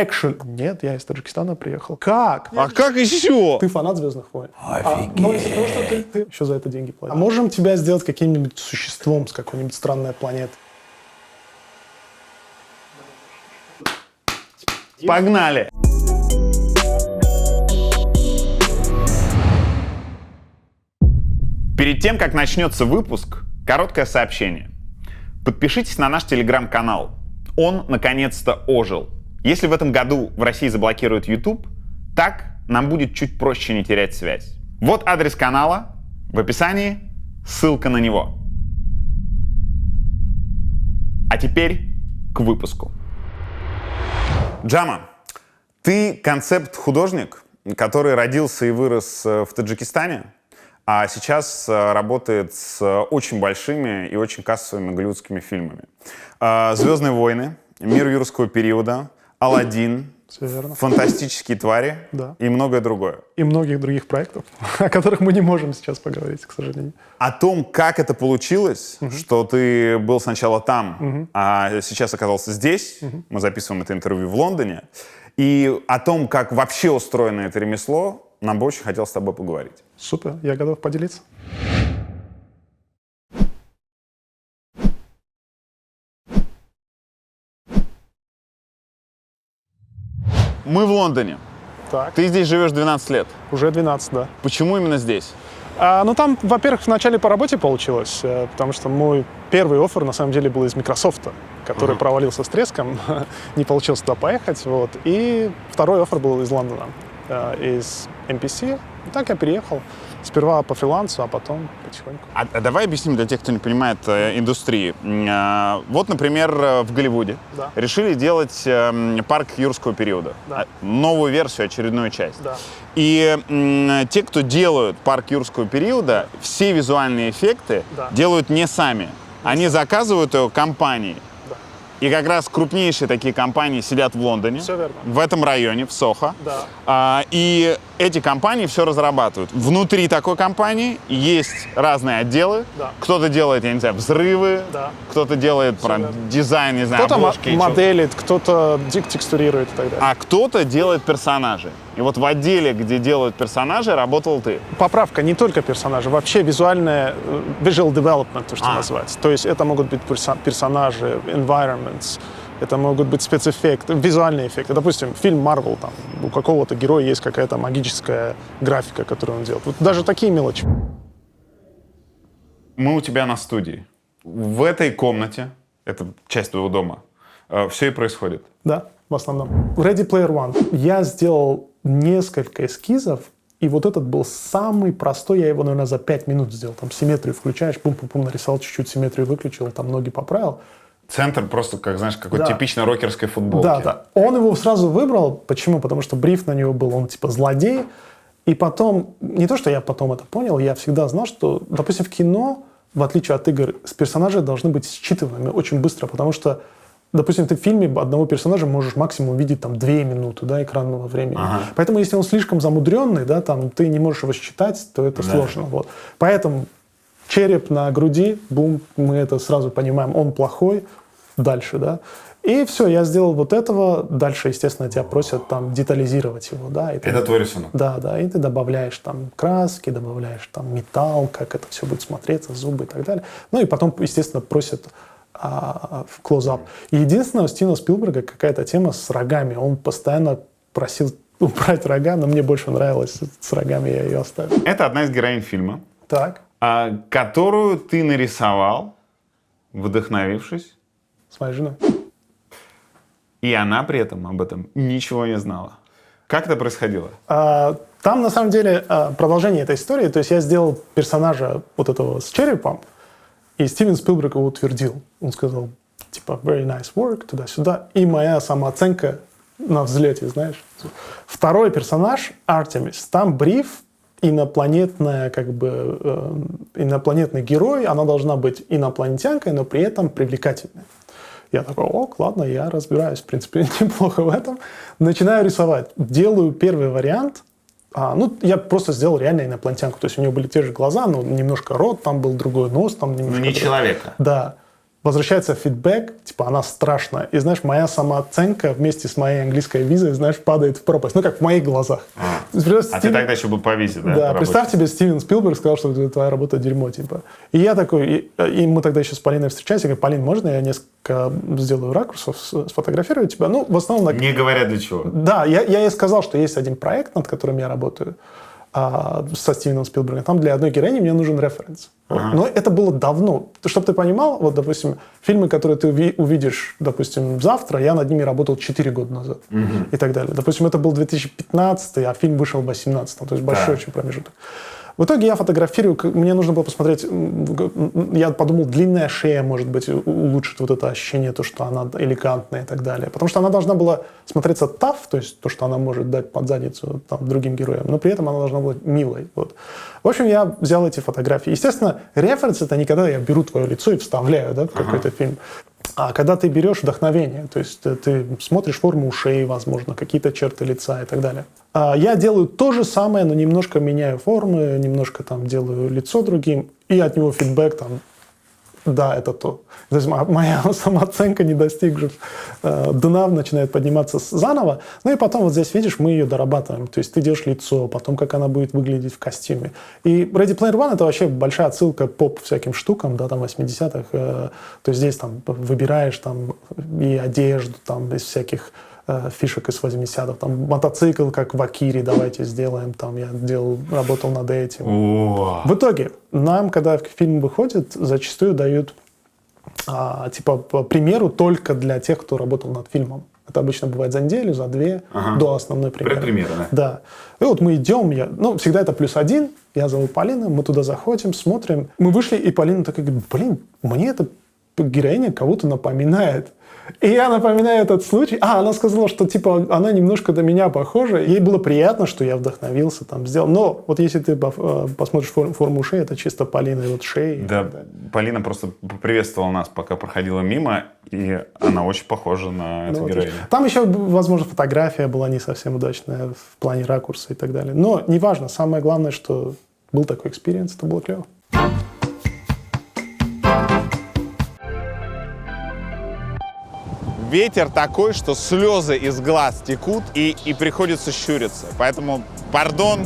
экшен. Нет, я из Таджикистана приехал. Как? А как еще? Ты фанат «Звездных войн». Но из-за того, что ты еще за это деньги платишь. А можем тебя сделать каким-нибудь существом с какой-нибудь странной планеты? Погнали! Перед тем, как начнется выпуск, короткое сообщение. Подпишитесь на наш телеграм-канал. Он, наконец-то, ожил. Если в этом году в России заблокируют YouTube, так нам будет чуть проще не терять связь. Вот адрес канала, в описании ссылка на него. А теперь к выпуску. Джама, ты концепт-художник, который родился и вырос в Таджикистане, а сейчас работает с очень большими и очень кассовыми голливудскими фильмами. «Звездные войны», «Мир юрского периода», «Аладдин», «Фантастические твари» и многое другое. И многих других проектов, о которых мы не можем сейчас поговорить, к сожалению. О том, как это получилось, что ты был сначала там, а сейчас оказался здесь, мы записываем это интервью в Лондоне, и о том, как вообще устроено это ремесло, нам бы очень хотелось с тобой поговорить. Супер, я готов поделиться. Мы в Лондоне. Так. Ты здесь живешь 12 лет. Уже 12, да. Почему именно здесь? Ну, там, во-первых, вначале по работе получилось, потому что мой первый оффер, на самом деле, был из Microsoft, который провалился с треском, не получилось туда поехать, вот. И второй оффер был из Лондона, из MPC. И так я переехал. Сперва по фрилансу, а потом потихоньку. А давай объясним для тех, кто не понимает индустрии. Вот, например, в Голливуде решили делать парк юрского периода. Новую версию, очередную часть. И те, кто делают парк юрского периода, все визуальные эффекты делают не сами. Они заказывают его компании. И как раз крупнейшие такие компании сидят в Лондоне, в этом районе, в Сохо. И эти компании все разрабатывают. Внутри такой компании есть разные отделы. Кто-то делает, я не знаю, взрывы, кто-то делает дизайн, не знаю, обложки. Кто-то моделит, кто-то текстурирует и так далее. А кто-то делает персонажей. И вот в отделе, где делают персонажи, работал ты. Поправка, не только персонажи, вообще визуальное, visual development, то, что называется. То есть это могут быть персонажи, environments, это могут быть спецэффекты, визуальные эффекты. Допустим, фильм Marvel, там, у какого-то героя есть какая-то магическая графика, которую он делает. Вот даже такие мелочи. Мы у тебя на студии. В этой комнате, это часть твоего дома, все и происходит. Да, в основном. Ready Player One. Я сделал несколько эскизов, и вот этот был самый простой. Я его, наверное, за 5 минут сделал. Там симметрию включаешь, пум-пум-пум, нарисовал, чуть-чуть симметрию выключил, там ноги поправил. Центр просто, как, знаешь, какой-то типичной рокерской футболки. Да. Он его сразу выбрал. Почему? Потому что бриф на него был, он типа злодей. И потом, не то, что я потом это понял, я всегда знал, что, допустим, в кино, в отличие от игр, персонажи должны быть считываемыми очень быстро, потому что, допустим, ты в фильме одного персонажа можешь максимум увидеть там 2 минуты, экранного времени. Поэтому, если он слишком замудренный, там, ты не можешь его считать, то это сложно. Вот. Поэтому череп на груди, бум, мы это сразу понимаем, он плохой, дальше, И все, я сделал вот этого, дальше, естественно, тебя просят там детализировать его, И ты, это твой рисунок? Да, и ты добавляешь там краски, добавляешь там металл, как это все будет смотреться, зубы и так далее. Ну и потом, естественно, просят в клоузап. И единственное, у Стивена Спилберга какая-то тема с рогами. Он постоянно просил убрать рога, но мне больше нравилось с рогами, я ее оставил. Это одна из героинь фильма, Так. Которую ты нарисовал, вдохновившись. С моей женой. И она при этом об этом ничего не знала. Как это происходило? Там, на самом деле, продолжение этой истории. То есть я сделал персонажа вот этого с черепом, и Стивен Спилберг его утвердил. Он сказал, типа, very nice work, туда-сюда. И моя самооценка на взлете, знаешь. Второй персонаж, Артемис, там бриф, инопланетный герой, она должна быть инопланетянкой, но при этом привлекательной. Я такой, ладно, я разбираюсь, в принципе, неплохо в этом. Начинаю рисовать. Делаю первый вариант. Я просто сделал реально инопланетянку. То есть у нее были те же глаза, но немножко рот там был другой, нос там немножко... не человека. Да. возвращается фидбэк, типа, она страшная. И, знаешь, моя самооценка вместе с моей английской визой, знаешь, падает в пропасть. Ну, как в моих глазах. Ты тогда еще был по визе, да? Да, представь тебе, Стивен Спилберг сказал, что твоя работа дерьмо, типа. И я такой, и мы тогда еще с Полиной встречались, я говорю: Полин, можно я несколько сделаю ракурсов, сфотографирую тебя? Ну, в основном... Не говоря для чего. Да, я ей сказал, что есть один проект, над которым я работаю, со Стивеном Спилбергом. Там для одной героини мне нужен референс. Но это было давно. Чтобы ты понимал, вот, допустим, фильмы, которые ты увидишь, допустим, завтра, я над ними работал 4 года назад. И так далее. Допустим, это был 2015, а фильм вышел в 2018. То есть большой очень промежуток. В итоге я фотографирую, мне нужно было посмотреть, я подумал, длинная шея, может быть, улучшит вот это ощущение, то, что она элегантная и так далее. Потому что она должна была смотреться tough, то есть то, что она может дать под задницу там, другим героям, но при этом она должна быть милой. Вот. В общем, я взял эти фотографии. Естественно, референс — это не когда я беру твое лицо и вставляю, да, в какой-то фильм. А когда ты берешь вдохновение, то есть ты смотришь форму ушей, возможно, какие-то черты лица и так далее. Я делаю то же самое, но немножко меняю формы, немножко там делаю лицо другим, и от него фидбэк там: да, это то. То есть моя самооценка, не достигнув дна, начинает подниматься заново. Ну и потом вот здесь, видишь, мы ее дорабатываем. То есть ты делаешь лицо, потом как она будет выглядеть в костюме. И Ready Player One — это вообще большая отсылка к поп-всяким штукам, да, там, 80-х. То есть здесь там выбираешь там и одежду там из всяких фишек из 80-х. Там мотоцикл, как в Акире, давайте сделаем. Там я работал над этим. В итоге нам, когда фильм выходит, зачастую дают типа по примеру только для тех, кто работал над фильмом. Это обычно бывает за неделю, за две, до основной премьеры. Предпремьера, да? Да. И вот мы идем, всегда это +1, я зову Полину, мы туда заходим, смотрим. Мы вышли, и Полина такая говорит: блин, мне эта героиня кого-то напоминает. И я напоминаю этот случай. Она сказала, что типа она немножко до меня похожа. Ей было приятно, что я вдохновился, там сделал. Но вот если ты посмотришь форму ушей, это чисто Полина и вот шеи. Да, Полина просто поприветствовала нас, пока проходила мимо, и она очень похожа на эту героиню. Там еще, возможно, фотография была не совсем удачная в плане ракурса и так далее. Но неважно. Самое главное, что был такой экспириенс, это было клево. Ветер такой, что слезы из глаз текут и приходится щуриться. Поэтому, пардон.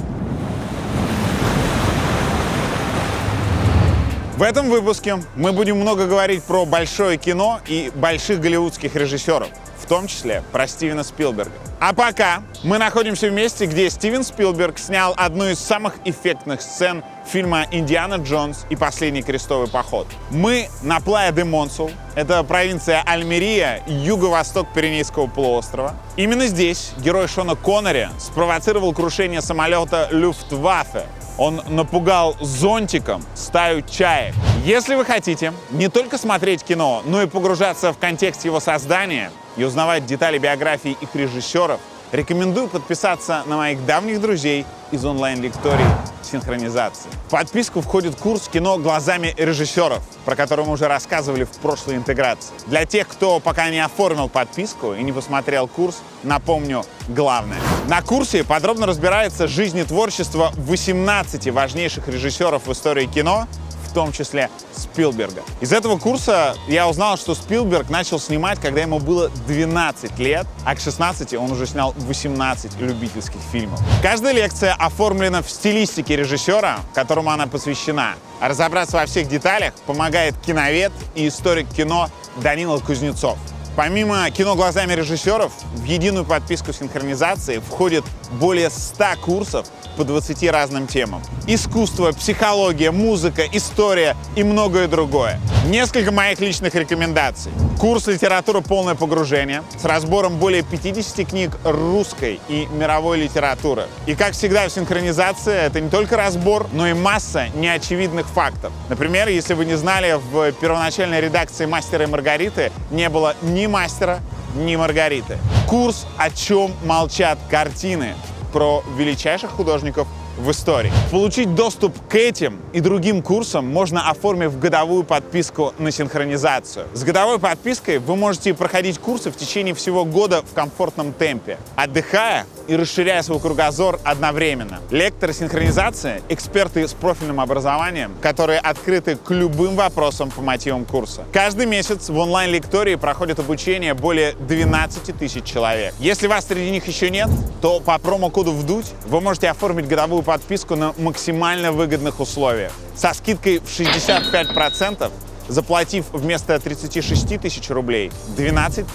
В этом выпуске мы будем много говорить про большое кино и больших голливудских режиссеров, в том числе про Стивена Спилберга. А пока мы находимся в месте, где Стивен Спилберг снял одну из самых эффектных сцен фильма «Индиана Джонс и последний крестовый поход». Мы на Плая де Монсул, это провинция Альмерия, юго-восток Пиренейского полуострова. Именно здесь герой Шона Коннери спровоцировал крушение самолета Люфтваффе. Он напугал зонтиком стаю чаек. Если вы хотите не только смотреть кино, но и погружаться в контекст его создания и узнавать детали биографии их режиссеров, рекомендую подписаться на моих давних друзей из онлайн-лекторий синхронизации. В подписку входит курс «Кино глазами режиссеров», про который мы уже рассказывали в прошлой интеграции. Для тех, кто пока не оформил подписку и не посмотрел курс, напомню главное. На курсе подробно разбирается жизнь и творчество 18 важнейших режиссеров в истории кино, в том числе Спилберга. Из этого курса я узнал, что Спилберг начал снимать, когда ему было 12 лет, а к 16 он уже снял 18 любительских фильмов. Каждая лекция оформлена в стилистике режиссера, которому она посвящена. А разобраться во всех деталях помогает киновед и историк кино Данила Кузнецов. Помимо кино глазами режиссеров, в единую подписку синхронизации входит более 100 курсов по 20 разным темам. Искусство, психология, музыка, история и многое другое. Несколько моих личных рекомендаций. Курс «Литература. Полное погружение» с разбором более 50 книг русской и мировой литературы. И как всегда в синхронизации это не только разбор, но и масса неочевидных фактов. Например, если вы не знали, в первоначальной редакции «Мастера и Маргариты» не было ни мастера, ни Маргариты. Курс «О чем молчат картины» про величайших художников в истории. Получить доступ к этим и другим курсам можно, оформив годовую подписку на синхронизацию. С годовой подпиской вы можете проходить курсы в течение всего года в комфортном темпе, отдыхая и расширяя свой кругозор одновременно. Лекторы синхронизации — эксперты с профильным образованием, которые открыты к любым вопросам по мотивам курса. Каждый месяц в онлайн-лектории проходит обучение более 12 тысяч человек. Если вас среди них еще нет, то по промокоду «ВДУТЬ» вы можете оформить годовую подписку на максимально выгодных условиях со скидкой в 65%, заплатив вместо 36 тысяч рублей 12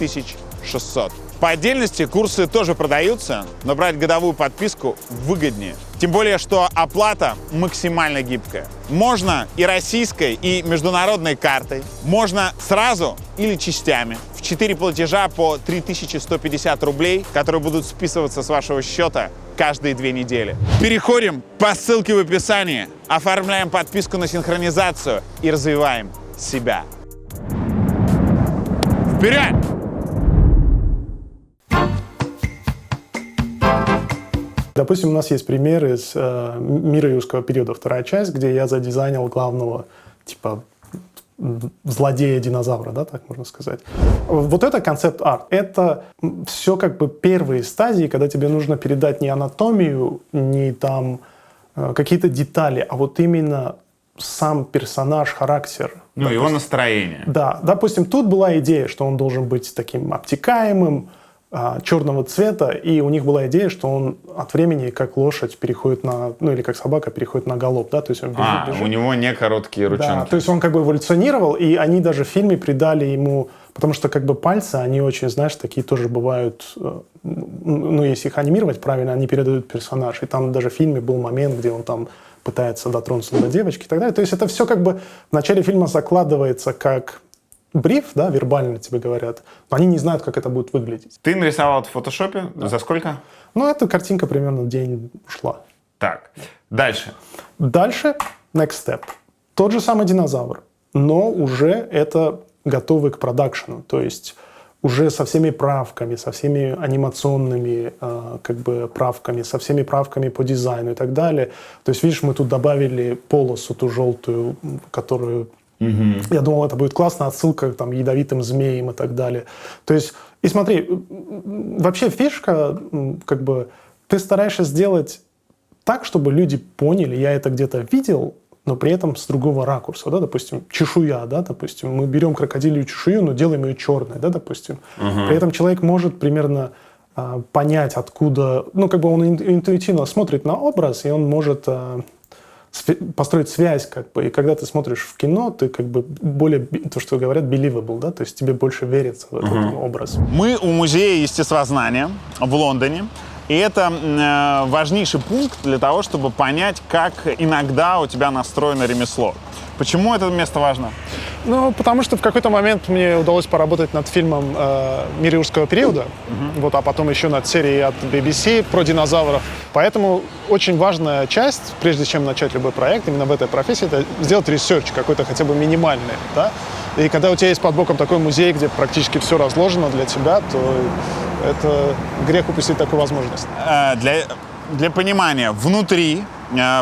600. По отдельности курсы тоже продаются, но брать годовую подписку выгоднее. Тем более, что оплата максимально гибкая. Можно и российской, и международной картой. Можно сразу или частями. В 4 платежа по 3150 рублей, которые будут списываться с вашего счета каждые 2 недели. Переходим по ссылке в описании, оформляем подписку на синхронизацию и развиваем себя. Вперед! Допустим, у нас есть пример из «Мира юрского периода», вторая часть, где я задизайнил главного, типа, злодея-динозавра, да, так можно сказать. Вот это концепт-арт. Это все как бы первые стадии, когда тебе нужно передать не анатомию, не там какие-то детали, а вот именно сам персонаж, характер. Ну, его настроение. Да, допустим, тут была идея, что он должен быть таким обтекаемым, черного цвета, и у них была идея, что он от времени, как лошадь, переходит на, ну или как собака, переходит на галоп, да, то есть он бежит. У него не короткие ручонки. Да, то есть он как бы эволюционировал, и они даже в фильме придали ему, потому что как бы пальцы, они очень, знаешь, такие тоже бывают, ну, если их анимировать правильно, они передают персонаж, и там даже в фильме был момент, где он там пытается дотронуться до девочки и так далее, то есть это все как бы в начале фильма закладывается как бриф, да, вербально тебе говорят, но они не знают, как это будет выглядеть. Ты нарисовал это в фотошопе? Да. За сколько? Ну, эта картинка примерно день ушла. Так, дальше. Дальше, next step. Тот же самый динозавр, но уже это готовый к продакшену, то есть уже со всеми правками, со всеми анимационными как бы правками, со всеми правками по дизайну и так далее. То есть, видишь, мы тут добавили полосу ту желтую, которую... Я думал, это будет классно, отсылка к там, ядовитым змеям и так далее. То есть, и смотри, вообще фишка, как бы, ты стараешься сделать так, чтобы люди поняли, я это где-то видел, но при этом с другого ракурса, да, допустим, чешуя, да, допустим, мы берем крокодилью чешую, но делаем ее черной, да, допустим. При этом человек может примерно понять, откуда, ну, как бы он интуитивно смотрит на образ, и он может... построить связь, как бы, и когда ты смотришь в кино, ты как бы более, то, что говорят, believable, да, то есть тебе больше верится в этот образ. Мы у Музея естествознания в Лондоне, и это важнейший пункт для того, чтобы понять, как иногда у тебя настроено ремесло. Почему это место важно? Ну, потому что в какой-то момент мне удалось поработать над фильмом «Мир юрского периода», вот, а потом еще над серией от BBC про динозавров. Поэтому очень важная часть, прежде чем начать любой проект, именно в этой профессии, это сделать ресерч какой-то хотя бы минимальный, да? И когда у тебя есть под боком такой музей, где практически все разложено для тебя, то это грех упустить такую возможность. Для понимания, внутри,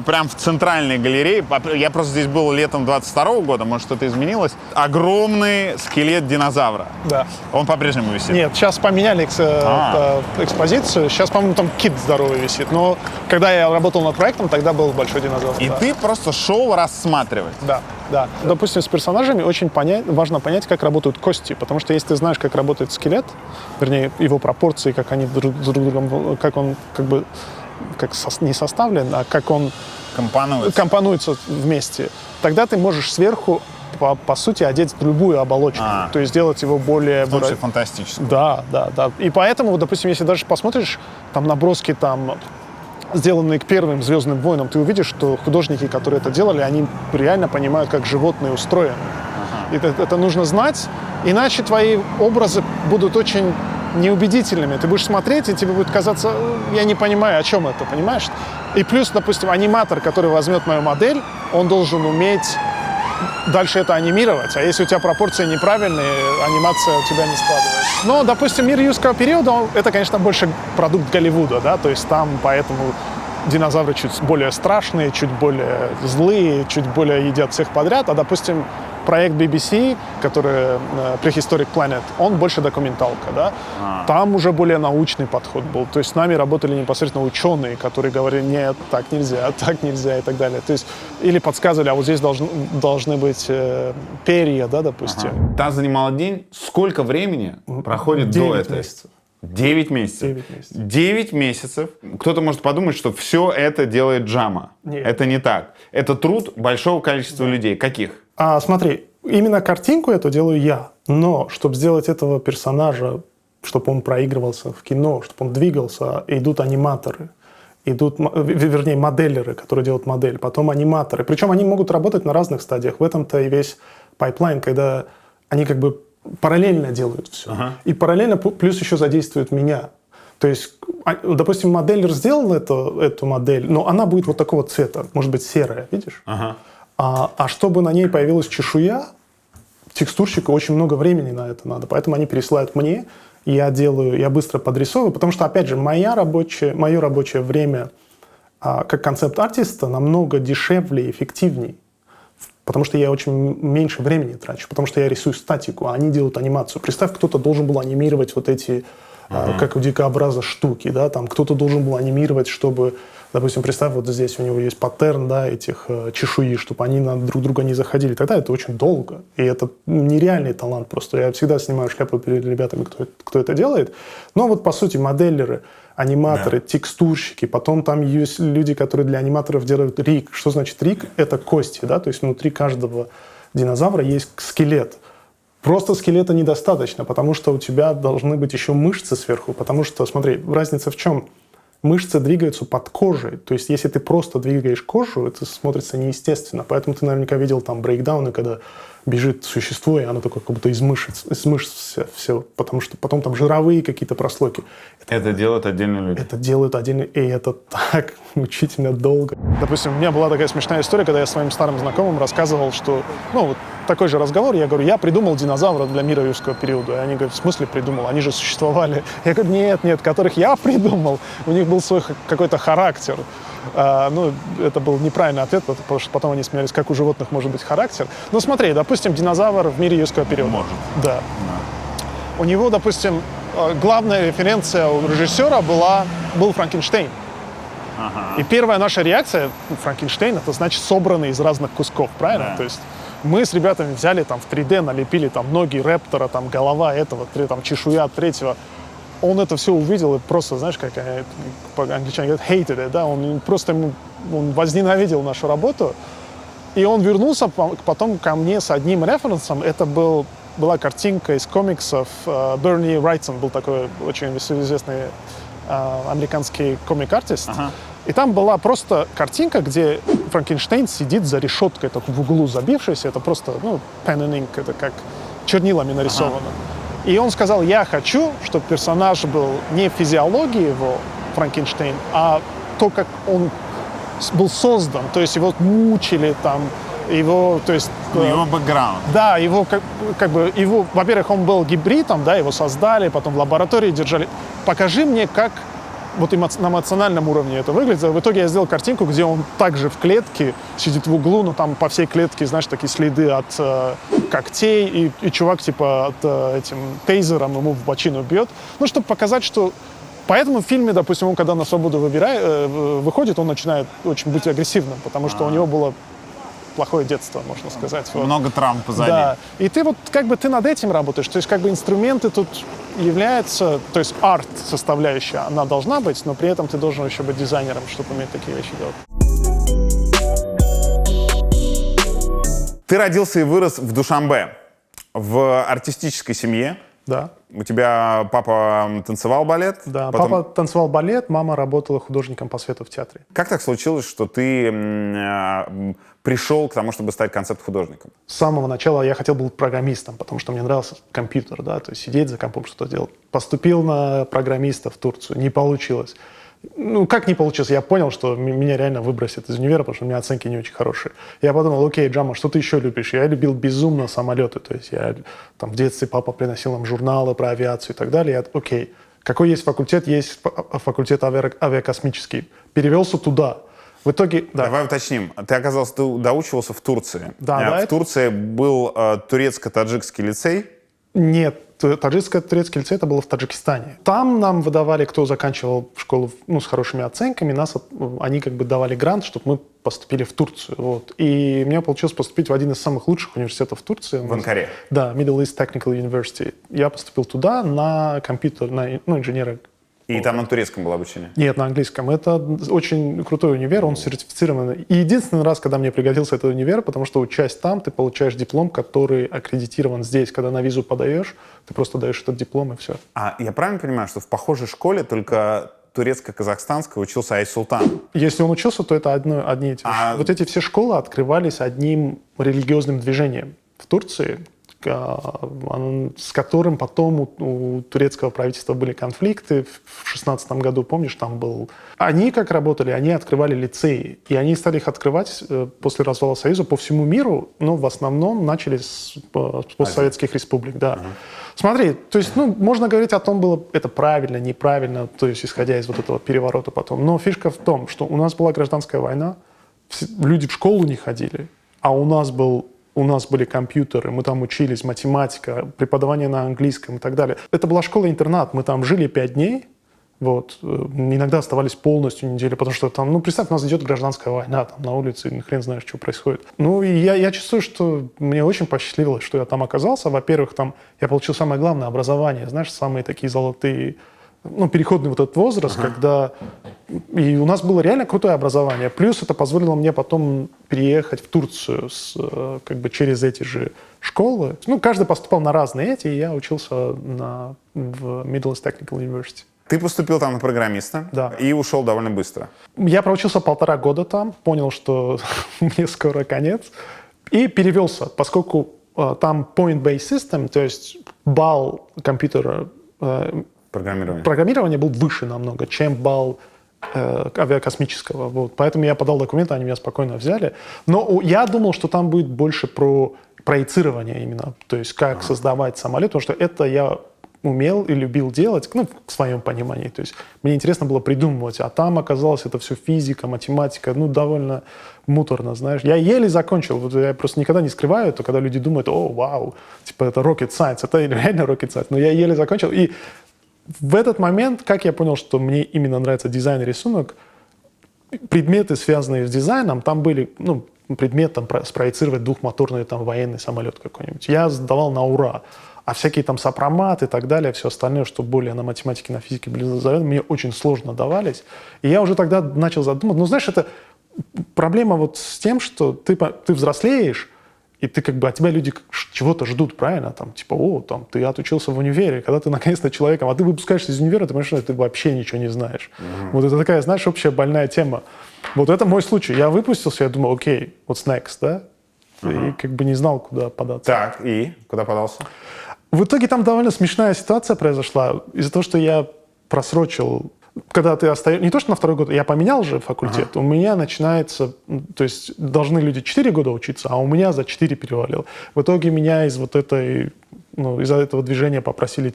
прям в центральной галерее, я просто здесь был летом 22 года, может, что-то изменилось, огромный скелет динозавра. Да. Он по-прежнему висит? Нет, сейчас поменяли экспозицию, сейчас, по-моему, там кит здоровый висит, но когда я работал над проектом, тогда был большой динозавр. И ты просто шел рассматривать? Да, да. Допустим, с персонажами очень важно понять, как работают кости, потому что если ты знаешь, как работает скелет, вернее, его пропорции, как они друг с другом, как он как бы не составлен, а как он компонуется вместе, тогда ты можешь сверху, по сути, одеть любую оболочку, то есть сделать его более... Лучше фантастическую. Да, да, да. И поэтому, вот, допустим, если даже посмотришь там наброски, там, сделанные к первым «Звездным войнам», ты увидишь, что художники, которые это делали, они реально понимают, как животные устроены. И это нужно знать, иначе твои образы будут очень неубедительными. Ты будешь смотреть, и тебе будет казаться, я не понимаю, о чем это, понимаешь? И плюс, допустим, аниматор, который возьмет мою модель, он должен уметь дальше это анимировать. А если у тебя пропорции неправильные, анимация у тебя не складывается. Но, допустим, «Мир юрского периода» — это, конечно, больше продукт Голливуда, да, то есть там поэтому динозавры чуть более страшные, чуть более злые, чуть более едят всех подряд, а, допустим, проект BBC, который Prehistoric Planet, он больше документалка, да. Там уже более научный подход был. То есть с нами работали непосредственно ученые, которые говорили, нет, так нельзя и так далее. То есть или подсказывали, а вот здесь должны быть перья, да, допустим. Та занимала день. Сколько времени проходит до этого? 9 месяцев. 9 месяцев. 9 месяцев. 9 месяцев. Кто-то может подумать, что все это делает Джама. Нет. Это не так. Это труд большого количества людей. Каких? Смотри, именно картинку эту делаю я. Но, чтобы сделать этого персонажа, чтобы он проигрывался в кино, чтобы он двигался, идут аниматоры. Вернее, моделеры, которые делают модель. Потом аниматоры. Причем они могут работать на разных стадиях. В этом-то и весь пайплайн, когда они как бы параллельно делают все. И параллельно плюс еще задействуют меня. То есть, допустим, моделер сделал эту модель, но она будет вот такого цвета, может быть, серая, видишь? А чтобы на ней появилась чешуя, текстурщику очень много времени на это надо. Поэтому они пересылают мне, я быстро подрисовываю, потому что, опять же, мое рабочее время как концепт-артиста намного дешевле и эффективней. Потому что я очень меньше времени трачу, потому что я рисую статику, а они делают анимацию. Представь, кто-то должен был анимировать вот эти, как у дикообраза, штуки, да, там кто-то должен был анимировать, чтобы, допустим, представь, вот здесь у него есть паттерн, да, этих чешуи, чтобы они друг друга не заходили. Тогда это очень долго, и это нереальный талант просто. Я всегда снимаю шляпу перед ребятами, кто это делает. Но вот, по сути, моделеры, аниматоры, текстурщики, потом там есть люди, которые для аниматоров делают риг. Что значит риг? Это кости, да, то есть внутри каждого динозавра есть скелет. Просто скелета недостаточно, потому что у тебя должны быть еще мышцы сверху, потому что, смотри, разница в чем? Мышцы двигаются под кожей, то есть если ты просто двигаешь кожу, это смотрится неестественно, поэтому ты наверняка видел там брейкдауны, когда бежит существо, и оно такое как будто из мышц все, потому что потом там жировые какие-то прослойки. Это делают отдельные люди? Это делают отдельные, и это так мучительно долго. Допустим, у меня была такая смешная история, когда я своим старым знакомым рассказывал, что, вот такой же разговор, я говорю, я придумал динозавра для мира юрского периода. И они говорят, в смысле придумал? Они же существовали. Я говорю, нет, которых я придумал, у них был свой какой-то характер. Это был неправильный ответ, потому что потом они смеялись, как у животных может быть характер. Ну, смотри, допустим, динозавр в мире юрского периода. Может. Да. У него, допустим, главная референция у режиссера был Франкенштейн. И первая наша реакция, Франкенштейн, это значит собранный из разных кусков, правильно? Да. То есть мы с ребятами взяли там в 3D, налепили там ноги рептора, там голова этого, там чешуя третьего. Он это все увидел и просто, знаешь, как англичане говорят, hated it, да, он возненавидел нашу работу. И он вернулся потом ко мне с одним референсом. Это была картинка из комиксов. Берни Райтсон был такой очень известный американский комик-артист. И там была просто картинка, где Франкенштейн сидит за решеткой, так в углу забившийся. Это просто, pen and ink, это как чернилами нарисовано. И он сказал, я хочу, чтобы персонаж был не физиология его, Франкенштейн, а то, как он был создан. То есть его мучили там, его, то есть... его бэкграунд. Да, его, во-первых, он был гибридом, да, его создали, потом в лаборатории держали. Покажи мне, как вот на эмоциональном уровне это выглядит. В итоге я сделал картинку, где он также в клетке сидит в углу, но там по всей клетке, знаешь, такие следы от когтей, и чувак типа этим тейзером ему в бочину бьет. Чтобы показать, что... Поэтому в фильме, допустим, он когда на свободу выходит, он начинает очень быть агрессивным, потому что у него было плохое детство, можно сказать. Много травм позади. Да. И ты ты над этим работаешь. То есть инструменты тут являются, то есть арт-составляющая, она должна быть, но при этом ты должен еще быть дизайнером, чтобы уметь такие вещи делать. Ты родился и вырос в Душанбе, в артистической семье. Да. У тебя папа танцевал балет? Да, папа танцевал балет, мама работала художником по свету в театре. Как так случилось, что ты пришел к тому, чтобы стать концепт-художником? С самого начала я хотел быть программистом, потому что мне нравился компьютер, да, то есть сидеть за компом, что-то делать. Поступил на программиста в Турцию, не получилось. Как не получилось? Я понял, что меня реально выбросят из универа, потому что у меня оценки не очень хорошие. Я подумал, окей, Джама, что ты еще любишь? Я любил безумно самолеты, то есть я там в детстве папа приносил нам журналы про авиацию и так далее. Окей, какой есть факультет? Есть факультет авиакосмический. Перевелся туда. В итоге, да. Давай уточним. Ты, оказался, ты доучивался в Турции. Да, В Турции был турецко-таджикский лицей. Нет, таджикско-турецкий лицей это было в Таджикистане. Там нам выдавали, кто заканчивал школу с хорошими оценками, они как бы давали грант, чтобы мы поступили в Турцию. Вот. И у меня получилось поступить в один из самых лучших университетов в Турции. В Анкаре? Да, Middle East Technical University. Я поступил туда на компьютер, инженера. И там на турецком было обучение? Нет, на английском. Это очень крутой универ, он сертифицированный. И единственный раз, когда мне пригодился этот универ, потому что учась там, ты получаешь диплом, который аккредитирован здесь. Когда на визу подаешь, ты просто даешь этот диплом и все. А я правильно понимаю, что в похожей школе, только турецко-казахстанской, учился Айсултан? Если он учился, то это одни и те же. Вот эти все школы открывались одним религиозным движением в Турции, с которым потом у турецкого правительства были конфликты. В 2016 году, помнишь, там был... Они как работали? Они открывали лицеи. И они стали их открывать после развала Союза по всему миру, но в основном начали с постсоветских республик. Да. Смотри, то есть, можно говорить о том, было это правильно, неправильно, то есть, исходя из вот этого переворота потом. Но фишка в том, что у нас была гражданская война, люди в школу не ходили, а у нас были компьютеры, мы там учились, математика, преподавание на английском и так далее. Это была школа-интернат, мы там жили 5 дней, вот, иногда оставались полностью неделю, потому что там, представь, у нас идет гражданская война, там на улице, хрен знаешь, что происходит. И я чувствую, что мне очень посчастливилось, что я там оказался. Во-первых, там я получил самое главное образование, знаешь, самые такие золотые, переходный вот этот возраст, когда... И у нас было реально крутое образование. Плюс это позволило мне потом переехать в Турцию через эти же школы. Каждый поступал на разные эти, и я учился в Middle East Technical University. Ты поступил там на программиста, да, и ушел довольно быстро. Я проучился 1,5 года там, понял, что мне скоро конец, и перевелся, поскольку там point-based system, то есть балл компьютера программирования был выше намного, чем балл авиакосмического. Вот. Поэтому я подал документы, они меня спокойно взяли. Но я думал, что там будет больше про проецирование именно, то есть как создавать самолет, потому что это я умел и любил делать, в своем понимании. То есть мне интересно было придумывать, а там оказалось это все физика, математика, довольно муторно, знаешь. Я еле закончил, я просто никогда не скрываю это, когда люди думают, вау, это rocket science, это реально rocket science, но я еле закончил. И в этот момент, как я понял, что мне именно нравится дизайн и рисунок, предметы, связанные с дизайном, там были, предмет спроецировать двухмоторный военный самолет какой-нибудь. Я сдавал на ура. А всякие сопроматы и так далее, все остальное, что более на математике, на физике заведено, мне очень сложно давались. И я уже тогда начал задумываться. Знаешь, это проблема с тем, что ты взрослеешь, и ты от тебя люди чего-то ждут, правильно? Ты отучился в универе, когда ты наконец-то человеком, а ты выпускаешься из универа, ты понимаешь, что ты вообще ничего не знаешь. Вот это такая, знаешь, общая больная тема. Вот это мой случай. Я выпустился, я думал, окей, what's next, да? И не знал, куда податься. Так, и куда подался? В итоге там довольно смешная ситуация произошла. Из-за того, что я просрочил... Когда ты остаешься... Не то, что на 2-й год, я поменял же факультет. У меня начинается... То есть должны люди 4 года учиться, а у меня за 4 перевалил. В итоге меня из-за этого движения попросили,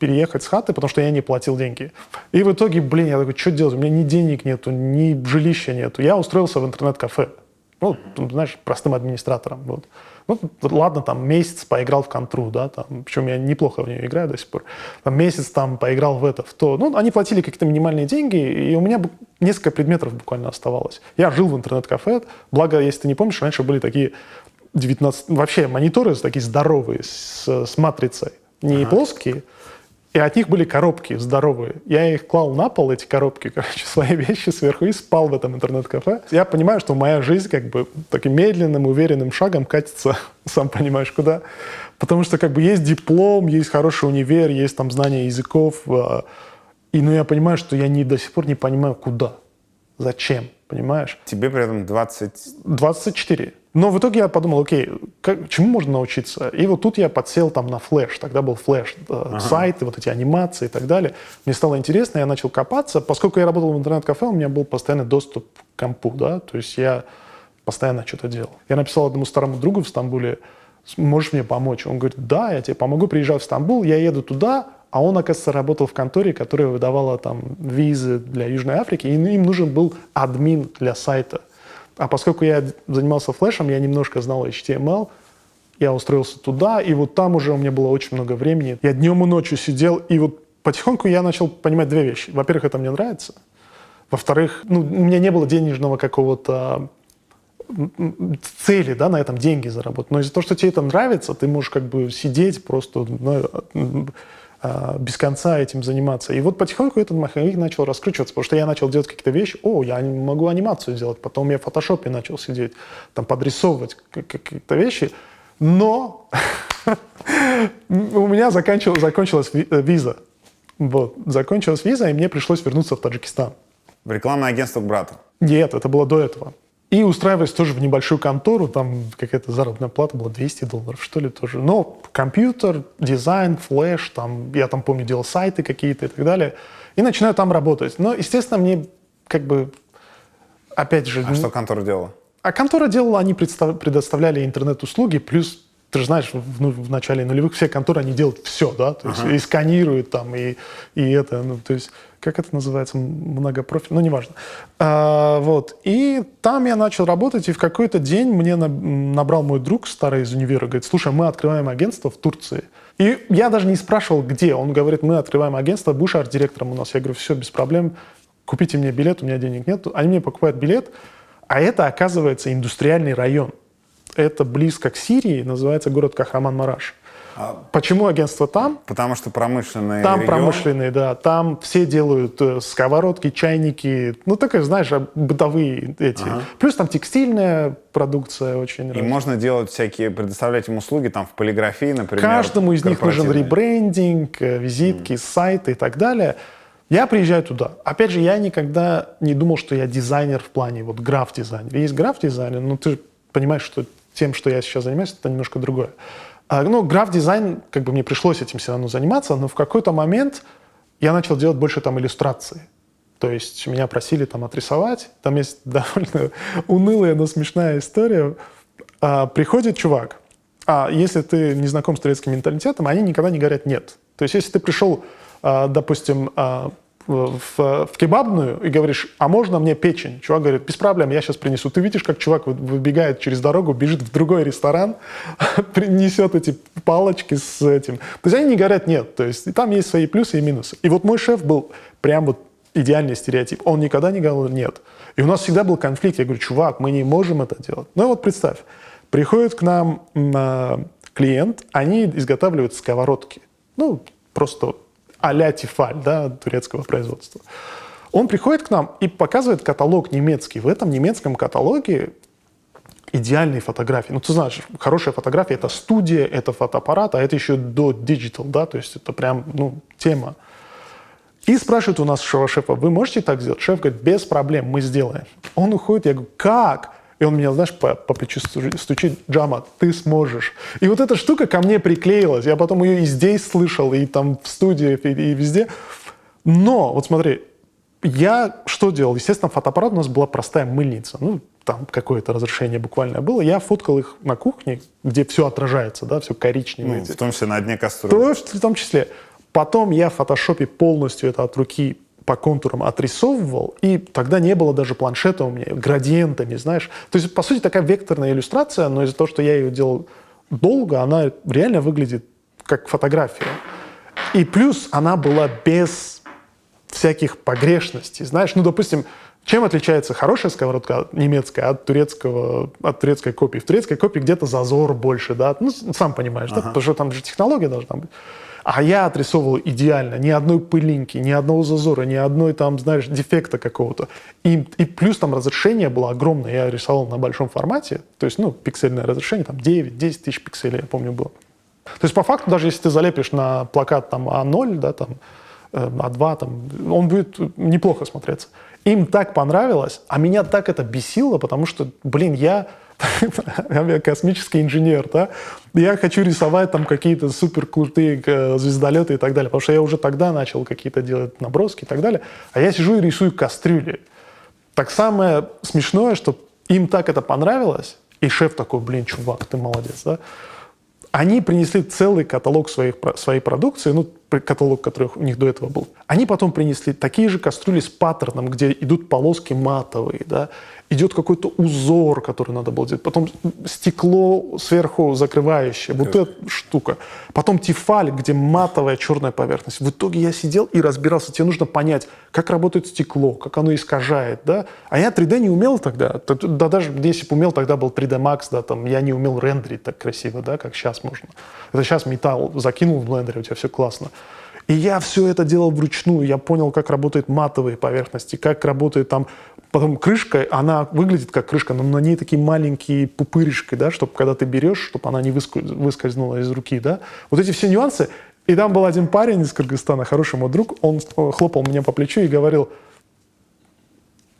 переехать с хаты, потому что я не платил деньги. И в итоге, я такой, что делать? У меня ни денег нету, ни жилища нету. Я устроился в интернет-кафе. Знаешь, простым администратором. Вот. Ладно, месяц поиграл в контру, да, причем я неплохо в нее играю до сих пор. Месяц поиграл в это, в то. Они платили какие-то минимальные деньги, и у меня несколько предметов буквально оставалось. Я жил в интернет-кафе, благо, если ты не помнишь, раньше были такие 19... Вообще мониторы такие здоровые, с матрицей, не плоские, и от них были коробки здоровые. Я их клал на пол, эти коробки, свои вещи сверху, и спал в этом интернет-кафе. Я понимаю, что моя жизнь таким медленным, уверенным шагом катится, сам понимаешь, куда. Потому что есть диплом, есть хороший универ, есть знания языков. И я понимаю, что я до сих пор не понимаю, куда, зачем, понимаешь? Тебе при этом 24. Но в итоге я подумал, окей, чему можно научиться? И вот тут я подсел на флеш. Тогда был флеш, сайты, вот эти анимации и так далее. Мне стало интересно, я начал копаться. Поскольку я работал в интернет-кафе, у меня был постоянный доступ к компу, да, то есть я постоянно что-то делал. Я написал одному старому другу в Стамбуле, можешь мне помочь? Он говорит, да, я тебе помогу, приезжаю в Стамбул, я еду туда, А он, оказывается, работал в конторе, которая выдавала там визы для Южной Африки, и им нужен был админ для сайта. А поскольку я занимался флешем, я немножко знал HTML, я устроился туда, и вот там уже у меня было очень много времени. Я днем и ночью сидел, и вот потихоньку я начал понимать две вещи. Во-первых, это мне нравится. Во-вторых, у меня не было денежного какого-то цели, да, на этом деньги заработать. Но из-за того, что тебе это нравится, ты можешь как бы сидеть просто без конца этим заниматься. И вот потихоньку этот маховик начал раскручиваться, потому что я начал делать какие-то вещи. Я могу анимацию делать. Потом я в фотошопе начал сидеть, там подрисовывать какие-то вещи. Но у меня закончилась виза. Вот. Закончилась виза, и мне пришлось вернуться в Таджикистан. В рекламное агентство к брату? Нет, это было до этого. И устраиваясь тоже в небольшую контору, там какая-то заработная плата была $200, что ли, тоже. Но компьютер, дизайн, флеш, там, я там, помню, делал сайты какие-то и так далее. И начинаю там работать. Но, естественно, мне как бы, опять же... А что контора делала? А контора делала, они предоставляли интернет-услуги, плюс, ты же знаешь, в начале нулевых все конторы, они делают все, да, то есть и сканируют там, и это, то есть, как это называется, многопрофиль, неважно. Вот, и там я начал работать, и в какой-то день мне набрал мой друг старый из универа, говорит, слушай, мы открываем агентство в Турции. И я даже не спрашивал, где, он говорит, мы открываем агентство, будешь арт-директором у нас. Я говорю, все, без проблем, купите мне билет, у меня денег нет. Они мне покупают билет, а это, оказывается, индустриальный район. Это близко к Сирии, называется город Кахраман-Мараш. Почему агентство там? Потому что промышленный Там регион. промышленный, да. Там все делают сковородки, чайники, такие, знаешь, бытовые эти. Плюс там текстильная продукция очень. И можно делать всякие, предоставлять им услуги там в полиграфии, например. Каждому из них нужен ребрендинг, визитки, сайты и так далее. Я приезжаю туда. Опять же, я никогда не думал, что я дизайнер в плане граф-дизайнер. Есть граф-дизайнер, но ты понимаешь, что тем, что я сейчас занимаюсь, это немножко другое. Граф-дизайн, мне пришлось этим все равно заниматься, но в какой-то момент я начал делать больше там иллюстрации. То есть меня просили там отрисовать. Там есть довольно унылая, но смешная история. Приходит чувак, если ты не знаком с турецким менталитетом, они никогда не говорят «нет». То есть если ты пришел, допустим, в кебабную и говоришь, а можно мне печень? Чувак говорит, без проблем, я сейчас принесу. Ты видишь, как чувак выбегает через дорогу, бежит в другой ресторан, принесет эти палочки с этим. То есть они не говорят нет. То есть там есть свои плюсы и минусы. И вот мой шеф был прям идеальный стереотип. Он никогда не говорил нет. И у нас всегда был конфликт. Я говорю, чувак, мы не можем это делать. Представь, приходит к нам клиент, они изготавливают сковородки. Просто а-ля Тефаль, да, турецкого производства. Он приходит к нам и показывает каталог немецкий. В этом немецком каталоге идеальные фотографии. Ты знаешь, хорошая фотография — это студия, это фотоаппарат, а это еще до digital, да, то есть это прям, тема. И спрашивает у нас шефа, вы можете так сделать? Шеф говорит, без проблем, мы сделаем. Он уходит, я говорю, как? И он меня, знаешь, по плечу стучит, Джама, ты сможешь. И вот эта штука ко мне приклеилась. Я потом ее и здесь слышал, и там в студии, и везде. Но, смотри, я что делал? Естественно, фотоаппарат у нас была простая мыльница. Там какое-то разрешение буквально было. Я фоткал их на кухне, где все отражается, да, все коричневое. В том числе на дне кастрюли. В том числе. Потом я в фотошопе полностью это от руки по контурам отрисовывал, и тогда не было даже планшета у меня, градиентами, знаешь. То есть, по сути, такая векторная иллюстрация, но из-за того, что я ее делал долго, она реально выглядит как фотография. И плюс она была без всяких погрешностей, знаешь. Допустим, чем отличается хорошая сковородка немецкая от турецкой копии? В турецкой копии где-то зазор больше, да, сам понимаешь, да, потому что там же технология должна быть. А я отрисовывал идеально, ни одной пылинки, ни одного зазора, ни одной там, знаешь, дефекта какого-то. И плюс там разрешение было огромное, я рисовал на большом формате, то есть, пиксельное разрешение, там 9-10 тысяч пикселей, я помню, было. То есть, по факту, даже если ты залепишь на плакат там А0, да, там, А2, там, он будет неплохо смотреться. Им так понравилось, а меня так это бесило, потому что, я космический инженер, да, я хочу рисовать там какие-то супер крутые звездолеты и так далее, потому что я уже тогда начал какие-то делать наброски и так далее, а я сижу и рисую кастрюли. Так самое смешное, что им так это понравилось, и шеф такой, чувак, ты молодец, да. Они принесли целый каталог своей продукции, каталог, который у них до этого был. Они потом принесли такие же кастрюли с паттерном, где идут полоски матовые, да, идет какой-то узор, который надо было делать, потом стекло сверху закрывающее, вот эта штука. Потом тефаль, где матовая черная поверхность. В итоге я сидел и разбирался. Тебе нужно понять, как работает стекло, как оно искажает, да. А я 3D не умел тогда. Да даже если бы умел, тогда был 3D Max, да, там, я не умел рендерить так красиво, да, как сейчас можно. Это сейчас металл закинул в блендере, у тебя все классно. И я все это делал вручную. Я понял, как работают матовые поверхности, как работает там... Потом крышка, она выглядит как крышка, но на ней такие маленькие пупырышки, да, чтобы когда ты берешь, чтобы она не выскользнула из руки, да. Вот эти все нюансы. И там был один парень из Кыргызстана, хороший мой друг, он хлопал меня по плечу и говорил: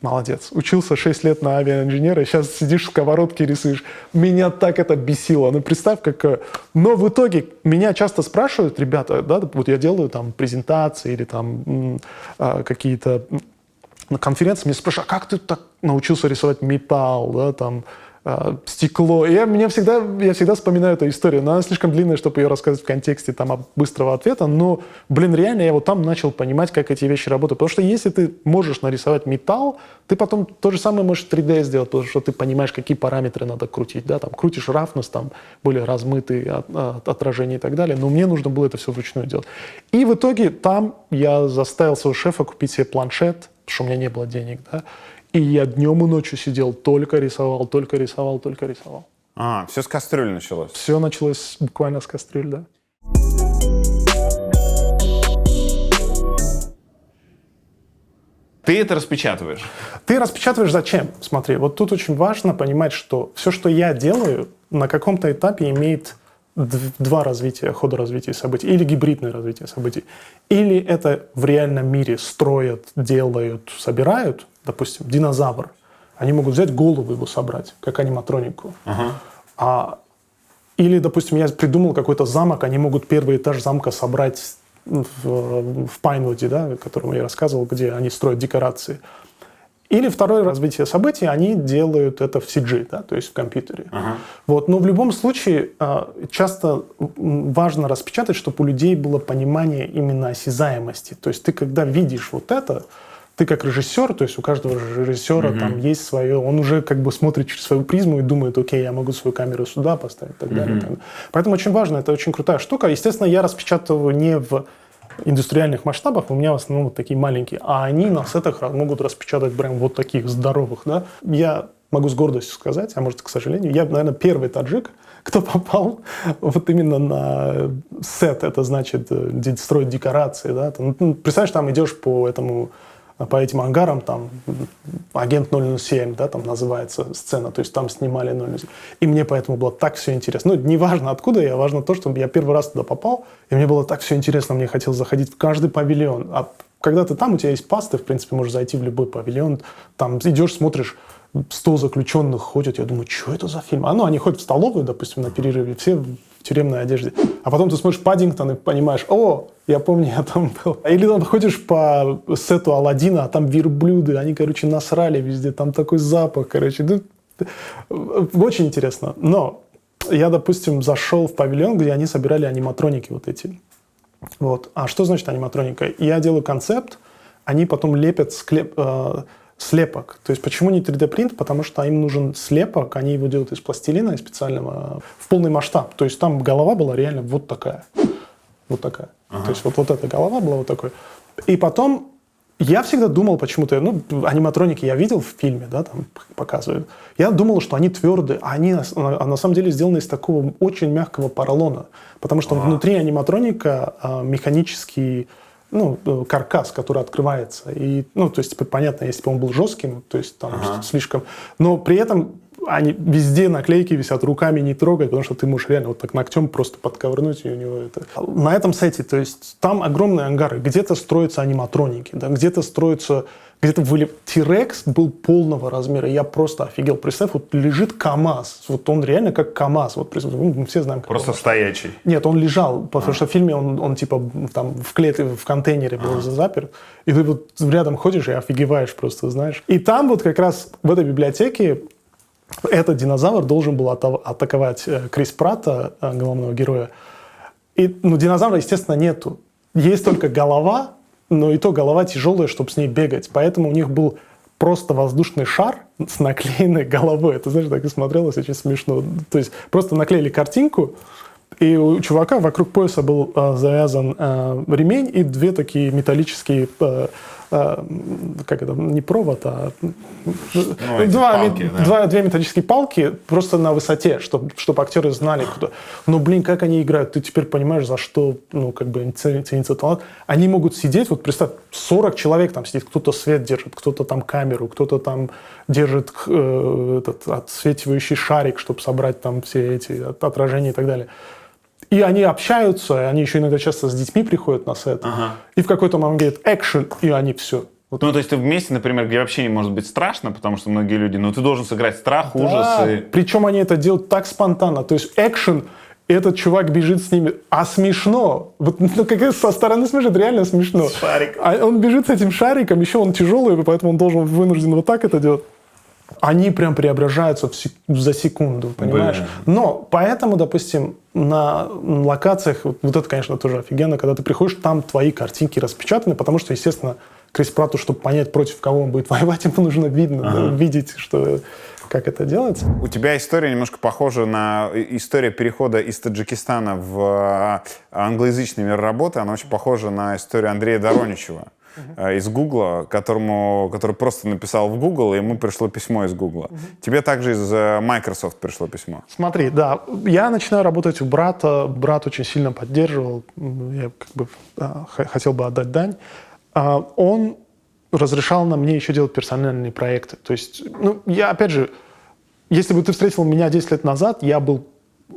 молодец, учился 6 лет на авиаинженера, сейчас сидишь в сковородке рисуешь. Меня так это бесило. Ну, представь, как... Но в итоге меня часто спрашивают ребята, да, вот я делаю там презентации или там какие-то на конференции, меня спрашивают: а как ты так научился рисовать металл, да, там, стекло? И я всегда вспоминаю эту историю, но она слишком длинная, чтобы ее рассказывать в контексте там быстрого ответа, но, реально я вот там начал понимать, как эти вещи работают. Потому что если ты можешь нарисовать металл, ты потом то же самое можешь 3D сделать, потому что ты понимаешь, какие параметры надо крутить, да, там, крутишь roughness, там, более размытые отражения и так далее, но мне нужно было это все вручную делать. И в итоге там я заставил своего шефа купить себе планшет, потому что у меня не было денег, да, и я днем и ночью сидел, только рисовал. Все с кастрюли началось? Все началось буквально с кастрюль, да. Ты это распечатываешь? Ты распечатываешь зачем? Смотри, вот тут очень важно понимать, что все, что я делаю, на каком-то этапе имеет два хода развития событий, или гибридное развитие событий. Или это в реальном мире строят, делают, собирают, допустим, динозавр. Они могут взять голову его собрать, как аниматронику. Или, допустим, я придумал какой-то замок, они могут первый этаж замка собрать в Пайнвуде, да, о котором я рассказывал, где они строят декорации. Или второе развитие событий, они делают это в CG, да, то есть в компьютере. Вот. Но в любом случае часто важно распечатать, чтобы у людей было понимание именно осязаемости. То есть ты, когда видишь вот это, ты как режиссер, то есть у каждого режиссера там есть свое, он уже как бы смотрит через свою призму и думает: окей, я могу свою камеру сюда поставить и так далее. Поэтому очень важно, это очень крутая штука. Естественно, я распечатываю не в индустриальных масштабах, у меня в основном вот такие маленькие, а они на сетах могут распечатать прям вот таких здоровых, да. Я могу с гордостью сказать, а может, к сожалению, я, наверное, первый таджик, кто попал вот именно на сет, это значит, строить декорации, да. Представляешь, там идешь по этим ангарам, там, агент 007, да, там называется сцена, то есть там снимали 007. И мне поэтому было так все интересно. Ну, не важно, откуда я, важно то, что я первый раз туда попал, и мне было так все интересно, мне хотелось заходить в каждый павильон. А когда ты там, у тебя есть пас, ты, в принципе, можешь зайти в любой павильон, там идешь, смотришь, 100 заключенных ходят, я думаю, что это за фильм? Они ходят в столовую, допустим, на перерыве, все в тюремной одежде. А потом ты смотришь Паддингтон и понимаешь: о, я помню, я там был. Или там ходишь по сету Аладдина, а там верблюды, они, насрали везде, там такой запах, очень интересно. Но я, допустим, зашел в павильон, где они собирали аниматроники вот эти. Вот. А что значит аниматроника? Я делаю концепт, они потом лепят слепок. То есть почему не 3D-принт? Потому что им нужен слепок, они его делают из пластилина, из специального, в полный масштаб. То есть там голова была реально вот такая. Вот такая. То есть вот эта голова была вот такой. И потом я всегда думал почему-то, аниматроники я видел в фильме, да, там показывают. Я думал, что они твердые, а они на самом деле сделаны из такого очень мягкого поролона. Потому что внутри аниматроника механический каркас, который открывается. И, то есть, понятно, если бы он был жестким, то есть там слишком... Но при этом они везде наклейки висят, руками не трогать, потому что ты можешь реально вот так ногтем просто подковырнуть, и у него это... На этом сайте, то есть там огромные ангары, где-то строятся аниматроники, да, где-то T-Rex был полного размера, я просто офигел. Представь, вот лежит КАМАЗ, вот он реально как КАМАЗ, вот мы все знаем. Просто стоячий? Нет, он лежал, потому что в фильме он типа там в контейнере был заперт, и ты вот рядом ходишь и офигеваешь просто, знаешь. И там вот как раз в этой библиотеке этот динозавр должен был атаковать Крис Пратта, главного героя. И, динозавра, естественно, нету. есть только голова, но и то голова тяжелая, чтобы с ней бегать. Поэтому у них был просто воздушный шар с наклеенной головой. Это, знаешь, так и смотрелось очень смешно. То есть просто наклеили картинку, и у чувака вокруг пояса был завязан ремень и две такие металлические, как это, не провод, а две металлические палки просто на высоте, чтобы актеры знали, куда. Но, блин, как они играют, ты теперь понимаешь, за что, ну, как бы ценится талант. Они могут сидеть, вот представь, 40 человек там сидит, кто-то свет держит, кто-то там камеру, кто-то там держит этот отсвечивающий шарик, чтобы собрать там все эти отражения и так далее. И они общаются, они еще иногда часто с детьми приходят на сет. И в какой-то момент говорят «экшен», и они все. Вот. Ну, то есть ты вместе, например, где вообще не может быть страшно, потому что многие люди, но ты должен сыграть страх, ужас. И... Причем они это делают так спонтанно. То есть экшен, этот чувак бежит с ними, а смешно. Вот, ну, как со стороны смотришь, это реально смешно. Шарик. А он бежит с этим шариком, еще он тяжелый, поэтому он должен вынужден вот так это делать. Они прям преображаются за секунду, понимаешь? Блин. Но поэтому, допустим, на локациях, вот это, конечно, тоже офигенно, когда ты приходишь, там твои картинки распечатаны, потому что, естественно, Крис Пратту, чтобы понять, против кого он будет воевать, ему нужно видеть, что, как это делается. У тебя история немножко похожа на историю перехода из Таджикистана в англоязычный мир работы. Она очень похожа на историю Андрея Дороничева из Гугла, который просто написал в Google, и ему пришло письмо из Гугла. Тебе также из Microsoft пришло письмо. Смотри, да, я начинаю работать у брата, брат очень сильно поддерживал, я как бы хотел бы отдать дань. Он разрешал нам мне еще делать персональные проекты. То есть, ну, я, опять же, если бы ты встретил меня 10 лет назад, я был,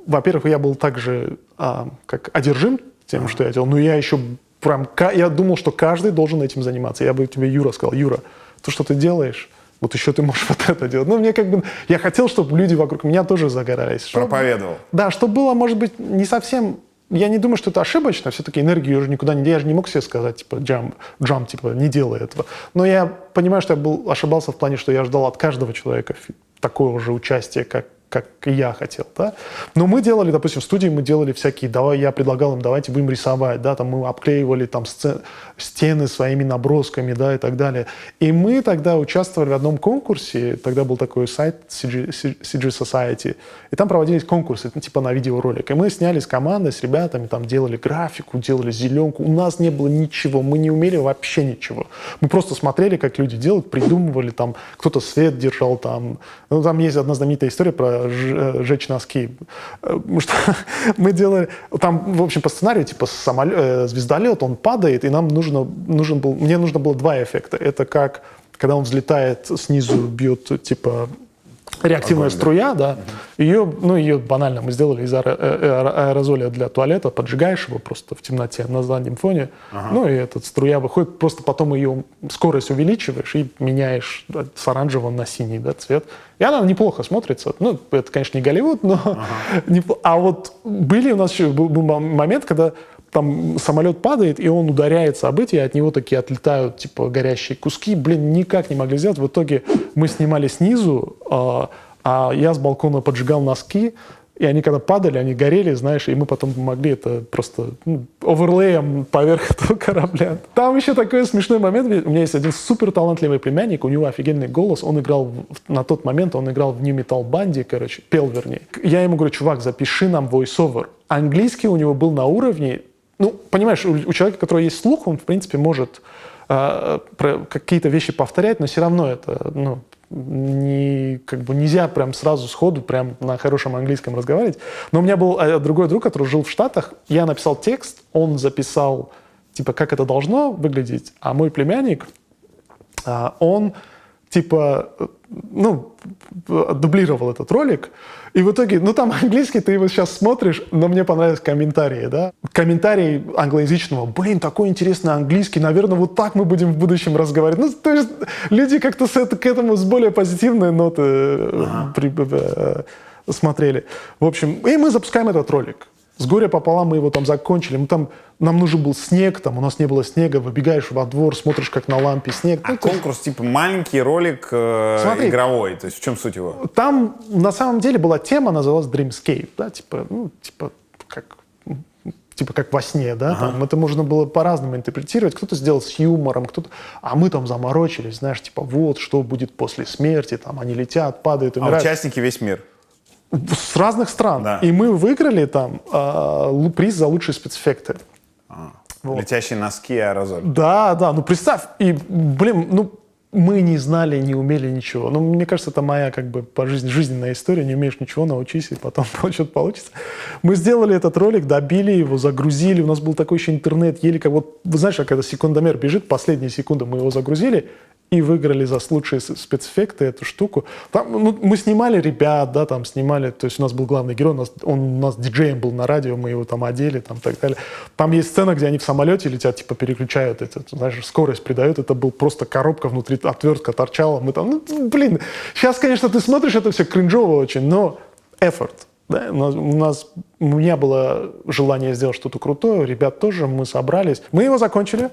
во-первых, я был так же, как одержим тем, что я делал, но я еще прям, я думал, что каждый должен этим заниматься. Я бы тебе, Юра, сказал: Юра, то, что ты делаешь, вот еще ты можешь вот это делать. Ну, мне как бы, я хотел, чтобы люди вокруг меня тоже загорались. Проповедовал. Да, чтобы было, может быть, не совсем... Я не думаю, что это ошибочно, все-таки энергию уже никуда не... Я же не мог себе сказать, типа, джамп, типа, не делай этого. Но я понимаю, что я ошибался в плане, что я ждал от каждого человека такого же участия, как и я хотел, да. Но мы делали, допустим, в студии мы делали всякие, я предлагал им, давайте будем рисовать, да, там мы обклеивали там стены своими набросками, да, и так далее. И мы тогда участвовали в одном конкурсе, тогда был такой сайт CG Society, и там проводились конкурсы, типа на видеоролик. И мы сняли с командой, с ребятами, там делали графику, делали зеленку. У нас не было ничего, мы не умели вообще ничего. Мы просто смотрели, как люди делают, придумывали, там кто-то свет держал, там. Ну, там есть одна знаменитая история про жечь носки. Потому что мы делали... Там, в общем, по сценарию, типа, звездолет, он падает, и мне нужно было два эффекта. Это как, когда он взлетает, снизу бьет, типа, реактивная струя, да. Ее банально мы сделали из аэрозоля для туалета, поджигаешь его просто в темноте на заднем фоне, ну и эта струя выходит, просто потом ее скорость увеличиваешь и меняешь с оранжевого на синий, да, цвет. И она неплохо смотрится. Ну, это, конечно, не Голливуд, но... А вот у нас еще был момент, когда там самолет падает, и он ударяется об эти, и от него такие отлетают, типа, горящие куски. Блин, никак не могли сделать. В итоге мы снимали снизу, а я с балкона поджигал носки, и они когда падали, они горели, знаешь, и мы потом могли это просто оверлеем поверх этого корабля. Там еще такой смешной момент. У меня есть один супер талантливый племянник, у него офигенный голос. Он играл, на тот момент он играл в New Metal банде, короче, пел, вернее. Я ему говорю: чувак, запиши нам voice-over. Английский у него был на уровне... Ну, понимаешь, у человека, у которого есть слух, он, в принципе, может какие-то вещи повторять, но все равно это, нельзя прям сразу сходу прям на хорошем английском разговаривать. Но у меня был другой друг, который жил в Штатах. Я написал текст, он записал, типа, как это должно выглядеть, а мой племянник, он, типа, дублировал этот ролик. И в итоге, там английский, ты его сейчас смотришь, но мне понравились комментарии, да. Комментарии англоязычного: блин, такой интересный английский, наверное, вот так мы будем в будущем разговаривать. Ну, то есть люди как-то к этому с более позитивной ноты смотрели. В общем, и мы запускаем этот ролик. С горя пополам мы его там закончили. Нам нужен был снег, там у нас не было снега. Выбегаешь во двор, смотришь, как на лампе снег. Конкурс типа маленький ролик игровой. То есть в чем суть его? Там на самом деле была тема, называлась Dreamscape. Да? типа как во сне, да, там, это можно было по-разному интерпретировать, кто-то сделал с юмором, кто-то, а мы там заморочились, знаешь, типа вот, что будет после смерти, там, они летят, падают, умирают. А участники весь мир? С разных стран. Да. И мы выиграли там приз за лучшие спецэффекты. Вот. Летящие носки и аэрозоль. Да, ну представь, и, блин, ну, мы не знали, не умели ничего. Ну, мне кажется, это моя как бы по жизни жизненная история. Не умеешь ничего, научись, и потом что-то получится. Мы сделали этот ролик, добили его, загрузили. У нас был такой еще интернет, еле как вот, вы знаешь, когда секундомер бежит, последние секунды мы его загрузили и выиграли за лучшие спецэффекты эту штуку. Там, ну, мы снимали ребят, да, там снимали, то есть у нас был главный герой, он у нас диджеем был на радио, мы его там одели, там так далее. Там есть сцена, где они в самолете летят, типа переключают, знаешь, скорость придают, это был просто коробка внутри, отвертка торчала, мы там, ну, блин, сейчас, конечно, ты смотришь, это все кринжово очень, но effort. Да, у меня было желание сделать что-то крутое, ребят тоже, мы собрались. Мы его закончили,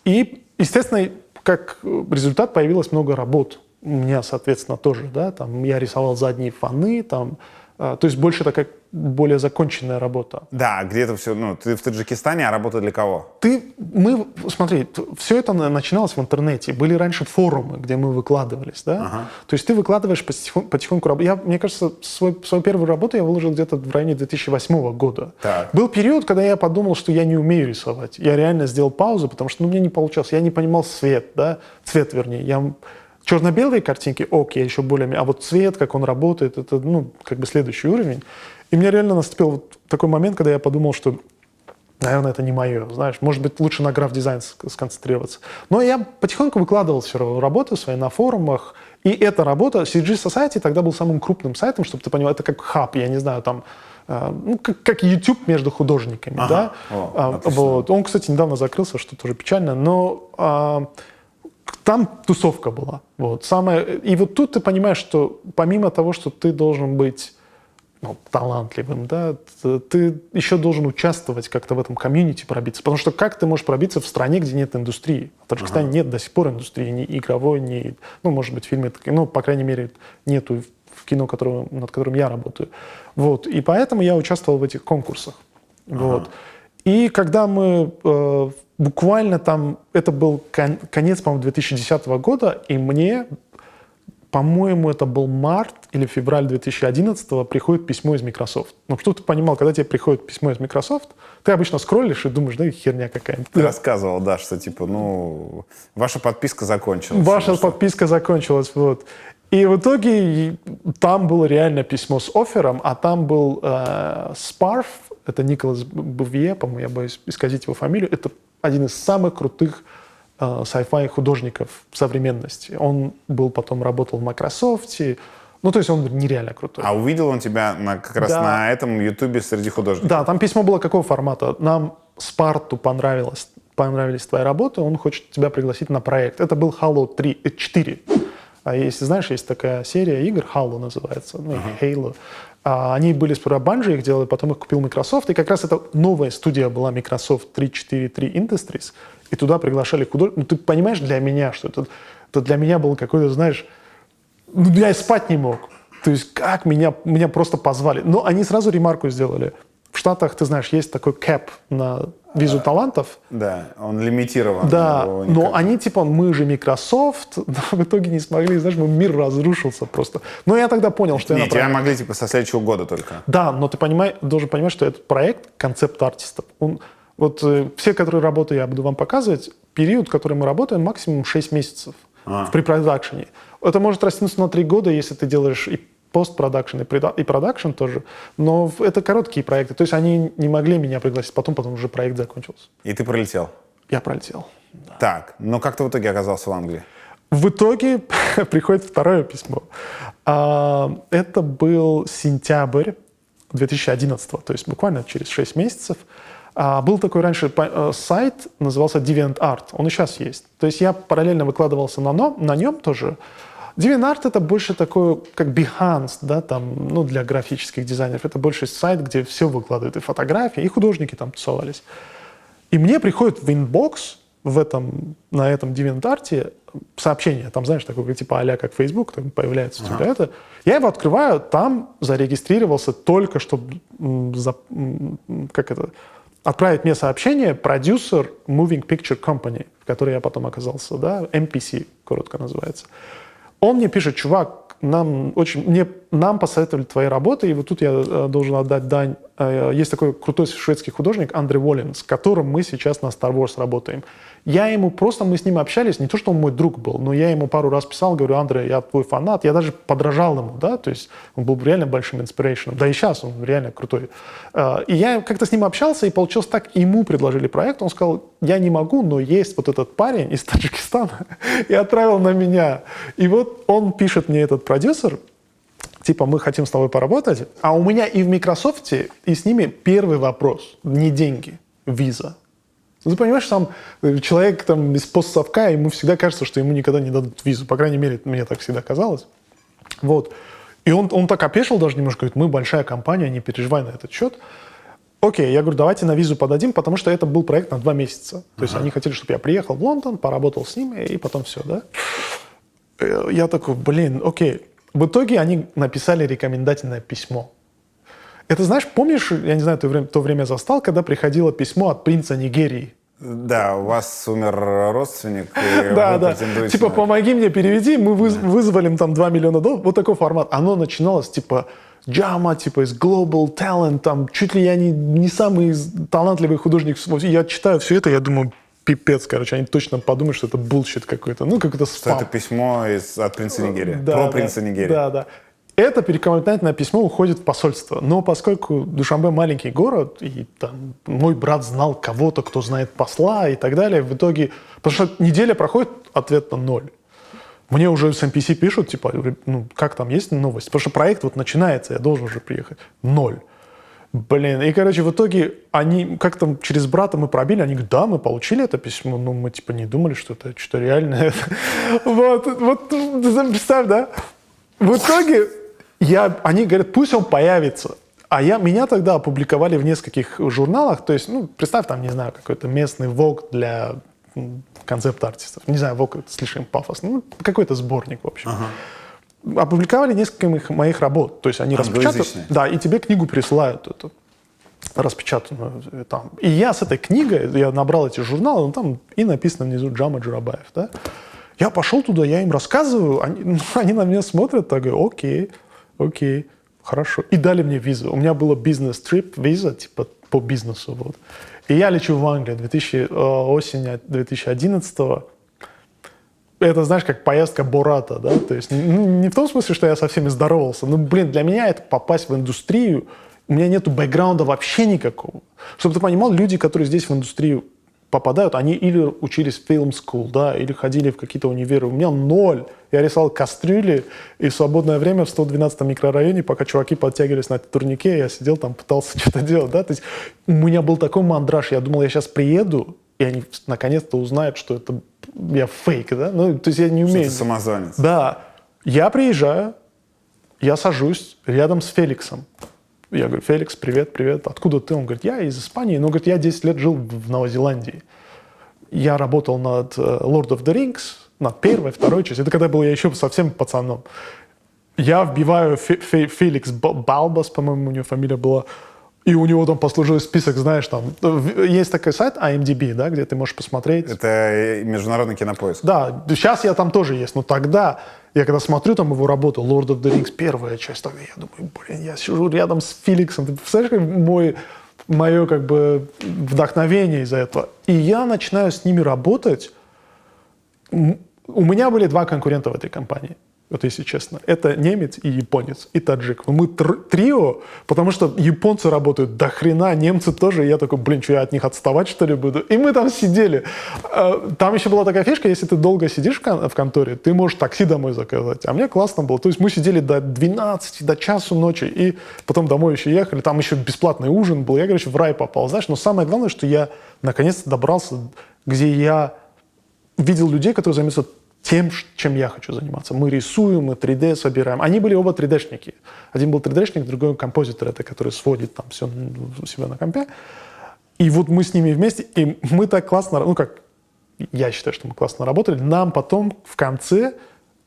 и, естественно, как результат появилось много работ. У меня, соответственно, тоже, да, там я рисовал задние фоны, там, то есть больше такая более законченная работа. Да, где-то все, ну, ты в Таджикистане, а работа для кого? Смотри, все это начиналось в интернете. Были раньше форумы, где мы выкладывались, да. То есть ты выкладываешь потихоньку работу. Мне кажется, свою первую работу я выложил где-то в районе 2008 года. Так. Был период, когда я подумал, что я не умею рисовать. Я реально сделал паузу, потому что у меня не получалось. Я не понимал цвет, вернее. Черно-белые картинки, я еще более... А вот цвет, как он работает, это, ну, как бы следующий уровень. И у меня реально наступил вот такой момент, когда я подумал, что, наверное, это не мое, знаешь, может быть, лучше на граф-дизайн сконцентрироваться. Но я потихоньку выкладывал все равно работы свои на форумах, и эта работа, CG Society тогда был самым крупным сайтом, чтобы ты понимал, это как хаб, я не знаю, там, ну, как YouTube между художниками, да? Вот. Он, кстати, недавно закрылся, что тоже печально, но... Там тусовка была. Вот. И вот тут ты понимаешь, что помимо того, что ты должен быть талантливым, да, ты еще должен участвовать как-то в этом комьюнити, пробиться. Потому что как ты можешь пробиться в стране, где нет индустрии? В Таджикистане нет до сих пор индустрии, ни игровой, ни... Ну, может быть, фильмы... Ну, по крайней мере, нету в кино, над которым я работаю. Вот. И поэтому я участвовал в этих конкурсах. Вот. И когда мы буквально там, это был конец, по-моему, 2010 года, и мне, по-моему, это был март или февраль 2011 приходит письмо из Microsoft. Ну, чтобы ты понимал, когда тебе приходит письмо из Microsoft, ты обычно скроллишь и думаешь, да, херня какая-нибудь. Ты рассказывал, да, что типа, ну, ваша подписка закончилась. Ваша подписка закончилась, вот. И в итоге там было реально письмо с оффером, а там был Sparf, это Николас Бувье, по-моему, я боюсь исказить его фамилию, это один из самых крутых sci-fi художников современности. Он потом работал в Microsoft, ну, то есть он нереально крутой. А увидел он тебя как раз на этом Ютубе среди художников? Да, там письмо было какого формата? Нам Спарту понравились твои работы, он хочет тебя пригласить на проект. Это был Halo 4. А если знаешь, есть такая серия игр, Halo называется, ну, Halo. Они были сперва Bungie, их делали, потом их купил Microsoft, и как раз эта новая студия была Microsoft 343 Industries, и туда приглашали художников. Ну, ты понимаешь, для меня, что это для меня было какой-то, знаешь, ну, я и спать не мог. То есть как меня просто позвали. Но они сразу ремарку сделали. В Штатах, ты знаешь, есть такой кэп на визу талантов. Да, он лимитирован. Да, но они типа, мы же Microsoft, но в итоге не смогли, знаешь, мир разрушился просто. Но я тогда понял, что Нет, тебя могли типа со следующего года только. Да, но ты должен понимать, что этот проект концепт артистов. Все, которые работают, я буду вам показывать, период, который мы работаем, максимум 6 месяцев в препродакшене. Это может растянуться на 3 года, если ты делаешь и постпродакшн, и продакшн тоже. Но это короткие проекты. То есть они не могли меня пригласить потом уже проект закончился. И ты пролетел? Я пролетел. Да. Так, но как ты в итоге оказался в Англии? В итоге приходит второе письмо. Это был сентябрь 2011, то есть буквально через 6 месяцев. Был такой раньше сайт, назывался DeviantArt. Он и сейчас есть. То есть я параллельно выкладывался на нем тоже. DeviantArt — это больше такой, как Behance, да, там, ну, для графических дизайнеров. Это больше сайт, где все выкладывают, и фотографии, и художники там тусовались. И мне приходит в инбокс на этом DeviantArt сообщение, там, знаешь, такое типа а-ля как Facebook, там появляется у тебя это. Я его открываю, там зарегистрировался только, чтобы отправить мне сообщение продюсер Moving Picture Company, в которой я потом оказался, да, MPC, коротко называется. Он мне пишет: чувак, нам посоветовали твои работы, и вот тут я должен отдать дань. Есть такой крутой шведский художник Андре Волин, с которым мы сейчас на Star Wars работаем. Мы с ним общались, не то, что он мой друг был, но я ему пару раз писал, говорю: Андре, я твой фанат, я даже подражал ему, да, то есть он был реально большим инспирейшеном, да и сейчас он реально крутой. И я как-то с ним общался, и получилось так, ему предложили проект, он сказал: я не могу, но есть вот этот парень из Таджикистана, и отправил на меня. И вот он пишет мне, этот продюсер, типа: мы хотим с тобой поработать, а у меня и в Microsoft, и с ними первый вопрос, не деньги, виза. Ты понимаешь, сам человек там из постсовка, ему всегда кажется, что ему никогда не дадут визу. По крайней мере, мне так всегда казалось. Вот. И он так опешил даже немножко, говорит: мы большая компания, не переживай на этот счет. Окей, я говорю: давайте на визу подадим, потому что это был проект на 2 месяца. То есть они хотели, чтобы я приехал в Лондон, поработал с ними, и потом все, да. Я такой: окей. В итоге они написали рекомендательное письмо. Это, знаешь, помнишь, я не знаю, ты то время застал, когда приходило письмо от принца Нигерии? Да, у вас умер родственник. Да. Типа: помоги мне, переведи, мы вызвали там $2 миллиона. Вот такой формат. Оно начиналось типа: Джама, типа из Global Talent, там чуть ли я не самый талантливый художник. Я читаю все это, я думаю: пипец, короче, они точно подумают, что это булщит какой-то, какой-то спам. Что это письмо от принца Нигерии, про принца Нигерии. Да. Это рекомендательное письмо уходит в посольство. Но поскольку Душанбе маленький город, и там мой брат знал кого-то, кто знает посла и так далее, в итоге... Потому что неделя проходит, ответа 0. Мне уже с NPC пишут, типа: как там, есть новость? Потому что проект вот начинается, я должен уже приехать. 0. И, короче, в итоге они как-то через брата мы пробили, они говорят: да, мы получили это письмо, но мы типа не думали, что это что-то реальное. Вот, представь, да? В итоге они говорят: пусть он появится. А меня тогда опубликовали в нескольких журналах, то есть, представь, там, не знаю, какой-то местный Vogue для концепт-артистов. Не знаю, Vogue — это слишком пафосно. Какой-то сборник, в общем. Опубликовали несколько моих работ. То есть они распечатают. Да, и тебе книгу присылают эту распечатанную там. И я с этой книгой, я набрал эти журналы, там и написано внизу Джама Джурабаев, да. Я пошел туда, я им рассказываю, они на меня смотрят, так говорю: окей, хорошо. И дали мне визу. У меня была бизнес-трип, виза, типа по бизнесу. Вот. И я лечу в Англию осень 2011-го. Это, знаешь, как поездка Бората, да? То есть не в том смысле, что я со всеми здоровался, но, для меня это попасть в индустрию, у меня нету бэкграунда вообще никакого. Чтобы ты понимал, люди, которые здесь в индустрию попадают, они или учились в film school, да, или ходили в какие-то универы. У меня 0. Я рисовал кастрюли, и в свободное время в 112-м микрорайоне, пока чуваки подтягивались на турнике, я сидел там, пытался что-то делать, да. То есть у меня был такой мандраж, я думал, я сейчас приеду, и они наконец-то узнают, что это я фейк, да. То есть я не умею. Что ты самозванец. Да. Я приезжаю, я сажусь рядом с Феликсом. Я говорю: Феликс, привет, откуда ты? Он говорит: я из Испании, но, говорит, я 10 лет жил в Новой Зеландии. Я работал над Lord of the Rings, над первой, второй частью. Это когда был я еще совсем пацаном. Я вбиваю Феликс Балбас, по-моему, у него фамилия была, и у него там послужил список, знаешь, там, есть такой сайт IMDb, да, где ты можешь посмотреть. Это международный кинопоиск. Да, сейчас я там тоже есть, но тогда, я когда смотрю там его работу, Lord of the Rings, первая часть, тогда я думаю: я сижу рядом с Феликсом, ты представляешь, мое как бы вдохновение из-за этого. И я начинаю с ними работать. У меня были 2 конкурента в этой компании. Вот если честно. Это немец и японец, и таджик. Мы трио, потому что японцы работают до хрена, немцы тоже. И я такой: что я от них отставать, что ли, буду? И мы там сидели. Там еще была такая фишка: если ты долго сидишь в конторе, ты можешь такси домой заказать. А мне классно было. То есть мы сидели до 12, до часу ночи, и потом домой еще ехали. Там еще бесплатный ужин был. Я, в рай попал. Знаешь, но самое главное, что я наконец-то добрался, где я видел людей, которые занимаются тем, чем я хочу заниматься. Мы рисуем, мы 3D собираем. Они были оба 3D-шники. Один был 3D-шник, другой композитор, это который сводит там все у себя на компе. И вот мы с ними вместе, и мы так классно, я считаю, что мы классно работали. Нам потом в конце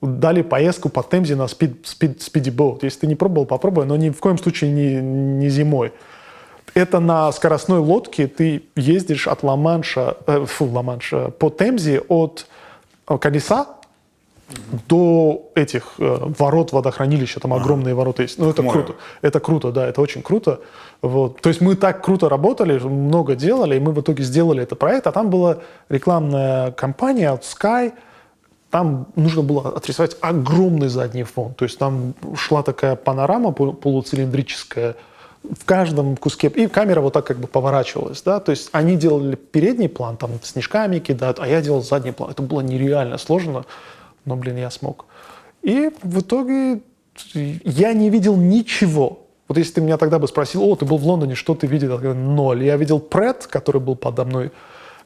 дали поездку по Темзе на спидибоут. Если ты не пробовал, попробуй, но ни в коем случае не зимой. Это на скоростной лодке ты ездишь от Ла-Манша по Темзе от колеса до этих ворот водохранилища, там огромные ворота есть. Ну, это круто. Это круто, да, это очень круто. Вот. То есть мы так круто работали, много делали, и мы в итоге сделали этот проект, а там была рекламная кампания от Sky, там нужно было отрисовать огромный задний фон. То есть там шла такая панорама полуцилиндрическая, в каждом куске, и камера вот так как бы поворачивалась, да, то есть они делали передний план, там снежками кидают, а я делал задний план. Это было нереально сложно, но, блин, я смог. И в итоге я не видел ничего. Вот если ты меня тогда бы спросил, ты был в Лондоне, что ты видел? Я говорю, 0. Я видел Пред, который был подо мной,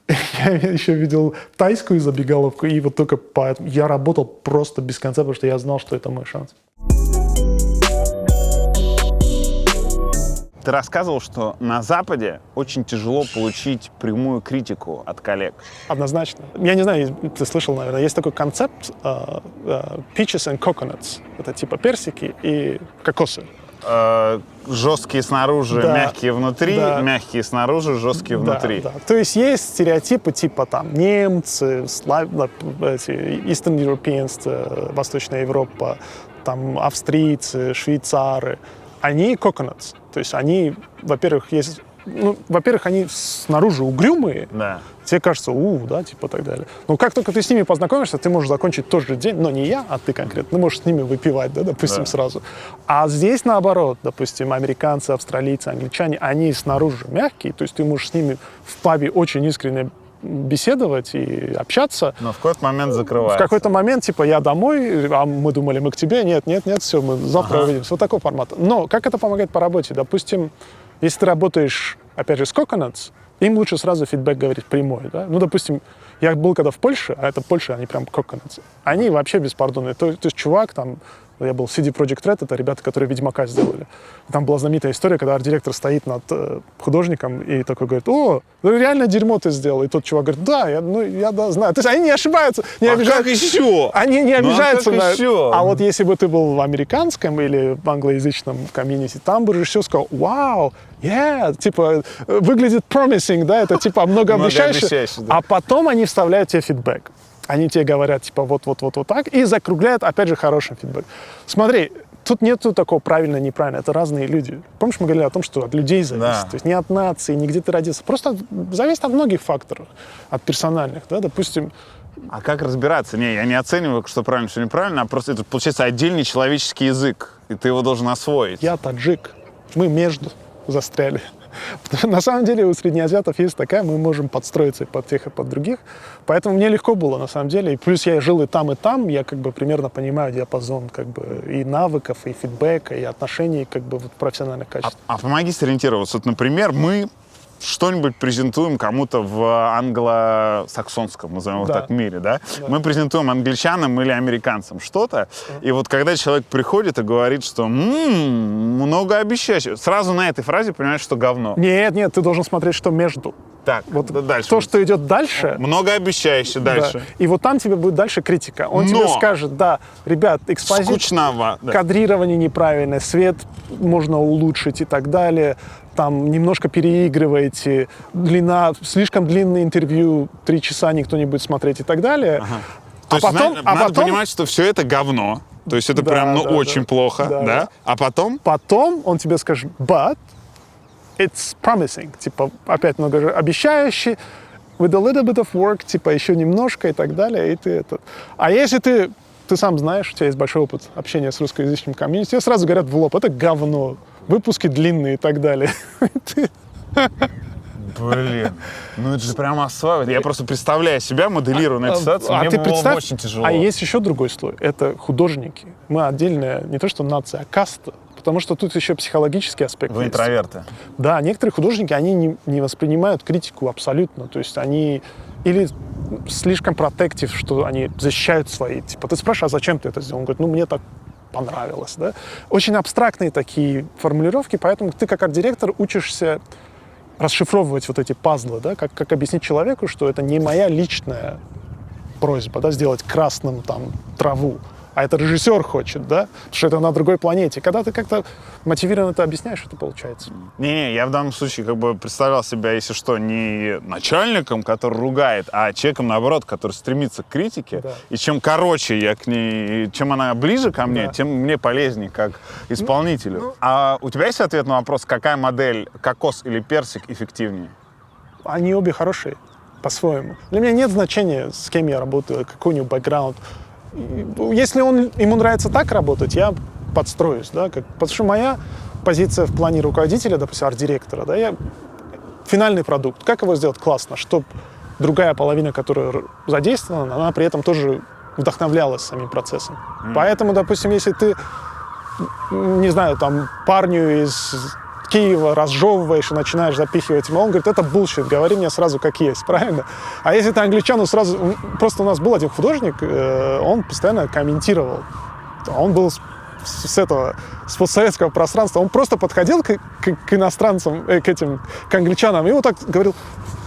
я еще видел тайскую забегаловку, и вот только поэтому я работал просто без конца, потому что я знал, что это мой шанс. Ты рассказывал, что на Западе очень тяжело получить прямую критику от коллег. Однозначно. Я не знаю, ты слышал, наверное, есть такой концепт peaches and coconuts. Это типа персики и кокосы. Жесткие снаружи, да, мягкие внутри, да. Мягкие снаружи, жесткие внутри. Да. То есть есть стереотипы типа там немцы, Eastern Europeans, Восточная Европа, там австрийцы, швейцары. Они coconuts. То есть они, во-первых, они снаружи угрюмые, Да. тебе кажется, да, типа так далее. Но как только ты с ними познакомишься, ты можешь закончить тот же день, но не я, а ты конкретно, ты можешь с ними выпивать, да, допустим, сразу. А здесь наоборот, допустим, американцы, австралийцы, англичане, они снаружи мягкие, то есть ты можешь с ними в пабе очень искренне беседовать и общаться. Но в какой-то момент закрывается. В какой-то момент, типа, я домой, а мы думали, мы к тебе, нет, все, мы завтра увидимся. Вот такой формат. Но как это помогает по работе? Допустим, если ты работаешь, опять же, с Coconuts, им лучше сразу фидбэк говорить прямой, да? Ну, допустим, я был когда в Польше, а это Польша, они прям Coconuts. Они вообще беспардонные. То есть чувак там, я был в CD Projekt Red, это ребята, которые «Ведьмака» сделали. Там была знаменитая история, когда арт-директор стоит над художником и такой говорит, реально дерьмо ты сделал. И тот чувак говорит, да, я знаю. То есть они не ошибаются, не обижаются. Как еще? Они не обижаются как еще? А вот если бы ты был в американском или в англоязычном комьюнити, там бы режиссер сказал, вау, типа, выглядит promising, да, это типа многообещающе. Да. А потом они вставляют тебе фидбэк. Они тебе говорят, типа, вот так, и закругляют, опять же, хорошим фидбэк. Смотри, тут нету такого правильно-неправильно, это разные люди. Помнишь, мы говорили о том, что от людей зависит, Да. то есть не от нации, не где ты родился, просто зависит от многих факторов, от персональных, да, допустим. А как разбираться? Не, я не оцениваю, что правильно, что неправильно, а просто это, получается, отдельный человеческий язык, и ты его должен освоить. Я таджик, мы между застряли. На самом деле у среднеазиатов есть такая, мы можем подстроиться и под тех, и под других. Поэтому мне легко было, на самом деле. И плюс я жил и там, я как бы примерно понимаю диапазон как бы и навыков, и фидбэка, и отношений как бы вот, профессиональных качеств. А помоги сориентироваться. Вот, например, мы что-нибудь презентуем кому-то в англосаксонском, назовем его так, мире, да? Мы презентуем англичанам или американцам что-то, и вот когда человек приходит и говорит, что многообещающе, сразу на этой фразе понимаешь, что говно. Нет, ты должен смотреть, что между. Так, вот дальше. То, что идет дальше. Многообещающе дальше. Да. И вот там тебе будет дальше критика. Он тебе скажет, ребят, экспозиция, скучновато, да. Кадрирование неправильное, свет можно улучшить и так далее. Там немножко переигрываете, слишком длинное интервью, 3 часа никто не будет смотреть и так далее. Ага. То есть надо понимать, что все это говно. То есть это прям очень плохо, да? А потом? Потом он тебе скажет, but it's promising. Типа, опять многообещающий, with a little bit of work, типа, еще немножко и так далее. И ты это... А если ты сам знаешь, у тебя есть большой опыт общения с русскоязычным комьюнити, тебе сразу говорят в лоб, это говно, выпуски длинные и так далее. Блин, это же прямо осваивает. Я просто представляю себя, моделирую на эту ситуацию, мне было очень тяжело. А есть еще другой слой, это художники. Мы отдельная, не то что нация, а каста. Потому что тут еще психологический аспект. Вы интроверты. Да, некоторые художники, они не воспринимают критику абсолютно. То есть они или слишком протектив, что они защищают свои. Типа, ты спрашиваешь, а зачем ты это сделал? Он говорит, мне так понравилось. Да? Очень абстрактные такие формулировки, поэтому ты как арт-директор учишься расшифровывать вот эти пазлы, да, как объяснить человеку, что это не моя личная просьба, да, сделать красным там траву, а это режиссер хочет, да, потому что это на другой планете. Когда ты как-то мотивированно это объясняешь, это получается. Не, я в данном случае как бы представлял себя, если что, не начальником, который ругает, а человеком, наоборот, который стремится к критике. Да. И чем короче я к ней, чем она ближе ко мне, тем мне полезнее как исполнителю. А у тебя есть ответ на вопрос, какая модель, кокос или персик, эффективнее? Они обе хорошие, по-своему. Для меня нет значения, с кем я работаю, какой у него бэкграунд. Если ему нравится так работать, я подстроюсь, да, потому что моя позиция в плане руководителя, допустим, арт-директора, да, финальный продукт, как его сделать классно, чтобы другая половина, которая задействована, она при этом тоже вдохновлялась самим процессом. Поэтому, допустим, если ты, не знаю, там, парню из Киева разжевываешь и начинаешь запихивать ему, он говорит, это bullshit, говори мне сразу как есть, правильно? А если ты англичану сразу... Просто у нас был один художник, он постоянно комментировал. Он был с постсоветского пространства, он просто подходил к иностранцам, к англичанам, и вот так говорил,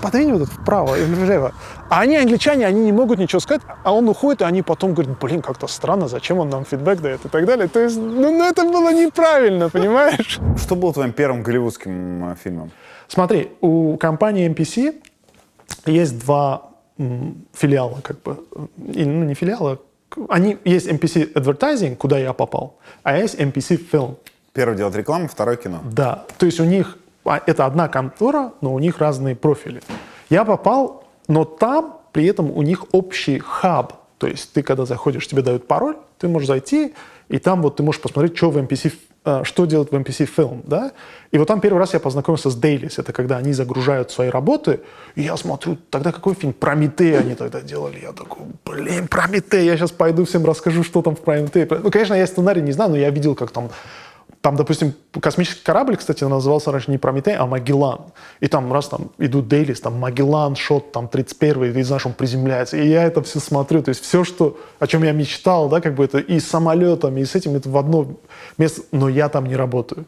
подвинь вот это вправо или влево. А они, англичане, они не могут ничего сказать, а он уходит, и они потом говорят, блин, как-то странно, зачем он нам фидбэк дает и так далее. То есть, это было неправильно, понимаешь? Что было твоим первым голливудским фильмом? Смотри, у компании MPC есть два филиала, как бы, не филиала, есть MPC Advertising, куда я попал, а есть MPC Film. Первый делает рекламу, второй кино. Да, то есть у них, это одна контора, но у них разные профили. Я попал, но там при этом у них общий хаб. То есть ты, когда заходишь, тебе дают пароль, ты можешь зайти, и там вот ты можешь посмотреть, что делать в MPC Film, да? И вот там первый раз я познакомился с Dailies, это когда они загружают свои работы, и я смотрю, тогда какой фильм? «Прометей» они тогда делали. Я такой, блин, «Прометей», я сейчас пойду всем расскажу, что там в «Прометее». Ну, конечно, я сценарий не знаю, но я видел, как там, допустим, космический корабль, кстати, назывался раньше не «Прометей», а «Магеллан». И там раз там идут Dailies, там «Магеллан», шот, там 31-й, и знаешь, он приземляется. И я это все смотрю, то есть все, о чем я мечтал, да, как бы это и с самолетами, и с этим, это в одно место, но я там не работаю.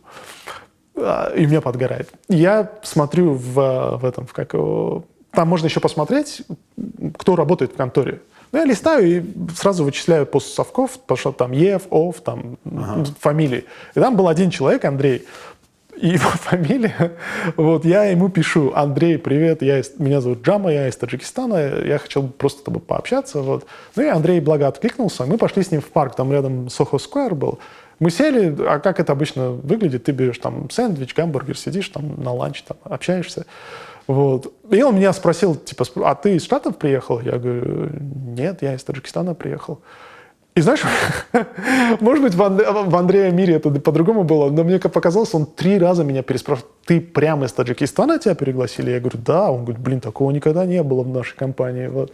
И у меня подгорает. Я смотрю там можно еще посмотреть, кто работает в конторе. Ну, я листаю и сразу вычисляю по совков, потому что там ЕФ, ОФ, там фамилии. И там был один человек, Андрей, и его фамилия, вот, я ему пишу, Андрей, привет, меня зовут Джама, я из Таджикистана, я хотел просто с тобой пообщаться, вот. Ну и Андрей, благо, откликнулся, мы пошли с ним в парк, там рядом Сохо Сквер был. Мы сели, а как это обычно выглядит, ты берешь там сэндвич, гамбургер, сидишь там на ланч, там общаешься. Вот. И он меня спросил, типа, а ты из Штатов приехал? Я говорю, нет, я из Таджикистана приехал. И знаешь, может быть, в Андрея мире это по-другому было, но мне показалось, он 3 раза меня переспрашивал, ты прямо из Таджикистана тебя пригласили? Я говорю, да. Он говорит, блин, такого никогда не было в нашей компании. Вот.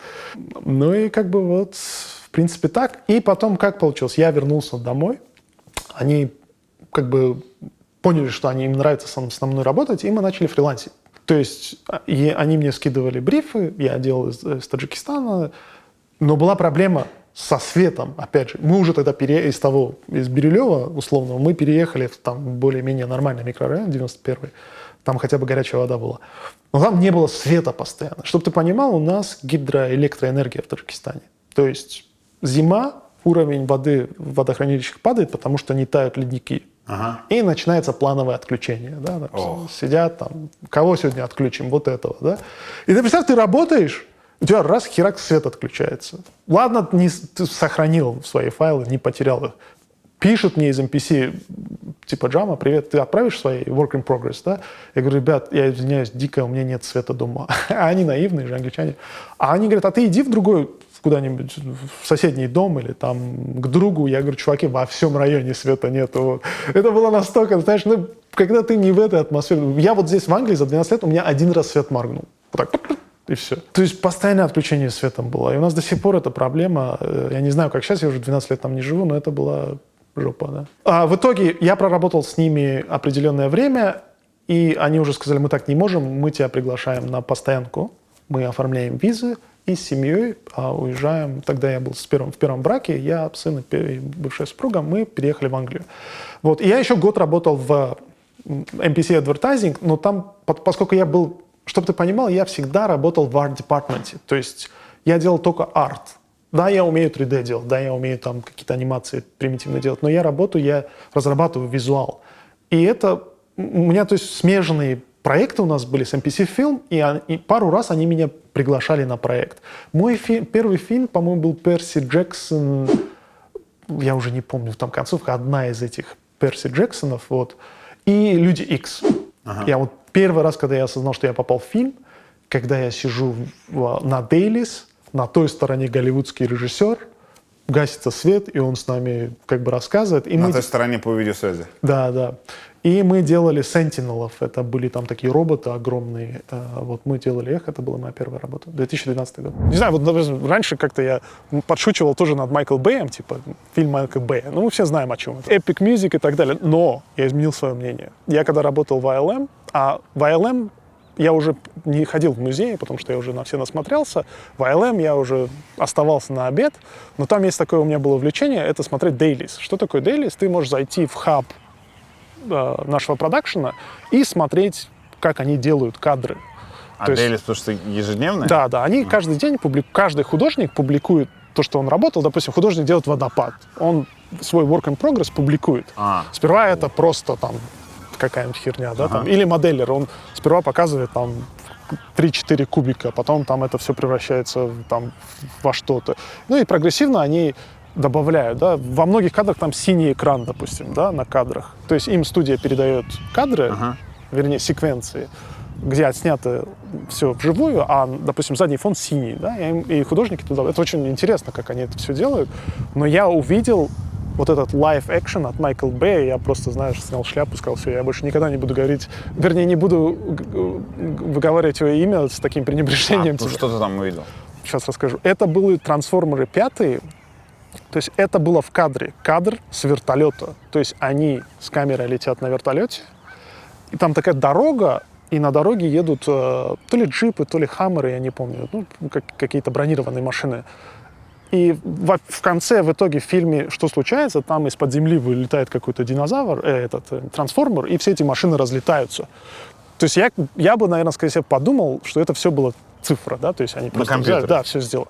Ну и как бы вот, в принципе, так. И потом как получилось? Я вернулся домой, они как бы поняли, что им нравится со мной работать, и мы начали фрилансить. То есть они мне скидывали брифы, я делал из Таджикистана, но была проблема со светом, опять же. Мы уже тогда из Бирюлева, условно, мы переехали в там более-менее нормальный микрорайон, 91-й, там хотя бы горячая вода была. Но там не было света постоянно. Чтобы ты понимал, у нас гидроэлектроэнергия в Таджикистане. То есть зима, уровень воды в водохранилищах падает, потому что не тают ледники. Ага. И начинается плановое отключение. Да? Сидят там, кого сегодня отключим? Вот этого. Да? И ты представь, ты работаешь, у тебя раз, херак, свет отключается. Ладно, ты сохранил свои файлы, не потерял их. Пишут мне из MPC, типа, Джама, привет, ты отправишь свои work in progress, да? Я говорю, ребят, я извиняюсь, дико, у меня нет света дома. А они наивные же, англичане. А они говорят, а ты иди в другой, куда-нибудь, в соседний дом или там к другу. Я говорю, чуваки, во всем районе света нету. Вот. Это было настолько, знаешь, когда ты не в этой атмосфере. Я вот здесь в Англии за 12 лет, у меня один раз свет моргнул. Вот так. И все. То есть постоянное отключение светом было. И у нас до сих пор эта проблема. Я не знаю, как сейчас, я уже 12 лет там не живу, но это была жопа, да. А в итоге я проработал с ними определенное время, и они уже сказали, мы так не можем, мы тебя приглашаем на постоянку, мы оформляем визы, и с семьей уезжаем. Тогда я был в первом браке, я, сын и бывшая супруга, мы переехали в Англию. Вот. И я еще год работал в MPC Advertising, но там, поскольку я был, чтобы ты понимал, я всегда работал в арт-департменте, то есть я делал только арт. Да, я умею 3D делать, да, я умею там какие-то анимации примитивно делать, но я разрабатываю визуал. И это у меня, то есть, смежные проекты у нас были с MPC Film, и пару раз они меня приглашали на проект. Мой первый фильм, по-моему, был Перси Джексон, я уже не помню, там концовка, одна из этих Перси Джексонов, вот, и «Люди Икс». Ага. Я вот первый раз, когда я осознал, что я попал в фильм, когда я сижу на Дейлис, на той стороне голливудский режиссер, гасится свет, и он с нами как бы рассказывает. И на той стороне по видеосвязи. Да, да. И мы делали Sentinel'ов. Это были там такие роботы огромные. Вот мы делали их. Это была моя первая работа. 2012 год. Не знаю, вот допустим, раньше как-то я подшучивал тоже над Майклом Бэем, типа фильм Майкла Бэя. Ну, мы все знаем, о чем это. Epic Music и так далее. Но я изменил свое мнение. Я когда работал в ILM, а в ILM я уже не ходил в музей, потому что я уже на все насмотрелся. В ILM я уже оставался на обед, но там есть такое у меня было увлечение, это смотреть дейлис. Что такое дейлис? Ты можешь зайти в хаб нашего продакшена и смотреть, как они делают кадры. А дейлис, потому что ежедневные? Да, да. Они каждый день, каждый художник публикует то, что он работал. Допустим, художник делает водопад. Он свой work in progress публикует. Сперва это просто там какая-нибудь херня, да, там, или моделлер, он сперва показывает там 3-4 кубика, потом там это все превращается там во что-то. Ну и прогрессивно они добавляют, да, во многих кадрах там синий экран, допустим, да, на кадрах. То есть им студия передает кадры, вернее, секвенции, где отснято все вживую, а, допустим, задний фон синий, да, и художники туда... Это очень интересно, как они это все делают, но я увидел вот этот live-action от Майкла Бэя, я просто, знаешь, снял шляпу, сказал, все, я больше никогда не буду говорить, вернее, не буду выговаривать его имя с таким пренебрежением. Ну что ты там увидел? Сейчас расскажу. Это были «Трансформеры 5», то есть это было в кадре, кадр с вертолета, то есть они с камерой летят на вертолете, и там такая дорога, и на дороге едут то ли джипы, то ли хаммеры, я не помню, ну, какие-то бронированные машины. И в конце, в итоге, в фильме «Что случается?», там из-под земли вылетает какой-то динозавр, трансформер, и все эти машины разлетаются. То есть я бы, наверное, скорее всего, подумал, что это все было цифра, да, то есть они просто взяли, да, все сделали.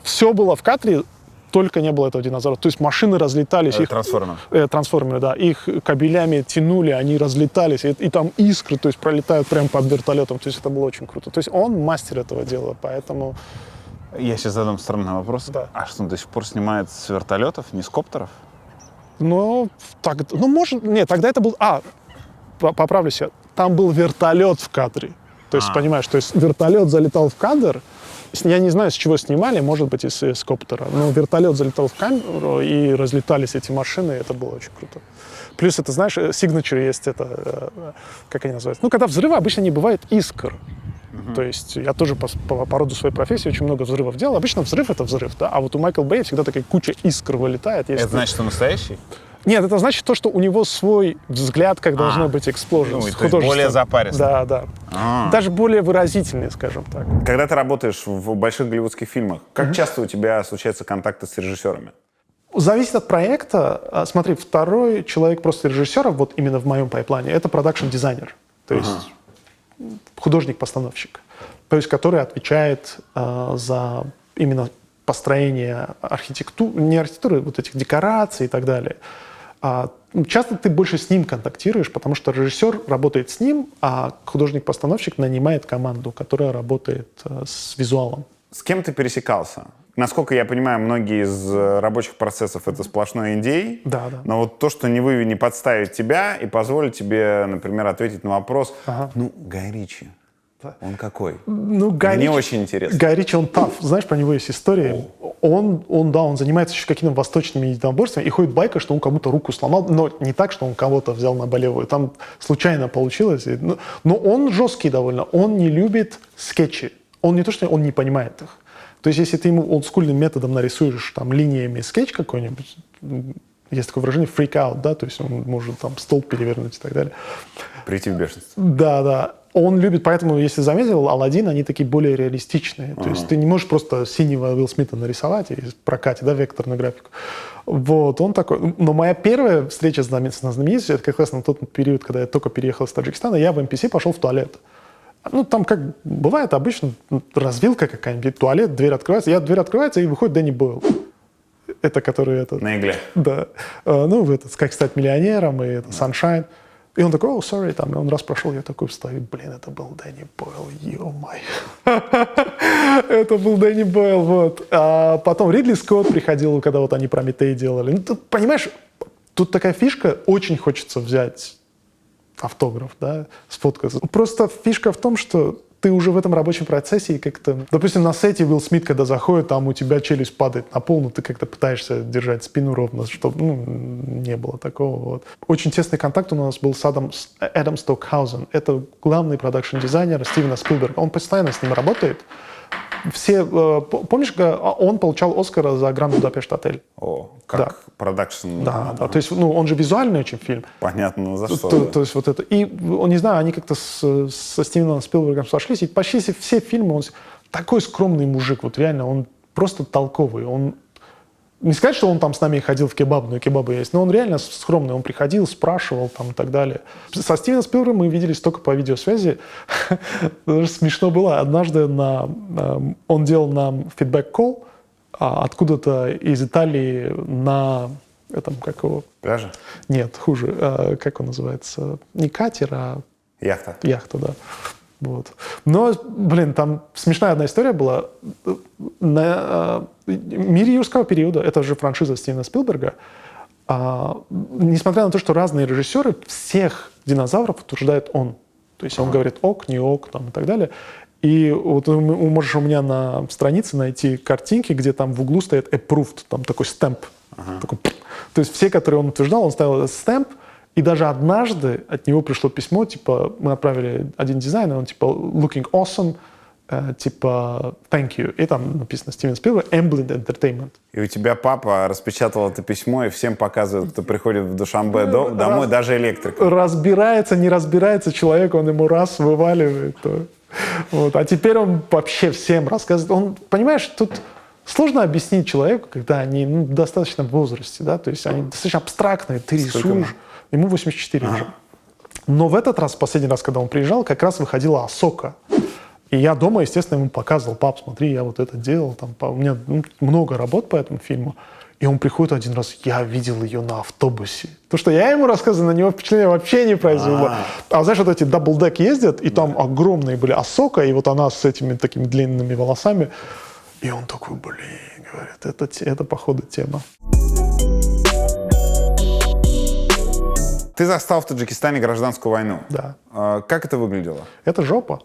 Все было в кадре, только не было этого динозавра. То есть машины разлетались. Трансформеры, да. Их кабелями тянули, они разлетались, и там искры, то есть пролетают прямо под вертолетом. То есть это было очень круто. То есть он мастер этого дела, поэтому... Я сейчас задам странный вопрос. Да. А что, он до сих пор снимает с вертолетов, не с коптеров? Ну, может... Нет, тогда это был... Поправлюсь я. Там был вертолет в кадре. То есть, понимаешь, то есть вертолет залетал в кадр. Я не знаю, с чего снимали, может быть, из коптера. Но вертолет залетал в камеру, и разлетались эти машины, и это было очень круто. Плюс, это, знаешь, signature есть это... Как они называются? Ну, когда взрывы, обычно не бывает искр. То есть я тоже по роду своей профессии очень много взрывов делал. Обычно взрыв — это взрыв, да? А вот у Майкла Бэя всегда такая куча искр вылетает. Это значит, что настоящий? Нет, это значит то, что у него свой взгляд, как должно быть explosion. Ну, то есть более запаристый. Да, да. Даже более выразительный, скажем так. Когда ты работаешь в больших голливудских фильмах, как часто у тебя случаются контакты с режиссерами? Зависит от проекта. Смотри, второй человек просто режиссера, вот именно в моем пайплане, это продакшн-дизайнер. То есть художник-постановщик, то есть который отвечает за именно построение архитектуры, не архитектуры, вот этих декораций и так далее. Часто ты больше с ним контактируешь, потому что режиссер работает с ним, а художник-постановщик нанимает команду, которая работает с визуалом. С кем ты пересекался? Насколько я понимаю, многие из рабочих процессов — это сплошной NDA. Да, да. Но вот то, что не подставить тебя и позволить тебе, например, ответить на вопрос, ну, Гай Ричи, он какой? Ну, Мне очень интересно. Гай Ричи, он tough. Знаешь, про него есть история. Он занимается еще какими-то восточными единоборствами, и ходит байка, что он кому-то руку сломал, но не так, что он кого-то взял на болевую. Там случайно получилось. Но он жесткий довольно. Он не любит скетчи. Он не то, что он не понимает их. То есть, если ты ему олдскульным методом нарисуешь там линиями скетч какой-нибудь, есть такое выражение freak out, да, то есть он может там стол перевернуть и так далее. Прийти в бешенство. Да, да. Он любит, поэтому, если заметил, Аладдин, они такие более реалистичные. То есть ты не можешь просто синего Уилла Смита нарисовать и прокатить, да, векторную графику. Вот, он такой. Но моя первая встреча с знаменитостью, это как раз на тот период, когда я только переехал из Таджикистана, я в МПС пошел в туалет. Ну, там как бывает обычно, развилка какая-нибудь, туалет, дверь открывается. Дверь открывается, и выходит Дэнни Бойл. Это который... На игле. Да. Ну, как стать миллионером, и это Sunshine. И он такой, sorry, там, и он раз прошел, я такой встаю, блин, это был Дэнни Бойл, ё-май. Это был Дэнни Бойл, вот. А потом Ридли Скотт приходил, когда вот они Прометей делали. Ну, тут, понимаешь, тут такая фишка, очень хочется взять автограф, да, сфоткаться. Просто фишка в том, что ты уже в этом рабочем процессе и как-то... Допустим, на сете Уилл Смит, когда заходит, там у тебя челюсть падает на пол, но ты как-то пытаешься держать спину ровно, чтобы не было такого. Вот. Очень тесный контакт у нас был с Эдом Стокхаузен. Это главный продакшн-дизайнер Стивена Спилберга. Он постоянно с ним работает. Помнишь, он получал Оскара за Гранд Будапешт отель? О, как продакшн. Да. То есть, он же визуальный очень фильм. Понятно, за что. То есть вот это. И, не знаю, они как-то со Стивеном Спилбергом сошлись, и почти все фильмы, он такой скромный мужик, вот реально, он просто толковый. Он не сказать, что он там с нами ходил в кебабную, кебабы есть, но он реально скромный, он приходил, спрашивал там и так далее. Со Стивеном Спилбергом мы виделись только по видеосвязи. Даже смешно было. Однажды он делал нам фидбэк-колл откуда-то из Италии на этом, как его? Пляже? Нет, хуже. Как он называется? Не катер, а... Яхта. Яхта, да. Вот. Но, блин, там смешная одна история была. На «Мире юрского периода», это же франшиза Стивена Спилберга, несмотря на то, что разные режиссеры, всех динозавров утверждает он. То есть он говорит ок, не ок, там, и так далее. И вот можешь у меня на странице найти картинки, где там в углу стоит approved, там такой стемп. Такой, то есть все, которые он утверждал, он ставил этот стемп. И даже однажды от него пришло письмо, типа, мы отправили один дизайн, и он типа looking awesome, типа thank you. И там написано Стивен Спилберг, Amblin Entertainment. И у тебя папа распечатал это письмо и всем показывает, кто приходит в Душанбе домой, даже электрик. Разбирается, не разбирается человек, он ему раз вываливает. Вот. А теперь он вообще всем рассказывает. Он, понимаешь, тут сложно объяснить человеку, когда они достаточно в возрасте, да, то есть они достаточно абстрактные, ты рисуешь. Ему 84 уже. Но в этот раз, последний раз, когда он приезжал, как раз выходила «Асока». И я дома, естественно, ему показывал: пап, смотри, я вот это делал, там, у меня много работ по этому фильму. И он приходит один раз, я видел ее на автобусе. То, что я ему рассказываю, на него впечатление вообще не произвело. А знаешь, вот эти даблдек ездят, и там огромные были «Асока», и вот она с этими такими длинными волосами. И он такой, блин, говорит, это походу тема. Ты застал в Таджикистане гражданскую войну. Да. Как это выглядело? Это жопа.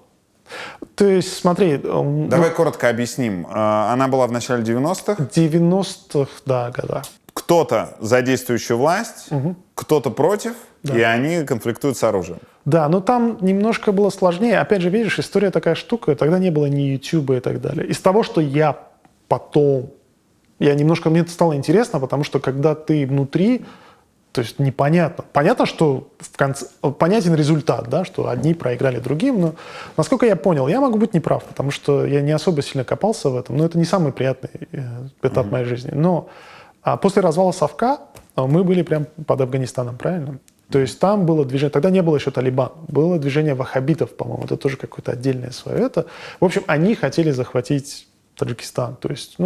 То есть, смотри... Давай коротко объясним. Она была в начале 90-х? 90-х, да, года. Кто-то за действующую власть, кто-то против, да. И они конфликтуют с оружием. Да, но там немножко было сложнее. Опять же, видишь, история такая штука, тогда не было ни Ютуба и так далее. Из того, что я потом... Мне это стало интересно, потому что когда ты внутри... То есть непонятно. Понятно, что в конце понятен результат, да, что одни проиграли другим, но, насколько я понял, я могу быть неправ, потому что я не особо сильно копался в этом, но это не самый приятный этап моей жизни. Но после развала Совка мы были прям под Афганистаном, правильно? То есть там было движение, тогда не было еще Талибан, было движение ваххабитов, по-моему, это тоже какое-то отдельное свое. В общем, они хотели захватить Таджикистан, то есть,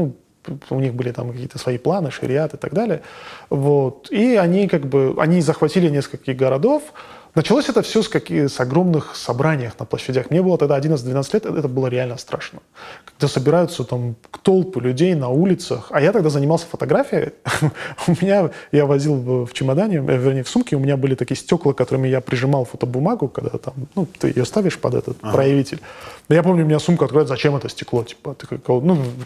у них были там какие-то свои планы, шариат и так далее. Вот. И они они захватили несколько городов. Началось это все с огромных собраний на площадях. Мне было тогда 11-12 лет, это было реально страшно. Когда собираются там толпы людей на улицах. А я тогда занимался фотографией. Я возил в чемодане, вернее, в сумке, у меня были такие стекла, которыми я прижимал фотобумагу, когда там, ты ее ставишь под этот проявитель. Я помню, у меня сумка открывает, зачем это стекло? Типа,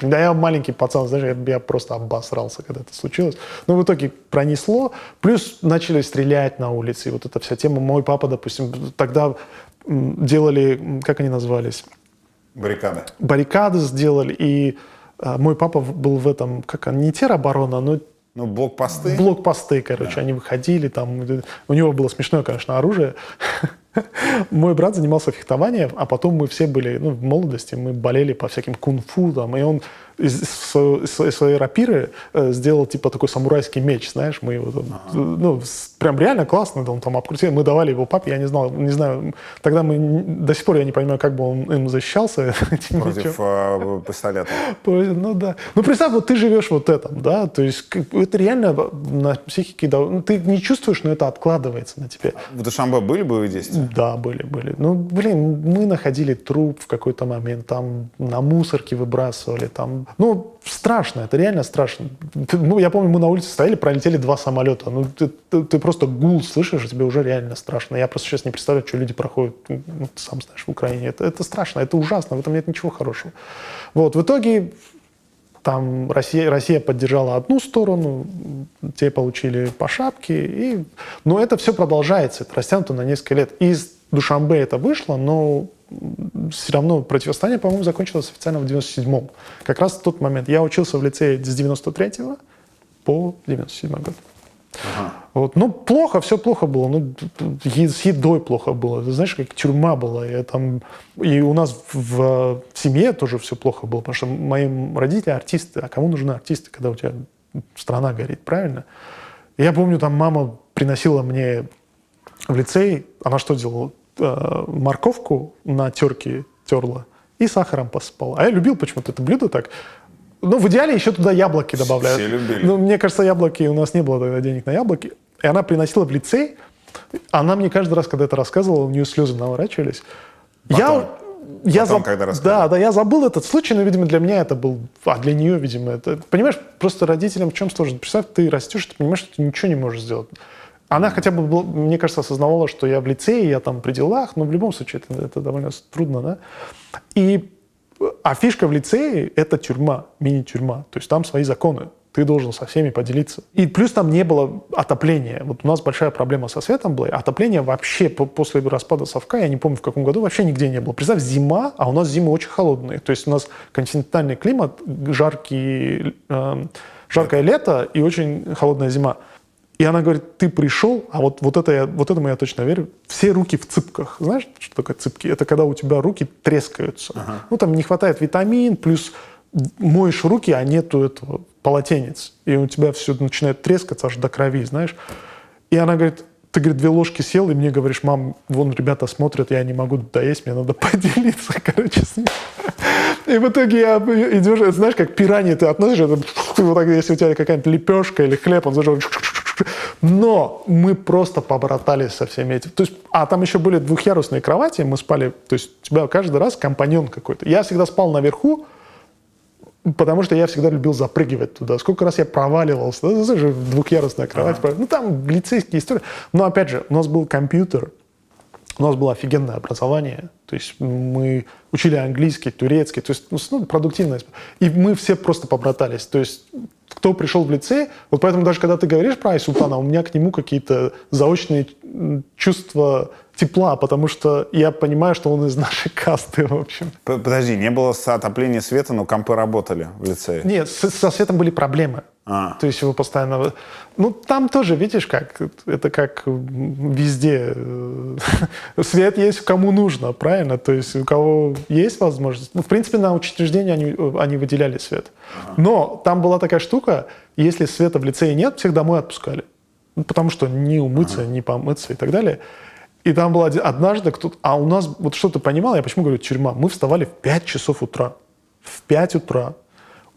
да я маленький пацан, знаешь, я просто обосрался, когда это случилось. Но в итоге пронесло. Плюс начали стрелять на улице. И вот эта вся тема. Мой папа, допустим, тогда делали, как они назывались? Баррикады. Баррикады сделали. И мой папа был в этом, не тероборона, но... Блокпосты? Блокпосты, короче. Да. Они выходили, там... У него было смешное, конечно, оружие. Мой брат занимался фехтованием, а потом мы все были, ну, в молодости, мы болели по всяким кунг-фу, там, и он из своей рапиры сделал, типа, такой самурайский меч, знаешь, мы его там, ну, прям реально классно, он там обкрутил, мы давали его папе, я не знаю, тогда до сих пор я не понимаю, как бы он им защищался. Против пистолета. Ну, да. Ну, представь, вот ты живешь вот этом, да, то есть это реально на психике, ты не чувствуешь, но это откладывается на тебе. В Душанбе были боевые действия? Да, были. Ну, блин, мы находили труп в какой-то момент, там на мусорке выбрасывали, там. Ну, страшно, это реально страшно. Я помню, мы на улице стояли, пролетели 2 самолета. Ну, ты просто гул слышишь, и тебе уже реально страшно. Я просто сейчас не представляю, что люди проходят, ну, ты сам знаешь, в Украине. Это страшно, это ужасно, в этом нет ничего хорошего. Вот, в итоге там Россия поддержала одну сторону, те получили по шапке, но это все продолжается, это растянуто на несколько лет. Из Душанбе это вышло, но все равно противостояние, по-моему, закончилось официально в 97-м. Как раз в тот момент. Я учился в лицее с 93-го по 97-й год. Ага. Вот. Ну, все плохо было. Ну, с едой плохо было. Ты знаешь, как тюрьма была. И у нас в семье тоже все плохо было, потому что мои родители артисты. А кому нужны артисты, когда у тебя страна горит, правильно? Я помню, там мама приносила мне в лицей, она что делала? Морковку на терке терла и сахаром посыпала. А я любил почему-то это блюдо так. Ну, в идеале еще туда яблоки добавляют. Все любили. Ну, мне кажется, яблоки, у нас не было тогда денег на яблоки. И она приносила в лицей. Она мне каждый раз, когда это рассказывала, у нее слезы наворачивались. Потом, когда рассказывала. Да, я забыл этот случай, но, видимо, для меня это был... А для нее, видимо, это... Понимаешь, просто родителям в чем сложно? Представь, ты растешь, ты понимаешь, что ты ничего не можешь сделать. Она хотя бы, мне кажется, осознавала, что я в лицее, я там при делах, но в любом случае это довольно трудно, да? А фишка в лицее — это тюрьма, мини-тюрьма. То есть там свои законы. Ты должен со всеми поделиться. И плюс там не было отопления. Вот у нас большая проблема со светом была. Отопление вообще после распада Совка, я не помню, в каком году, вообще нигде не было. Представь, зима, а у нас зимы очень холодные. То есть у нас континентальный климат, жаркое лето и очень холодная зима. И она говорит, ты пришел, а вот этому я точно верю, все руки в цыпках. Знаешь, что такое цыпки? Это когда у тебя руки трескаются. Ага. Ну, там не хватает витамин, плюс моешь руки, а нету этого полотенец. И у тебя все начинает трескаться аж до крови, знаешь. И она говорит, ты, говорит, 2 ложки съел, и мне говоришь, мам, вон ребята смотрят, я не могу доесть, мне надо поделиться, короче, с ним. И в итоге идешь, знаешь, как пираньи ты относишь, это, вот так, если у тебя какая-нибудь лепешка или хлеб, он зажжет. Но мы просто побратались со всеми этими. То есть, а там еще были 2-ярусные кровати, мы спали, то есть у тебя каждый раз компаньон какой-то. Я всегда спал наверху, потому что я всегда любил запрыгивать туда. Сколько раз я проваливался, да, знаешь, 2-ярусная кровать. Ну, там лицейские истории. Но, опять же, у нас был компьютер, у нас было офигенное образование. То есть мы учили английский, турецкий, то есть продуктивность. И мы все просто побратались. То есть кто пришел в лицей, вот поэтому даже когда ты говоришь про Айсултана, у меня к нему какие-то заочные чувства тепла, потому что я понимаю, что он из нашей касты, в общем. Подожди, не было отопления света, но компы работали в лицее? Нет, со светом были проблемы. То есть его постоянно... Ну, там тоже, видишь, как это как везде. Свет есть кому нужно, правильно? То есть у кого есть возможность... Ну, в принципе, на учреждении они выделяли свет. Но там была такая штука, если света в лицее нет, всех домой отпускали. Ну, потому что не умыться, не помыться и так далее. И там было однажды кто-то... А у нас, вот что ты понимал, я почему говорю тюрьма? Мы вставали в 5 часов утра. В 5 утра.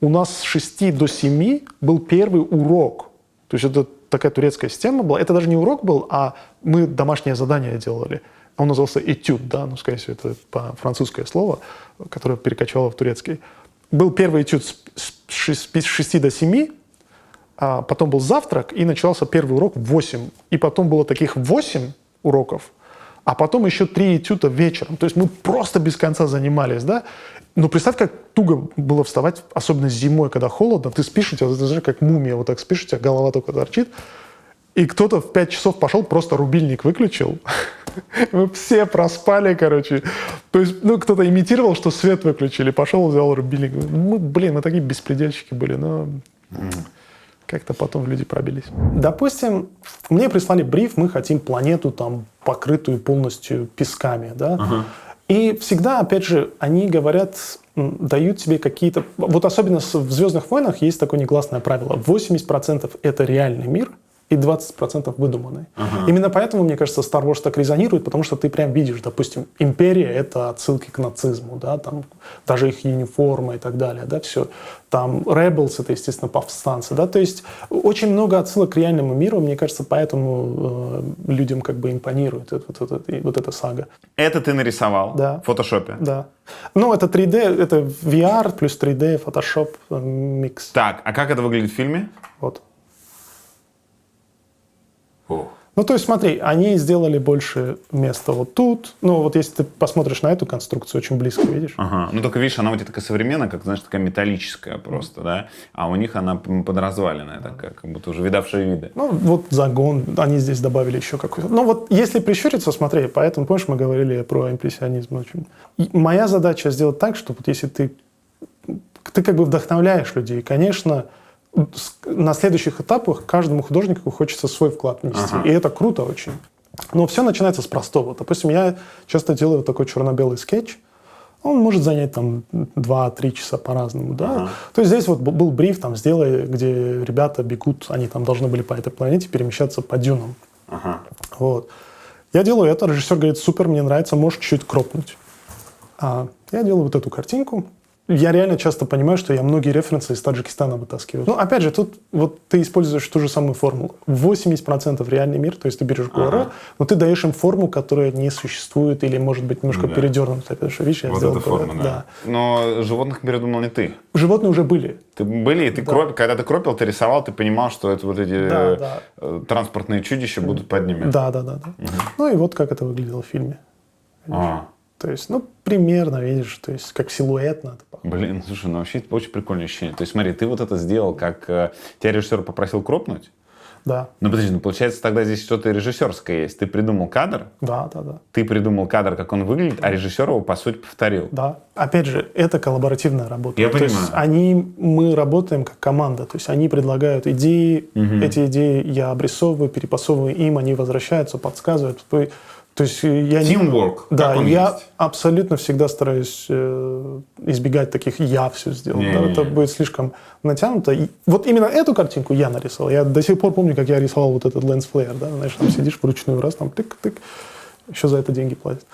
У нас с 6 до 7 был первый урок. То есть это такая турецкая система была. Это даже не урок был, а мы домашнее задание делали. Он назывался этюд, да, ну, скорее всего, это французское слово, которое перекочевало в турецкий. Был первый этюд с 6 до 7, а потом был завтрак, и начался первый урок в 8. И потом было таких 8 уроков, а потом еще 3 этюда вечером. То есть мы просто без конца занимались, да. Но представь, как туго было вставать, особенно зимой, когда холодно. Ты спишь, у тебя, ты знаешь, как мумия, вот так спишь, у тебя голова только торчит. И кто-то в 5 часов пошел, просто рубильник выключил. Мы все проспали, короче. То есть, ну, кто-то имитировал, что свет выключили, пошел, взял рубильник. Мы такие беспредельщики были, но... Как-то потом люди пробились. Допустим, мне прислали бриф, мы хотим планету там покрытую полностью песками, да? И всегда, опять же, они говорят, дают тебе какие-то... Вот особенно в «Звездных войнах» есть такое негласное правило. 80% это реальный мир, и 20% выдуманный. Именно поэтому, мне кажется, Star Wars так резонирует, потому что ты прям видишь, допустим, Империя — это отсылки к нацизму, да, там даже их униформа и так далее, да, все. Там Rebels — это, естественно, повстанцы, да, то есть очень много отсылок к реальному миру, мне кажется, поэтому людям как бы импонирует вот эта сага. Это ты нарисовал в фотошопе? Да. Ну, это 3D, это VR плюс 3D, Photoshop, микс. Так, а как это выглядит в фильме? Вот. Ну, то есть, смотри, они сделали больше места вот тут. Ну, вот если ты посмотришь на эту конструкцию, очень близко, видишь? Ага. Ну, только видишь, она у тебя такая современная, как, знаешь, такая металлическая просто, да? А у них она подразваленная такая, как будто уже видавшая виды. Ну, вот загон, они здесь добавили еще какой-то. Ну, вот если прищуриться, смотри, поэтому, помнишь, мы говорили про импрессионизм очень. И моя задача сделать так, что вот если ты как бы вдохновляешь людей, конечно, на следующих этапах каждому художнику хочется свой вклад внести. И это круто очень. Но все начинается с простого. Допустим, я часто делаю такой черно-белый скетч. Он может занять там 2-3 часа по-разному. Да? То есть здесь вот был бриф, там, сделай, где ребята бегут, они там должны были по этой планете перемещаться по дюнам. Вот. Я делаю это, режиссер говорит, супер, мне нравится, можешь чуть-чуть кропнуть. Я делаю вот эту картинку. Я реально часто понимаю, что я многие референсы из Таджикистана вытаскиваю. Ну, опять же, тут вот ты используешь ту же самую формулу. 80% реальный мир, то есть ты берешь горы, но ты даешь им форму, которая не существует или, может быть, немножко передернута. Потому что, видишь, я вот сделал эта форма, да. Но животных придумал не ты. Животные уже были. Ты были, и ты когда ты кропил, ты рисовал, ты понимал, что это вот эти транспортные чудища будут под ними. Да. Ну и вот как это выглядело в фильме. То есть, ну, примерно, видишь, то есть, как силуэтно. Блин, слушай, ну вообще это очень прикольное ощущение. То есть, смотри, ты вот это сделал, как тебя режиссер попросил кропнуть? Да. Ну, подожди, ну, получается, тогда здесь что-то режиссерское есть. Ты придумал кадр? Да. Ты придумал кадр, как он выглядит, а режиссер его, по сути, повторил? Да. Опять же, это коллаборативная работа. Я понимаю. То есть, мы работаем как команда. То есть, они предлагают идеи, эти идеи я обрисовываю, перепасовываю им, они возвращаются, подсказывают. То есть я Teamwork. Да, я есть. абсолютно всегда стараюсь избегать таких «я все сделал». Да, это будет слишком натянуто. И вот именно эту картинку я нарисовал. Я до сих пор помню, как я рисовал вот этот ленс-флеер. Да? Знаешь, там сидишь вручную, раз, там тык-тык. Еще за это деньги платят.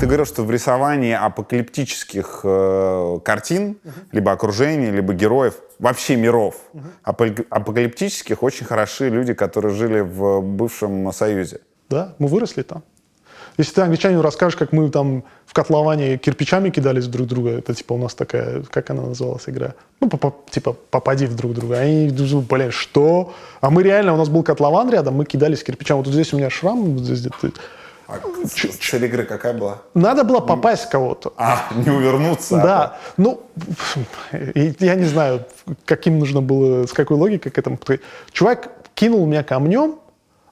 Ты говорил, что в рисовании апокалиптических картин, либо окружений, либо героев, вообще миров, апокалиптических очень хороши люди, которые жили в бывшем Союзе. Да, мы выросли там. Если ты англичанину расскажешь, как мы там в котловане кирпичами кидались друг в друга, это типа у нас такая, как она называлась, игра? Ну, типа попади в друг друга. Они думают, блин, что? А мы реально, у нас был котлован рядом, мы кидались кирпичами. Вот здесь у меня шрам, вот здесь где-то. Цель игры какая была? Надо было попасть в кого-то. Не увернуться. Да. Ну, я не знаю, каким нужно было, с какой логикой к этому подходить. Чувак кинул меня камнем,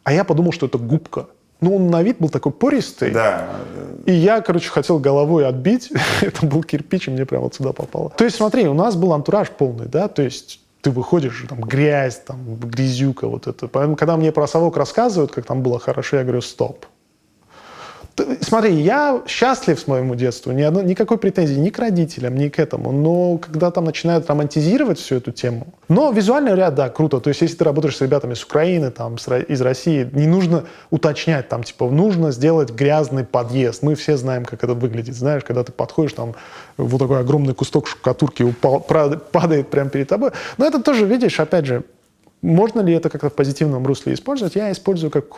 а я подумал, что это губка. Ну, он на вид был такой пористый. Да. И я, хотел головой отбить. Это был кирпич, и мне прямо вот сюда попало. То есть, смотри, у нас был антураж полный, да, то есть ты выходишь, там, грязь, там, грязюка, вот это. Поэтому, когда мне про совок рассказывают, как там было хорошо, я говорю, стоп. Смотри, я счастлив с моему детству, никакой претензии ни к родителям, ни к этому, но когда там начинают романтизировать всю эту тему. Но визуальный ряд, да, круто. То есть если ты работаешь с ребятами с Украины, там, из России, не нужно уточнять, там, типа, нужно сделать грязный подъезд. Мы все знаем, как это выглядит, знаешь, когда ты подходишь, там, вот такой огромный кусок штукатурки падает прямо перед тобой. Но это тоже, видишь, опять же, можно ли это как-то в позитивном русле использовать? Я использую как в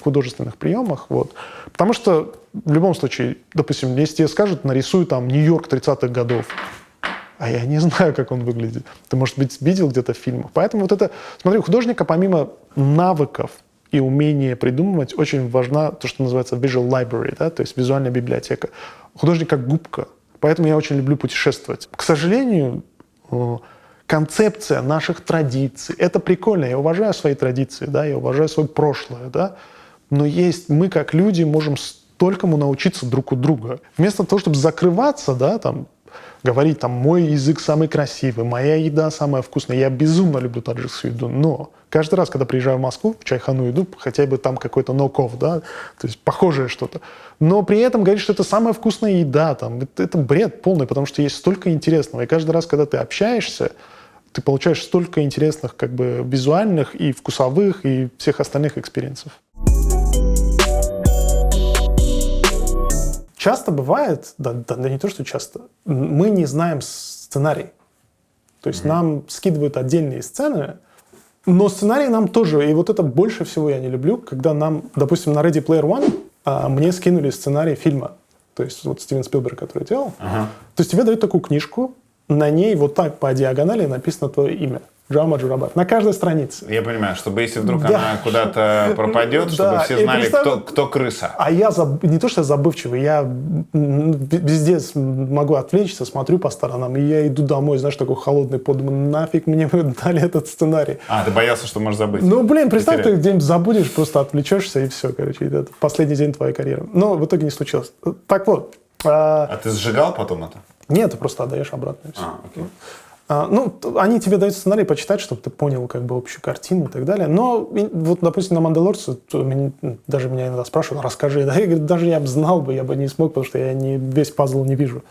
художественных приемах. Вот. Потому что в любом случае, допустим, если тебе скажут, нарисуй там Нью-Йорк 30-х годов, а я не знаю, как он выглядит. Ты, может быть, видел где-то в фильмах. Поэтому вот это, смотри, у художника помимо навыков и умения придумывать, очень важна то, что называется visual library, да? То есть визуальная библиотека. Художник как губка. Поэтому я очень люблю путешествовать. К сожалению, концепция наших традиций. Это прикольно, я уважаю свои традиции, да, я уважаю свое прошлое, да, но мы, как люди, можем столькому научиться друг у друга. Вместо того, чтобы закрываться, да, там, говорить там, мой язык самый красивый, моя еда самая вкусная. Я безумно люблю таджикскую еду, но каждый раз, когда приезжаю в Москву, в Чайхану иду, хотя бы там какой-то knock-off, да, то есть похожее что-то. Но при этом говорить, что это самая вкусная еда, там, это бред полный, потому что есть столько интересного. И каждый раз, когда ты общаешься, ты получаешь столько интересных как бы визуальных и вкусовых и всех остальных экспириенсов. Часто бывает, да не то, что часто, мы не знаем сценарий. То есть нам скидывают отдельные сцены, но сценарий нам тоже, и вот это больше всего я не люблю, когда нам, допустим, на Ready Player One мне скинули сценарий фильма. То есть вот Стивен Спилберг, который делал. То есть тебе дают такую книжку, на ней вот так по диагонали написано твое имя. Джама Джурабаев. На каждой странице. Я понимаю, чтобы если вдруг она куда-то пропадет, чтобы все знали, кто крыса. А я не то, что я забывчивый, я везде могу отвлечься, смотрю по сторонам, и я иду домой, знаешь, такой холодный пот, думаю, нафиг мне дали этот сценарий. Ты боялся, что можешь забыть? Ну, блин, представь, ты где-нибудь забудешь, просто отвлечешься, и все, короче, это последний день твоей карьеры. Но в итоге не случилось. Так вот. А ты сжигал потом это? Нет, ты просто отдаешь обратно. Окей. Они тебе дают сценарий почитать, чтобы ты понял как бы общую картину и так далее. Но вот, допустим, на «Мандалорце» даже меня иногда спрашивают, расскажи. Да, я говорю, даже я бы знал бы, я бы не смог, потому что я весь пазл не вижу.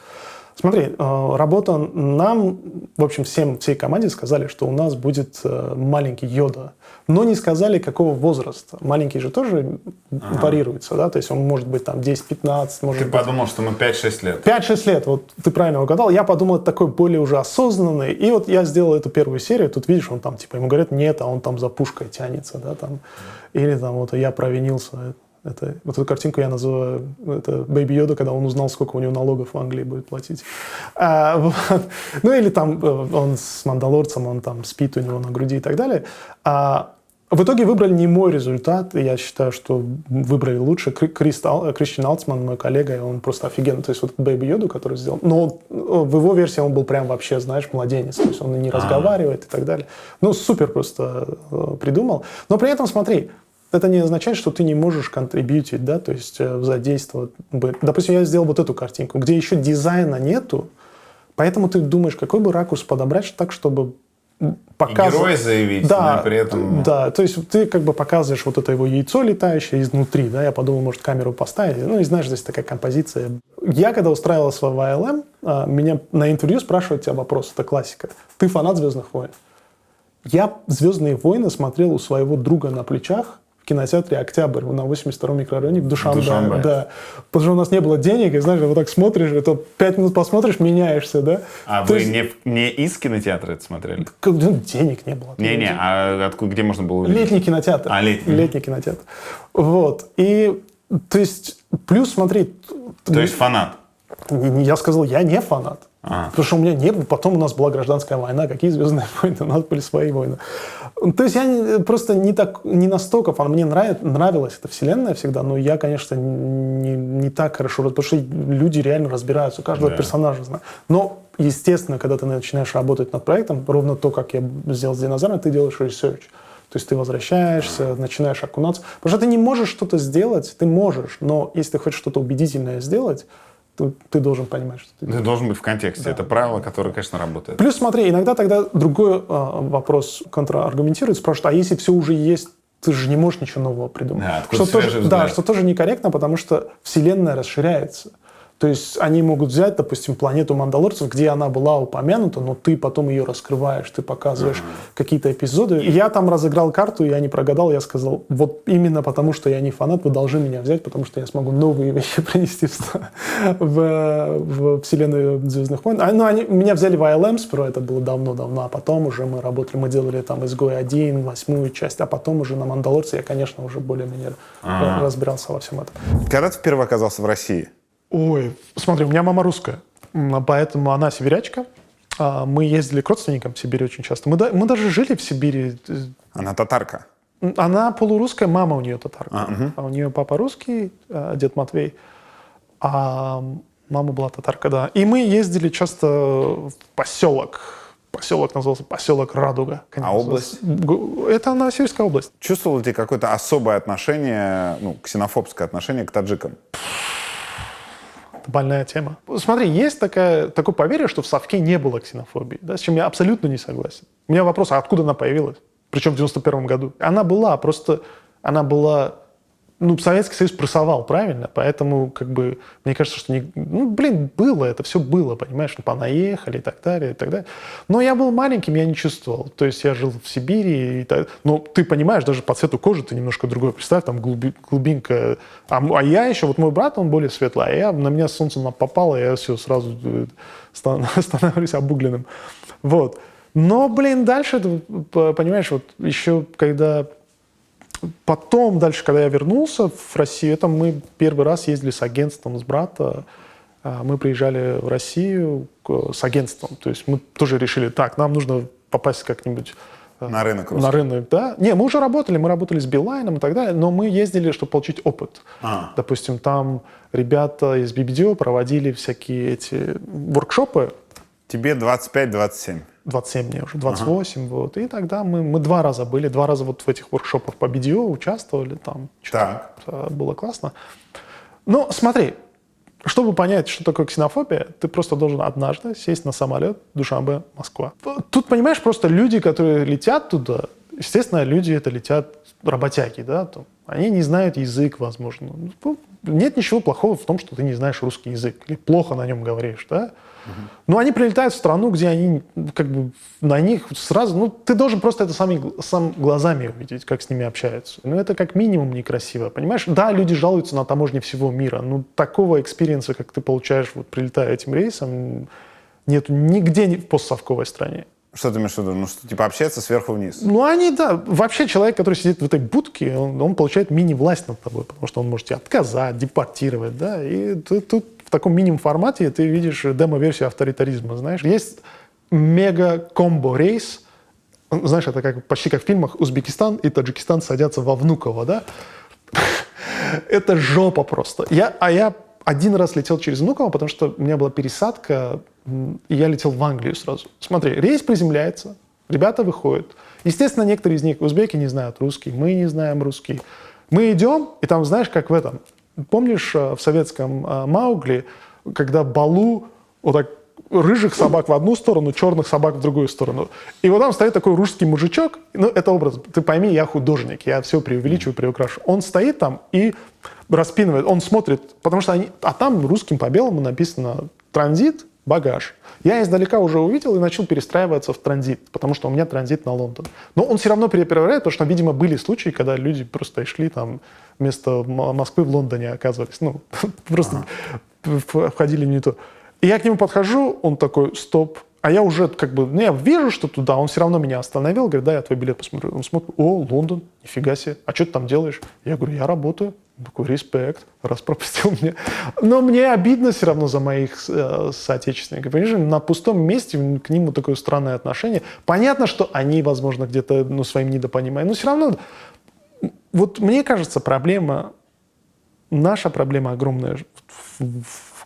Смотри, работа нам, в общем, всей команде сказали, что у нас будет маленький Йода. Но не сказали, какого возраста. Маленький же тоже варьируется, да? То есть он может быть там 10-15, может Ты подумал, что ему 5-6 лет. 5-6 лет, вот ты правильно угадал. Я подумал, это такой более уже осознанный. И вот я сделал эту первую серию, тут видишь, он там, типа, ему говорят, нет, а он там за пушкой тянется, да, там. Или там вот я провинился. Вот эту картинку я называю это Бэйби Йода, когда он узнал, сколько у него налогов в Англии будет платить. Вот. Ну или там он с Мандалорцем, он там спит у него на груди и так далее. В итоге выбрали не мой результат, и я считаю, что выбрали лучше. Кристиан Алтман, мой коллега, и он просто офигенный. То есть вот Бэйби Йоду, который сделал. Но в его версии он был прям вообще, знаешь, младенец. То есть он и не разговаривает и так далее. Ну, супер просто придумал. Но при этом, смотри, это не означает, что ты не можешь контрибьютить, да, то есть задействовать. Допустим, я сделал вот эту картинку, где еще дизайна нету, поэтому ты думаешь, какой бы ракурс подобрать так, чтобы показывать... И герой заявить, да, но при этом... Да, то есть ты как бы показываешь вот это его яйцо летающее изнутри, да, я подумал, может, камеру поставить, ну и знаешь, здесь такая композиция. Я, когда устраивался в АЛМ, меня на интервью спрашивают тебя вопрос, это классика. Ты фанат «Звездных войн»? Я «Звездные войны» смотрел у своего друга на плечах, в кинотеатре «Октябрь» на 82-м микрорайоне в Душанбе. Да. Потому что у нас не было денег, и, знаешь, вот так смотришь, и то 5 минут посмотришь, меняешься, да? А то вы есть... не из кинотеатра это смотрели? Денег не было. А откуда, где можно было увидеть? Летний кинотеатр. Летний кинотеатр. Вот. И, то есть, плюс, смотри... То есть фанат? Я сказал, я не фанат. Потому что у меня не было. Потом у нас была гражданская война. Какие «Звездные войны»? У нас были свои войны. То есть я просто не настолько фан. Мне нравилась эта вселенная всегда, но я, конечно, не так хорошо. Потому что люди реально разбираются. У каждого персонажа знают. Но, естественно, когда ты начинаешь работать над проектом, ровно то, как я сделал с «Динозавром», ты делаешь research. То есть ты возвращаешься, начинаешь окунаться. Потому что ты не можешь что-то сделать. Ты можешь, но если ты хочешь что-то убедительное сделать, ты должен понимать, что ты делаешь. Ты должен быть в контексте. Да. Это правило, которое, конечно, работает. Плюс, смотри, иногда тогда другой вопрос контраргументирует, спрашивают, а если все уже есть, ты же не можешь ничего нового придумать. Да, откуда свежий взгляд. Да, что тоже некорректно, потому что вселенная расширяется. То есть они могут взять, допустим, планету Мандалорцев, где она была упомянута, но ты потом ее раскрываешь, ты показываешь какие-то эпизоды. И я там разыграл карту, я не прогадал, я сказал, вот именно потому, что я не фанат, вы должны меня взять, потому что я смогу новые вещи принести в вселенную «Звездных войн». Меня взяли в ILM сперва, это было давно-давно, а потом уже мы работали, мы делали там «Изгой-1», 8-ю часть, а потом уже на «Мандалорце» я, конечно, уже более-менее разбирался во всем этом. Когда ты впервые оказался в России? Ой, смотри, у меня мама русская, поэтому она сибирячка. Мы ездили к родственникам в Сибирь очень часто. Мы даже жили в Сибири. Она татарка? Она полурусская, мама у нее татарка. А у нее папа русский, дед Матвей, а мама была татарка, да. И мы ездили часто в поселок. Поселок назывался поселок Радуга. А область? Это Новосибирская область. Чувствовал ли ты какое-то особое отношение, ксенофобское отношение к таджикам? это больная тема. Смотри, есть такое поверье, что в совке не было ксенофобии, да, с чем я абсолютно не согласен. У меня вопрос, а откуда она появилась? Причем в 91 году. Она была, Советский Союз прессовал, правильно? Поэтому, мне кажется, что было, это все было, понимаешь? Понаехали и так далее, и так далее. Но я был маленьким, я не чувствовал. То есть я жил в Сибири. Но ты понимаешь, даже по цвету кожи ты немножко другой. Представь, там глубинка. А я еще, вот мой брат, он более светлый, а на меня солнце попало, и я все сразу становлюсь обугленным. Вот. Но, дальше, понимаешь, вот еще когда... Потом, дальше, когда я вернулся в Россию, это мы первый раз ездили с агентством, с брата. Мы приезжали в Россию с агентством. То есть мы тоже решили, так, нам нужно попасть как-нибудь... На рынок русский. На рынок, да. Не, мы уже работали с Билайном и так далее, но мы ездили, чтобы получить опыт. Допустим, там ребята из BBDO проводили всякие эти воркшопы. Тебе 25-27. 27 мне уже, 28, вот. И тогда мы 2 раза были, 2 раза вот в этих воркшопах по BDO участвовали, там было классно. Но смотри, чтобы понять, что такое ксенофобия, ты просто должен однажды сесть на самолет Душанбе, Москва. Тут, понимаешь, просто люди, которые летят туда, естественно, люди это летят работяги, да, там, они не знают язык, возможно. Нет ничего плохого в том, что ты не знаешь русский язык или плохо на нем говоришь, да. Но они прилетают в страну, где они, на них сразу... ты должен просто это сам глазами увидеть, как с ними общаются. Это как минимум некрасиво, понимаешь? Да, люди жалуются на таможне всего мира, но такого экспириенса, как ты получаешь, прилетая этим рейсом, нету нигде в постсовковой стране. Что ты имеешь в виду? Что, общаться сверху вниз? Вообще человек, который сидит в этой будке, он получает мини-власть над тобой, потому что он может тебя отказать, депортировать, да, и тут в таком минимум-формате ты видишь демо-версию авторитаризма, знаешь. Есть мега-комбо-рейс, знаешь, это почти как в фильмах, Узбекистан и Таджикистан садятся во Внуково, да. Это жопа просто. Я один раз летел через Внуково, потому что у меня была пересадка, и я летел в Англию сразу. Смотри, рейс приземляется, ребята выходят. Естественно, некоторые из них, узбеки, не знают русский, мы не знаем русский. Мы идем, и там, знаешь, как в этом. Помнишь в советском Маугли, когда Балу вот так рыжих собак в одну сторону, черных собак в другую сторону. И вот там стоит такой русский мужичок, это образ, ты пойми, я художник, я все преувеличиваю, приукрашу. Он стоит там и распинывает, он смотрит, потому что там русским по белому написано «транзит», «багаж». Я издалека уже увидел и начал перестраиваться в транзит, потому что у меня транзит на Лондон. Но он все равно перепроверяет, потому что, видимо, были случаи, когда люди просто шли там вместо Москвы в Лондоне оказывались. Просто входили не то. И я к нему подхожу, он такой, стоп. А я уже я вижу, что туда, он все равно меня остановил, говорит, да, я твой билет посмотрю. Он смотрит, о, Лондон, нифига себе, а что ты там делаешь? Я говорю, я работаю. Он такой, респект, раз пропустил меня. Но мне обидно все равно за моих соотечественников. Понимаешь, на пустом месте к ним такое странное отношение. Понятно, что они, возможно, где-то своим недопониманием, но все равно, мне кажется, наша проблема огромная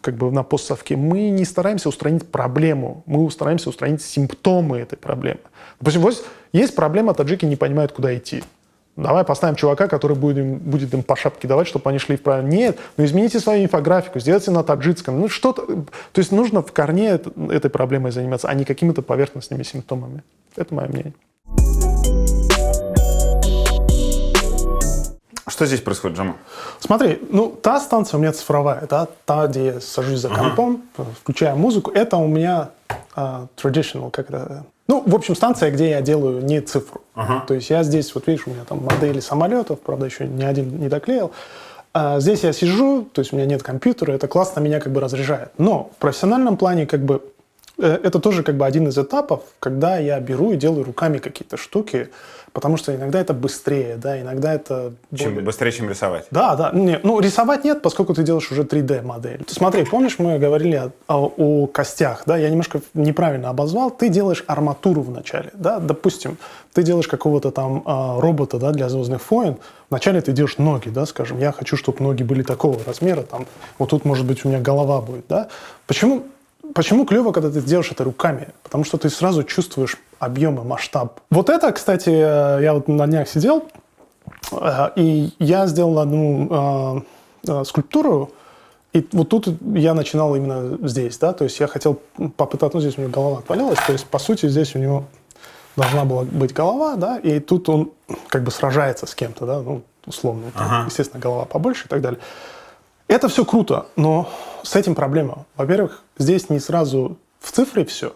на постсовке. Мы не стараемся устранить проблему, мы стараемся устранить симптомы этой проблемы. Допустим, есть проблема, таджики не понимают, куда идти. Давай поставим чувака, который будет им по шапке давать, чтобы они шли в правильно. Нет, измените свою инфографику, сделайте на таджикском. Что-то. То есть нужно в корне этой проблемой заниматься, а не какими-то поверхностными симптомами. Это мое мнение. Что здесь происходит, Джамал? Смотри, та станция у меня цифровая, да, та, где я сажусь за компом, включаю музыку, это у меня traditional, в общем, станция, где я делаю не цифру. То есть я здесь, видишь, у меня там модели самолетов, правда, еще ни один не доклеил. Здесь я сижу, то есть у меня нет компьютера, это классно меня разряжает. Но в профессиональном плане это тоже один из этапов, когда я беру и делаю руками какие-то штуки, потому что иногда это быстрее, да, иногда это... Быстрее, чем рисовать? Да. Рисовать нет, поскольку ты делаешь уже 3D-модель. Смотри, помнишь, мы говорили о костях, да, я немножко неправильно обозвал. Ты делаешь арматуру вначале, да, допустим, ты делаешь какого-то там робота, да, для «Звездных войн», вначале ты делаешь ноги, да, скажем, я хочу, чтобы ноги были такого размера, там, вот тут, может быть, у меня голова будет, да. Почему клево, когда ты делаешь это руками? Потому что ты сразу чувствуешь объем и масштаб. Вот это, кстати, я на днях сидел, и я сделал одну скульптуру, И вот тут я начинал именно здесь, да, то есть я хотел попытаться, ну, здесь у него голова отвалилась, то есть, по сути, здесь у него должна была быть голова, да, и тут он как бы сражается с кем-то, да, ну, условно, естественно, голова побольше и так далее. Это все круто, но с этим проблема. Во-первых, здесь не сразу в цифре все,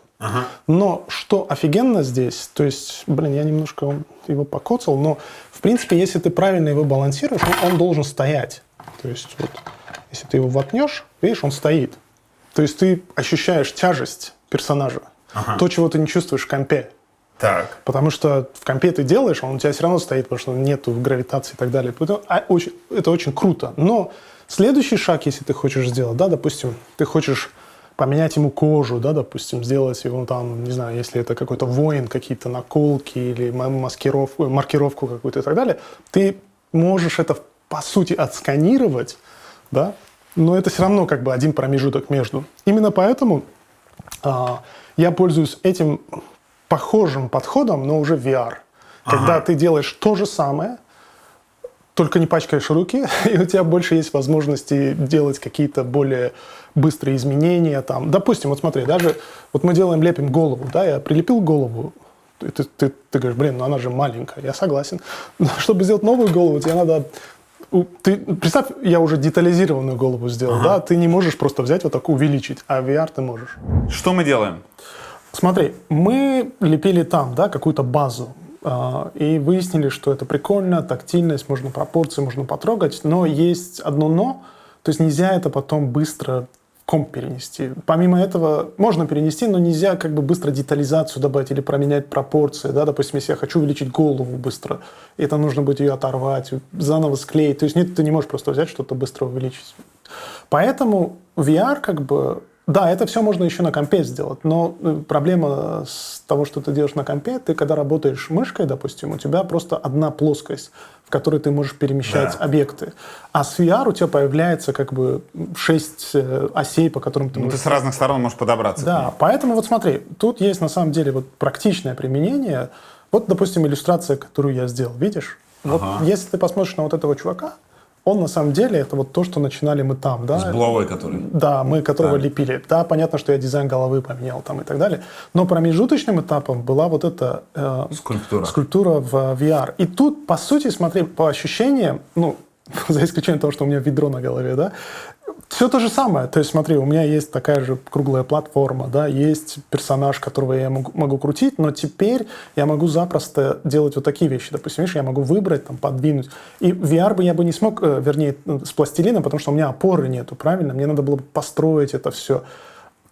но что офигенно здесь, то есть, я немножко его покоцал, но, в принципе, если ты правильно его балансируешь, он должен стоять. То есть, вот, если ты его воткнешь, видишь, он стоит. То есть ты ощущаешь тяжесть персонажа, то, чего ты не чувствуешь в компе. Так. Потому что в компе ты делаешь, он у тебя все равно стоит, потому что нету гравитации и так далее. Это очень круто. Но следующий шаг, если ты хочешь сделать, да, допустим, ты хочешь поменять ему кожу, да, допустим, сделать его там, не знаю, если это какой-то воин, какие-то наколки или маркировку какую-то и так далее, ты можешь это, по сути, отсканировать, да, но это все равно как бы один промежуток между. Именно поэтому я пользуюсь этим похожим подходом, но уже VR. Когда ты делаешь то же самое, только не пачкаешь руки, и у тебя больше есть возможности делать какие-то более быстрые изменения. Там. Допустим, вот смотри, даже вот мы лепим голову, да, я прилепил голову, ты говоришь, ну она же маленькая, я согласен. Но чтобы сделать новую голову, тебе надо... представь, я уже детализированную голову сделал, да, ты не можешь просто взять вот так увеличить, а VR ты можешь. Что мы делаем? Смотри, мы лепили там, да, какую-то базу, и выяснили, что это прикольно, тактильность, можно пропорции, можно потрогать, но есть одно но, то есть нельзя это потом быстро в комп перенести. Помимо этого можно перенести, но нельзя как бы быстро детализацию добавить или променять пропорции, да, допустим, если я хочу увеличить голову быстро, это нужно будет ее оторвать, заново склеить, то есть нет, ты не можешь просто взять что-то быстро увеличить. Поэтому VR как бы... Да, это все можно еще на компе сделать, но проблема с того, что ты делаешь на компе, ты когда работаешь мышкой, допустим, у тебя просто одна плоскость, в которой ты можешь перемещать объекты. А с VR у тебя появляется как бы 6 осей, по которым ты можешь... Ты с разных сторон можешь подобраться. Да, поэтому вот смотри, тут есть на самом деле вот практичное применение. Вот, допустим, иллюстрация, которую я сделал, видишь? Вот если ты посмотришь на вот этого чувака, он на самом деле это вот то, что начинали мы там, да? С булавой который. Да, мы которого лепили. Да, понятно, что я дизайн головы поменял там и так далее. Но промежуточным этапом была вот эта скульптура в VR. И тут, по сути, смотри, по ощущениям, ну, за исключением того, что у меня ведро на голове, да, все то же самое. То есть, смотри, у меня есть такая же круглая платформа, да, есть персонаж, которого я могу крутить, но теперь я могу запросто делать вот такие вещи. Допустим, видишь, я могу выбрать, там, подвинуть. И VR я бы не смог, вернее, с пластилином, потому что у меня опоры нету, правильно? Мне надо было бы построить это все.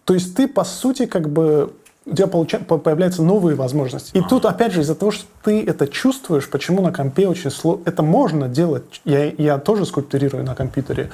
То есть ты, по сути, как бы... У тебя появляются новые возможности. И тут, опять же, из-за того, что ты это чувствуешь, почему на компе очень сложно... Это можно делать. Я тоже скульптурирую на компьютере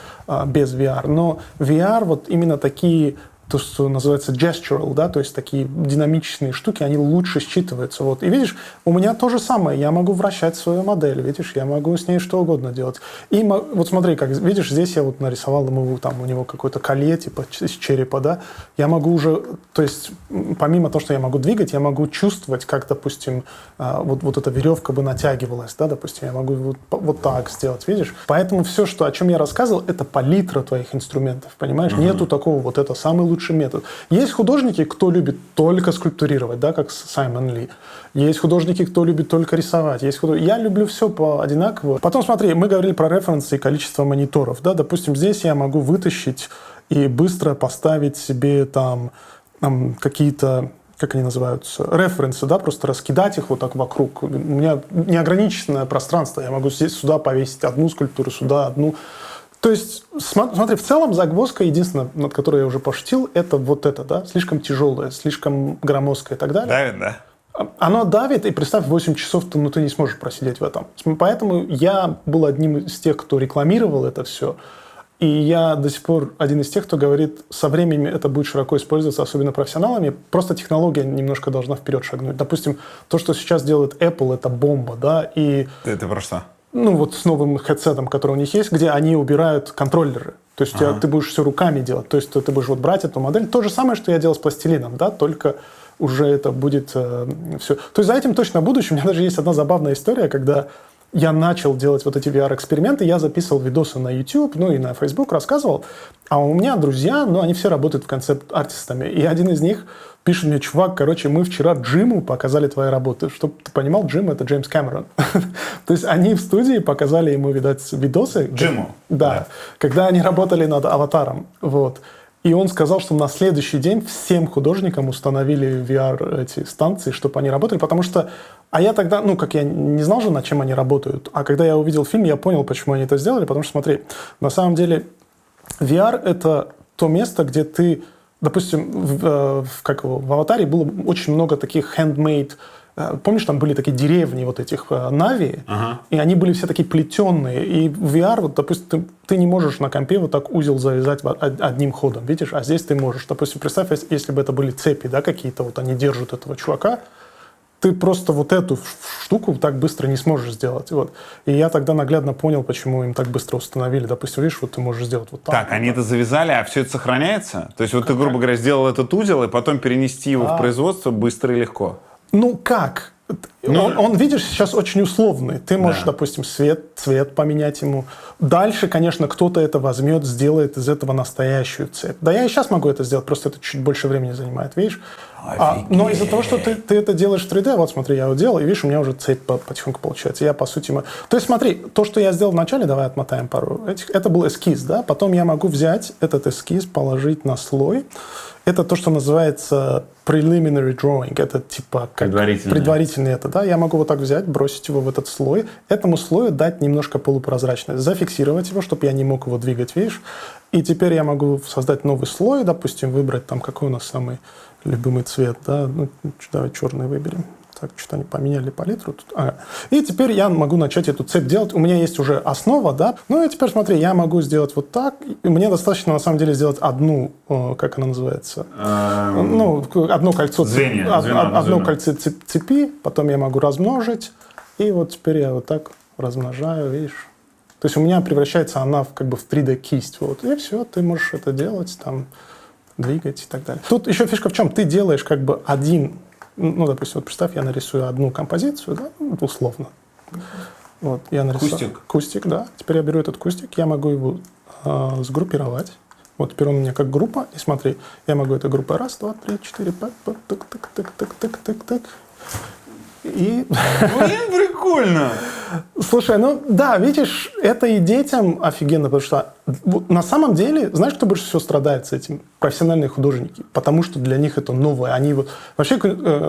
без VR, но VR, вот именно такие, то, что называется gestural, да, то есть такие динамичные штуки, они лучше считываются. Вот. И видишь, у меня то же самое. Я могу вращать свою модель, видишь, я могу с ней что угодно делать. И вот смотри, как видишь, здесь я вот нарисовал ему, там у него какое-то колье, типа из черепа, да. Я могу уже, то есть помимо того, что я могу двигать, я могу чувствовать, как, допустим, вот эта веревка бы натягивалась, да, допустим, я могу вот так сделать, видишь. Поэтому все, о чем я рассказывал, это палитра твоих инструментов, понимаешь? Нету такого, вот это самый лучший метод. Есть художники, кто любит только скульптурировать, да, как Саймон Ли. Есть художники, кто любит только рисовать. Я люблю все по одинаково. Потом смотри, мы говорили про референсы и количество мониторов, да, допустим, здесь я могу вытащить и быстро поставить себе там какие-то, как они называются, референсы, да, просто раскидать их вот так вокруг. У меня неограниченное пространство, я могу здесь сюда повесить одну скульптуру, сюда одну. То есть, смотри, в целом загвоздка единственная, над которой я уже пошутил, это вот это, да, слишком тяжелое, слишком громоздкое и так далее. Давит, да? Оно давит, и представь, 8 часов ты не сможешь просидеть в этом. Поэтому я был одним из тех, кто рекламировал это все. И я до сих пор один из тех, кто говорит, со временем это будет широко использоваться, особенно профессионалами. Просто технология немножко должна вперед шагнуть. Допустим, то, что сейчас делает Apple, это бомба, да, и... Это про что? Ну, вот с новым хедсетом, который у них есть, где они убирают контроллеры. То есть ты будешь все руками делать. То есть ты будешь вот брать эту модель. То же самое, что я делал с пластилином, да, только уже это будет все. То есть за этим точно будущее. У меня даже есть одна забавная история, когда я начал делать вот эти VR-эксперименты, я записывал видосы на YouTube, ну и на Facebook рассказывал, а у меня друзья, ну, они все работают концепт-артистами, и один из них пишет мне: чувак, короче, мы вчера Джиму показали твои работы. Чтобы ты понимал, Джим — это Джеймс Кэмерон. То есть они в студии показали ему, видать, видосы. Джиму? Да. Когда они работали над «Аватаром». Вот. И он сказал, что на следующий день всем художникам установили VR эти станции, чтобы они работали, потому что... А я тогда, ну, как я не знал же, над чем они работают. А когда я увидел фильм, я понял, почему они это сделали. Потому что, смотри, на самом деле VR — это то место, где ты... Допустим, в «Аватаре» было очень много таких handmade... Помнишь, там были такие деревни вот этих Нави, и они были все такие плетеные. И в VR, вот, допустим, ты не можешь на компе вот так узел завязать одним ходом, видишь? А здесь ты можешь. Допустим, представь, если бы это были цепи, да, какие-то, вот они держат этого чувака, ты просто вот эту штуку так быстро не сможешь сделать. Вот. И я тогда наглядно понял, почему им так быстро установили. Допустим, видишь, вот ты можешь сделать вот так. Так, они это завязали, а все это сохраняется? То есть вот ты, грубо говоря, сделал этот узел, и потом перенести его в производство быстро и легко? Ну, как? Он, видишь, сейчас очень условный. Ты можешь, допустим, цвет поменять ему. Дальше, конечно, кто-то это возьмет, сделает из этого настоящую цепь. Да я и сейчас могу это сделать, просто это чуть больше времени занимает, видишь? Но из-за того, что ты это делаешь в 3D, вот смотри, я его делал, и видишь, у меня уже цепь потихоньку получается. Я, по сути... То есть смотри, то, что я сделал вначале, давай отмотаем пару этих, это был эскиз, да? Потом я могу взять этот эскиз, положить на слой. Это то, что называется preliminary drawing. Это типа как предварительный это, да? Я могу вот так взять, бросить его в этот слой, этому слою дать немножко полупрозрачность, зафиксировать его, чтобы я не мог его двигать, видишь? И теперь я могу создать новый слой, допустим, выбрать там, какой у нас самый любимый цвет, да? Ну, давай черный выберем. Так, что-то они поменяли палитру тут. И теперь я могу начать эту цепь делать. У меня есть уже основа, да. Ну и теперь смотри, я могу сделать вот так. И мне достаточно, на самом деле, сделать одну, как она называется? Ну, одно кольцо. Одно кольцо цепи. Потом я могу размножить. И вот теперь я вот так размножаю, видишь. То есть у меня превращается она как бы в 3D-кисть. Вот. И все, ты можешь это делать, там, двигать и так далее. Тут еще фишка в чем? Ты делаешь как бы один... Ну, допустим, вот представь, я нарисую одну композицию, да, условно. Вот, я нарисую кустик, да. Теперь я беру этот кустик, я могу его сгруппировать. Вот теперь он у меня как группа. И смотри, я могу этой группой раз, два, три, четыре, пять, так. И... Блин, прикольно! Слушай, ну да, видишь, это и детям офигенно, потому что на самом деле, знаешь, кто больше всего страдает с этим? Профессиональные художники, потому что для них это новое. Они вот... Вообще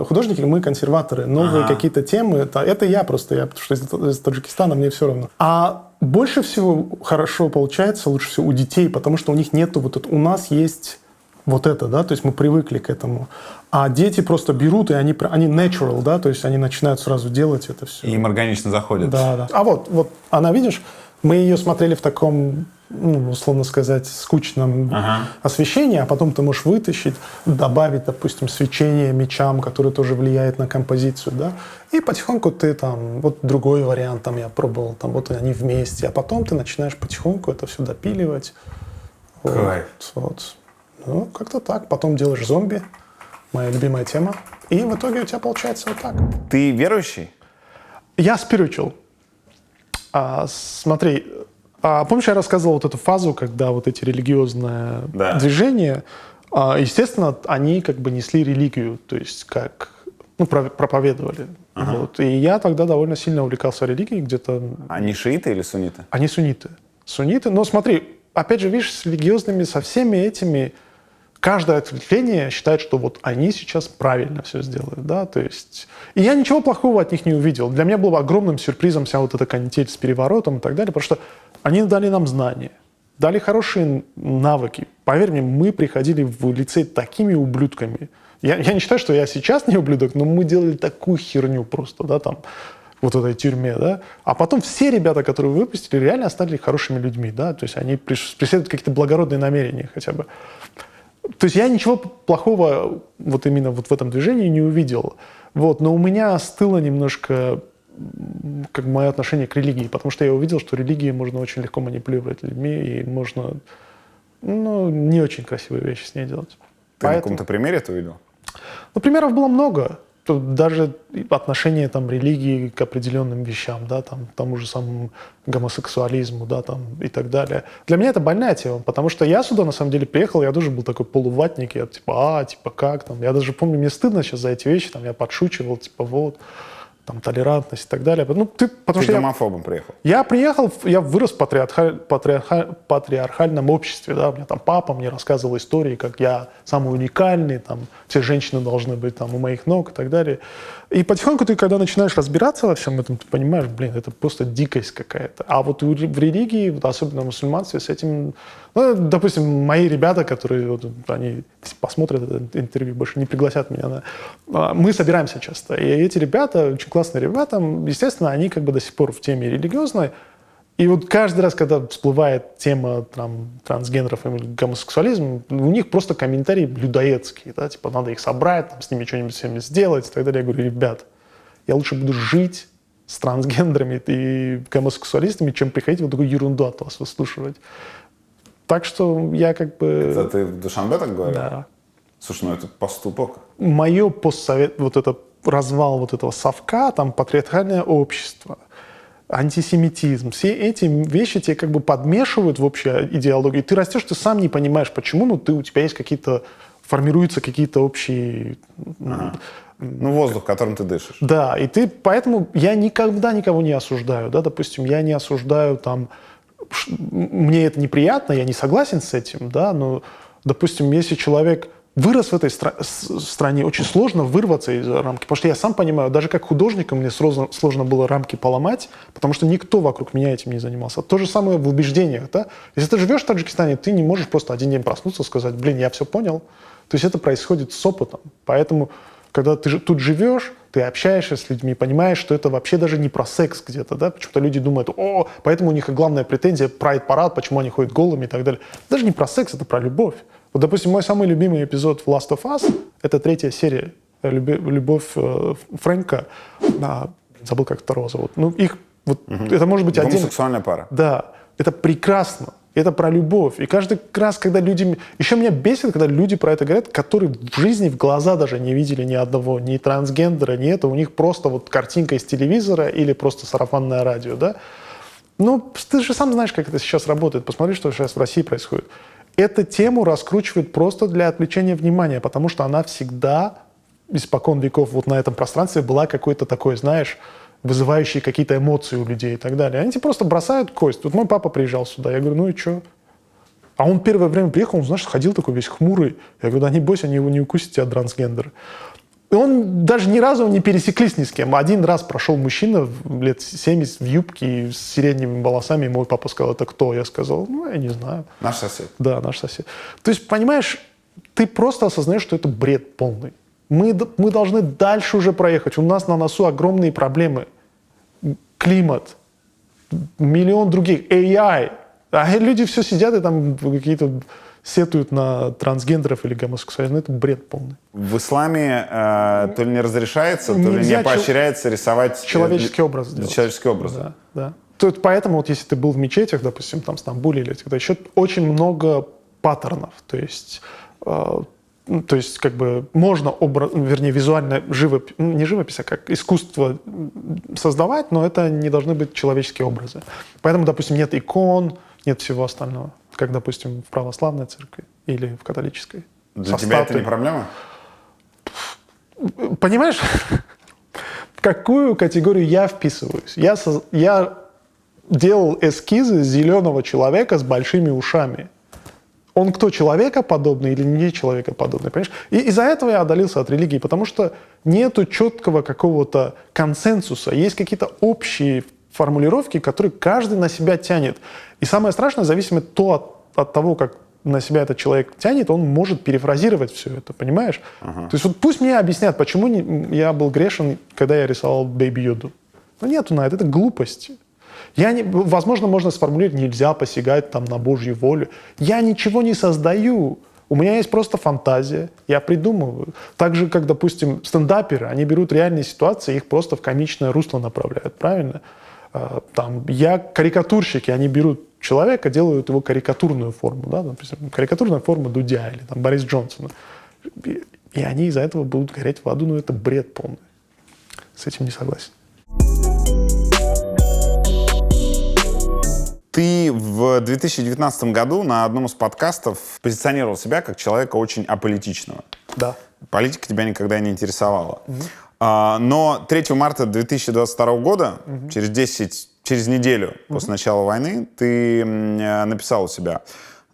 художники, мы консерваторы, новые какие-то темы, это я просто, потому что из Таджикистана, мне все равно. А больше всего хорошо получается, лучше всего у детей, потому что у них нету вот это, у нас есть... Вот это, да, то есть мы привыкли к этому. А дети просто берут, и они natural, да, то есть они начинают сразу делать это все. И им органично заходит. Да. А вот она, видишь, мы ее смотрели в таком, ну, условно сказать, скучном освещении, а потом ты можешь вытащить, добавить, допустим, свечение мечам, которое тоже влияет на композицию, да, и потихоньку ты там, вот другой вариант там я пробовал, там вот они вместе, а потом ты начинаешь потихоньку это все допиливать. Кайф. Вот. Ну, как-то так. Потом делаешь зомби, моя любимая тема, и в итоге у тебя получается вот так. Ты верующий? Я spiritual. Смотри, помнишь, я рассказывал вот эту фазу, когда вот эти религиозные движения, естественно, они как бы несли религию, то есть как, ну, проповедовали. Вот. И я тогда довольно сильно увлекался религией где-то. Они шииты или сунниты? Они сунниты. Сунниты, но смотри, опять же, видишь, с религиозными, со всеми этими, каждое ответвление считает, что вот они сейчас правильно все сделают, да, то есть... И я ничего плохого от них не увидел. Для меня было огромным сюрпризом вся вот эта канитель с переворотом и так далее, потому что они дали нам знания, дали хорошие навыки. Поверь мне, мы приходили в лицей такими ублюдками. Я не считаю, что я сейчас не ублюдок, но мы делали такую херню просто, да, там, вот в этой тюрьме, да. А потом все ребята, которые выпустили, реально стали хорошими людьми, да, то есть они преследуют какие-то благородные намерения хотя бы. То есть я ничего плохого вот именно вот в этом движении не увидел. Вот. Но у меня остыло немножко как бы мое отношение к религии, потому что я увидел, что религией можно очень легко манипулировать людьми, и можно, ну, не очень красивые вещи с ней делать. Ты на каком-то примере это увидел? Ну, примеров было много. даже отношение там, религии к определенным вещам, да, там, к тому же самому гомосексуализму, да, там, и так далее. Для меня это больная тема, потому что я сюда, на самом деле, приехал, я тоже был такой полуватник, я типа, как там. Я даже помню, мне стыдно сейчас за эти вещи, там, я подшучивал, типа, вот, там, толерантность и так далее. Ну, потому что гомофобом приехал? Я приехал, я вырос в патриархальном обществе, да, у меня там папа мне рассказывал истории, как я самый уникальный, там, все женщины должны быть там у моих ног и так далее. И потихоньку ты, когда начинаешь разбираться во всем этом, ты понимаешь, блин, это просто дикость какая-то. А вот в религии, вот особенно в мусульманстве, с этим, ну, допустим, мои ребята, которые, вот, они посмотрят это интервью, больше не пригласят меня, мы собираемся часто. И эти ребята, очень классные ребята, естественно, они как бы до сих пор в теме религиозной. И вот каждый раз, когда всплывает тема там, трансгендеров и гомосексуализма, у них просто комментарии людоедские, да, типа надо их собрать, там, с ними что-нибудь всеми сделать и так далее. Я говорю, ребят, я лучше буду жить с трансгендерами и гомосексуалистами, чем приходить вот такую ерунду от вас выслушивать. Так что я как бы... Это ты в Душанбе так говорил? Да. Слушай, ну это поступок. Мое постсовет, вот это развал вот этого совка, там патриархальное общество, антисемитизм, все эти вещи тебе как бы подмешивают в общую идеологию. И ты растешь, ты сам не понимаешь, почему, но у тебя есть какие-то, формируются какие-то общие... Ну, воздух, которым ты дышишь. Да, и ты, поэтому я никогда никого не осуждаю, да, допустим, я не осуждаю там, мне это неприятно, я не согласен с этим, да, но, допустим, если человек вырос в этой стране, очень сложно вырваться из рамки, потому что я сам понимаю, даже как художнику мне сложно было рамки поломать, потому что никто вокруг меня этим не занимался. То же самое в убеждениях, да. Если ты живешь в Таджикистане, ты не можешь просто один день проснуться и сказать, блин, я все понял. То есть это происходит с опытом. Поэтому, когда ты тут живешь, ты общаешься с людьми, понимаешь, что это вообще даже не про секс где-то, да. Почему-то люди думают, поэтому у них главная претензия прайд-парад, почему они ходят голыми и так далее. Даже не про секс, это про любовь. Вот, допустим, мой самый любимый эпизод в Last of Us — это 3-я серия. Любовь Фрэнка. Забыл, как второго зовут. Ну, их... Вот, это может быть гомосексуальная пара. Да. Это прекрасно. Это про любовь. И каждый раз, когда люди... Еще меня бесит, когда люди про это говорят, которые в жизни в глаза даже не видели ни одного, ни трансгендера, ни этого. У них просто вот картинка из телевизора или просто сарафанное радио, да? Ну, ты же сам знаешь, как это сейчас работает. Посмотри, что сейчас в России происходит. Эту тему раскручивают просто для отвлечения внимания, потому что она всегда, испокон веков, вот на этом пространстве была какой-то такой, знаешь, вызывающий какие-то эмоции у людей и так далее. Они тебе просто бросают кость. Вот мой папа приезжал сюда, я говорю, ну и что? А он первое время приехал, он, знаешь, ходил такой весь хмурый. Я говорю, да не бойся, они его не укусят, тебя трансгендер. И он даже ни разу не пересеклись ни с кем. Один раз прошел мужчина лет 70 в юбке с сиреневыми волосами, и мой папа сказал, это кто? Я сказал, ну, я не знаю. Наш сосед. Да, наш сосед. То есть, понимаешь, ты просто осознаешь, что это бред полный. Мы должны дальше уже проехать. У нас на носу огромные проблемы. Климат, миллион других, AI. А люди все сидят и там какие-то сетуют на трансгендеров или гомосексуализм. Это бред полный. В исламе то ли не разрешается, то ли не поощряется рисовать... Человеческий образ сделать. Человеческий образ. Да, да. Поэтому вот если ты был в мечетях, допустим, там в Стамбуле или где-то еще, очень много паттернов. То есть как бы можно визуально живопись, не живопись, а как искусство создавать, но это не должны быть человеческие образы. Поэтому, допустим, нет икон, нет всего остального, как, допустим, в православной церкви или в католической. Для тебя это не проблема? Понимаешь, в какую категорию я вписываюсь? Я делал эскизы зеленого человека с большими ушами. Он кто, человекоподобный или не человекоподобный, понимаешь? И из-за этого я отдалился от религии, потому что нету четкого какого-то консенсуса. Есть какие-то общие формулировки, которые каждый на себя тянет. И самое страшное, зависимо от того, как на себя этот человек тянет, он может перефразировать все это, понимаешь? То есть вот пусть мне объяснят, почему я был грешен, когда я рисовал Бэйби Йоду. Ну нету на это глупость. Возможно, можно сформулировать, нельзя посягать там, на Божью волю. Я ничего не создаю. У меня есть просто фантазия, я придумываю. Так же, как, допустим, стендаперы, они берут реальные ситуации, их просто в комичное русло направляют, правильно? Карикатурщики, они берут человека, делают его карикатурную форму, да, допустим, карикатурная форма Дудя или там, Борис Джонсона. и они из-за этого будут гореть в аду. Ну, это бред полный. С этим не согласен. Ты в 2019 году на одном из подкастов позиционировал себя как человека очень аполитичного. Да. Политика тебя никогда не интересовала. Но 3 марта 2022 года, через неделю после начала войны, ты написал у себя: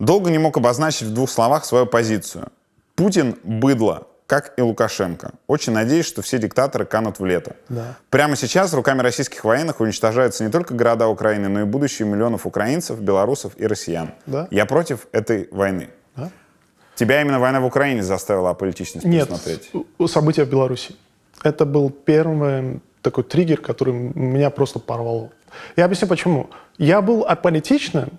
«Долго не мог обозначить в 2 словах свою позицию. Путин – быдло, как и Лукашенко. Очень надеюсь, что все диктаторы канут в лето. Да. Прямо сейчас руками российских военных уничтожаются не только города Украины, но и будущее миллионов украинцев, белорусов и россиян. Да. Я против этой войны». Да. Тебя именно война в Украине заставила аполитичность пересмотреть? Нет, события в Беларуси. Это был первый такой триггер, который меня просто порвало. Я объясню, почему. Я был аполитичным,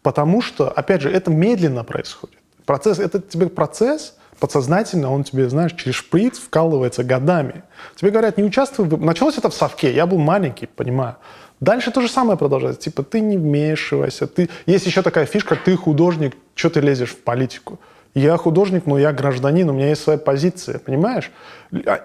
потому что, опять же, это медленно происходит. Это тебе процесс подсознательно, он тебе, знаешь, через шприц вкалывается годами. Тебе говорят, не участвуй. Началось это в совке, я был маленький, понимаю. Дальше то же самое продолжается. Типа, ты не вмешивайся. Есть еще такая фишка, ты художник, что ты лезешь в политику? Я художник, но я гражданин, у меня есть своя позиция, понимаешь?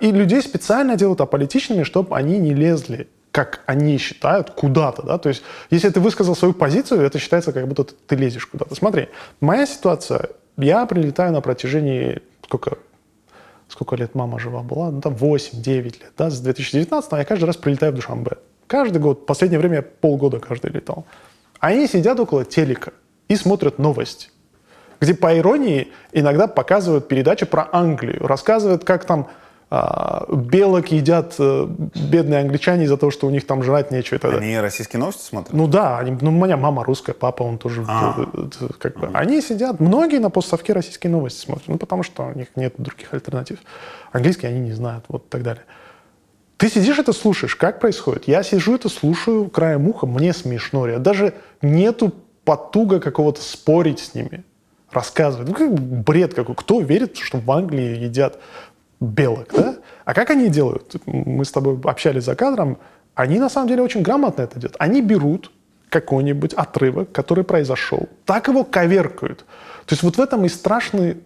И людей специально делают аполитичными, чтобы они не лезли, как они считают, куда-то, да? То есть, если ты высказал свою позицию, это считается, как будто ты лезешь куда-то. Смотри, моя ситуация, я прилетаю на протяжении, сколько лет мама жива была? Ну, там 8-9 лет, да? С 2019 я каждый раз прилетаю в Душанбе. Каждый год, в последнее время я полгода каждый летал. Они сидят около телека и смотрят новости, где, по иронии, иногда показывают передачи про Англию, рассказывают, как там белок едят бедные англичане из-за того, что у них там жрать нечего. И так далее. Они российские новости смотрят? Ну да, у меня мама русская, папа, он тоже. Как бы, они сидят, многие на постсовке российские новости смотрят, ну потому что у них нет других альтернатив. Английский они не знают, вот и так далее. Ты сидишь это слушаешь, как происходит? Я сижу это слушаю краем уха, мне смешно. Даже нету потуга какого-то спорить с ними, рассказывать. Ну, как бред какой. Кто верит, что в Англии едят белок, да? А как они делают? Мы с тобой общались за кадром. Они, на самом деле, очень грамотно это делают. Они берут какой-нибудь отрывок, который произошел, так его коверкают. То есть вот в этом и страшны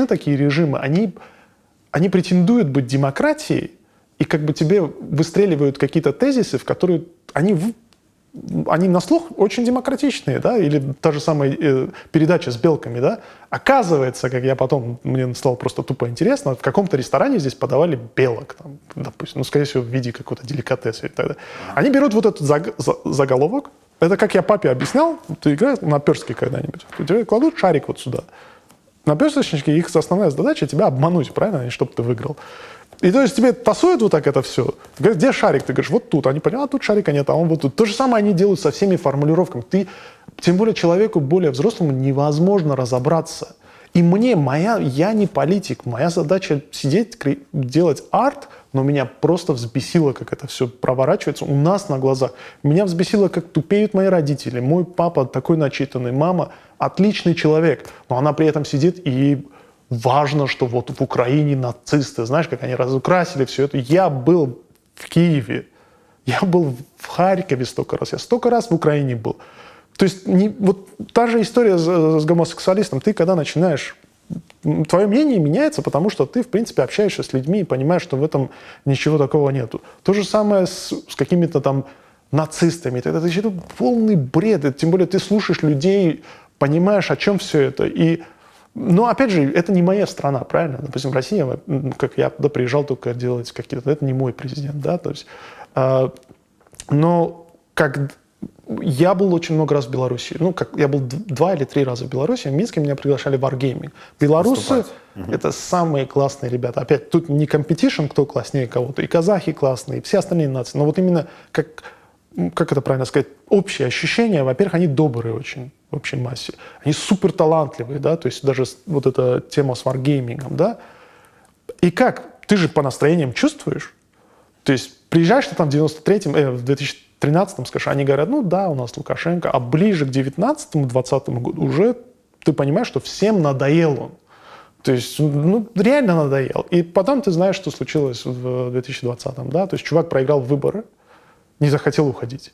такие режимы. Они претендуют быть демократией, и как бы тебе выстреливают какие-то тезисы, в которые они на слух очень демократичные, да, или та же самая передача с белками, да. Оказывается, как я потом, мне стало просто тупо интересно, в каком-то ресторане здесь подавали белок, там, допустим, ну, скорее всего, в виде какого-то деликатеса и так далее. Они берут вот этот заголовок, это, как я папе объяснял, ты играешь на перстке когда-нибудь, тебе кладут шарик вот сюда. На персточнике их основная задача тебя обмануть, правильно, чтобы ты выиграл. И то есть тебе тасуют вот так это все. Говорят, где шарик? Ты говоришь, вот тут. Они понимают, тут шарика нет, а он вот тут. То же самое они делают со всеми формулировками. Тем более человеку более взрослому невозможно разобраться. И я не политик. Моя задача сидеть, делать арт, но меня просто взбесило, как это все проворачивается у нас на глазах. Меня взбесило, как тупеют мои родители. Мой папа такой начитанный, мама отличный человек, но она при этом сидит и важно, что вот в Украине нацисты, знаешь, как они разукрасили все это. Я был в Киеве, я был в Харькове столько раз, я столько раз в Украине был. То есть вот та же история с гомосексуалистом. Ты когда начинаешь, твое мнение меняется, потому что ты, в принципе, общаешься с людьми и понимаешь, что в этом ничего такого нету. То же самое с какими-то там нацистами. Это полный бред. Тем более ты слушаешь людей, понимаешь, о чем все это. Но, опять же, это не моя страна, правильно? Допустим, Россия, как я туда приезжал только делать какие-то... Это не мой президент, да? То есть, но как... Я был очень много раз в Беларуси. Я был 2 или 3 раза в Беларуси. В Минске меня приглашали в Wargaming. Белорусы — это самые классные ребята. Опять, тут не компетишн, кто класснее кого-то. И казахи классные, и все остальные нации. Но вот именно как это правильно сказать, общее ощущение, во-первых, они добрые очень, в общей массе. Они супер талантливые, да, то есть даже вот эта тема с варгеймингом, да. И как? Ты же по настроениям чувствуешь. То есть приезжаешь ты там в 2013-м, скажешь, они говорят, ну да, у нас Лукашенко, а ближе к 19-20 году уже ты понимаешь, что всем надоел он. То есть, реально надоел. И потом ты знаешь, что случилось в 2020-м, да, то есть чувак проиграл выборы, не захотел уходить.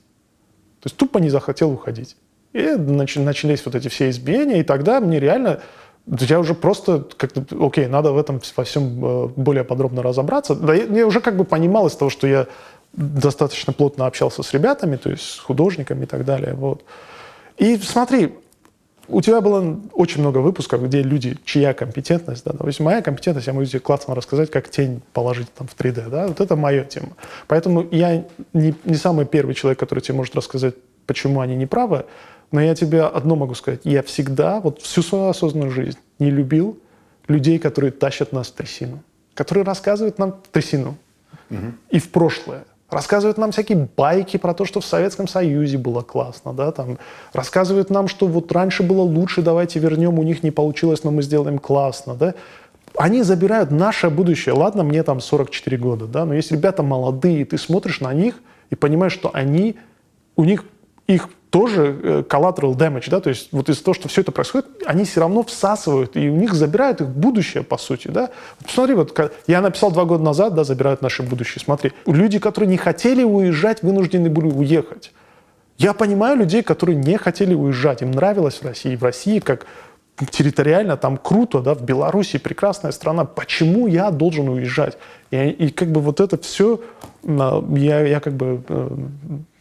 То есть тупо не захотел уходить. И начались вот эти все избиения, и тогда мне реально Я уже просто как-то, окей, надо в этом во всем более подробно разобраться. Да, я уже как бы понимал из того, что я достаточно плотно общался с ребятами, то есть с художниками и так далее. Вот. И смотри, у тебя было очень много выпусков, где люди, чья компетентность, да, допустим, моя компетентность, я могу тебе классно рассказать, как тень положить там в 3D, да, вот это моя тема. Поэтому я не самый первый человек, который тебе может рассказать, почему они не правы, но я тебе одно могу сказать, я всегда, вот всю свою осознанную жизнь не любил людей, которые тащат нас в трясину, которые рассказывают нам трясину и в прошлое. Рассказывают нам всякие байки про то, что в Советском Союзе было классно, да, там, рассказывают нам, что вот раньше было лучше, давайте вернем, у них не получилось, но мы сделаем классно, да. Они забирают наше будущее. Ладно, мне там 44 года, да, но есть ребята молодые, ты смотришь на них и понимаешь, что у них их тоже collateral damage, да, то есть вот из-за того, что все это происходит, они все равно всасывают, и у них забирают их будущее, по сути, да. Посмотри, вот я написал 2 года назад, да, забирают наше будущее. Смотри, люди, которые не хотели уезжать, вынуждены были уехать. Я понимаю людей, которые не хотели уезжать, им нравилось в России как территориально там круто, да, в Беларуси прекрасная страна, почему я должен уезжать? И как бы вот это все, я как бы...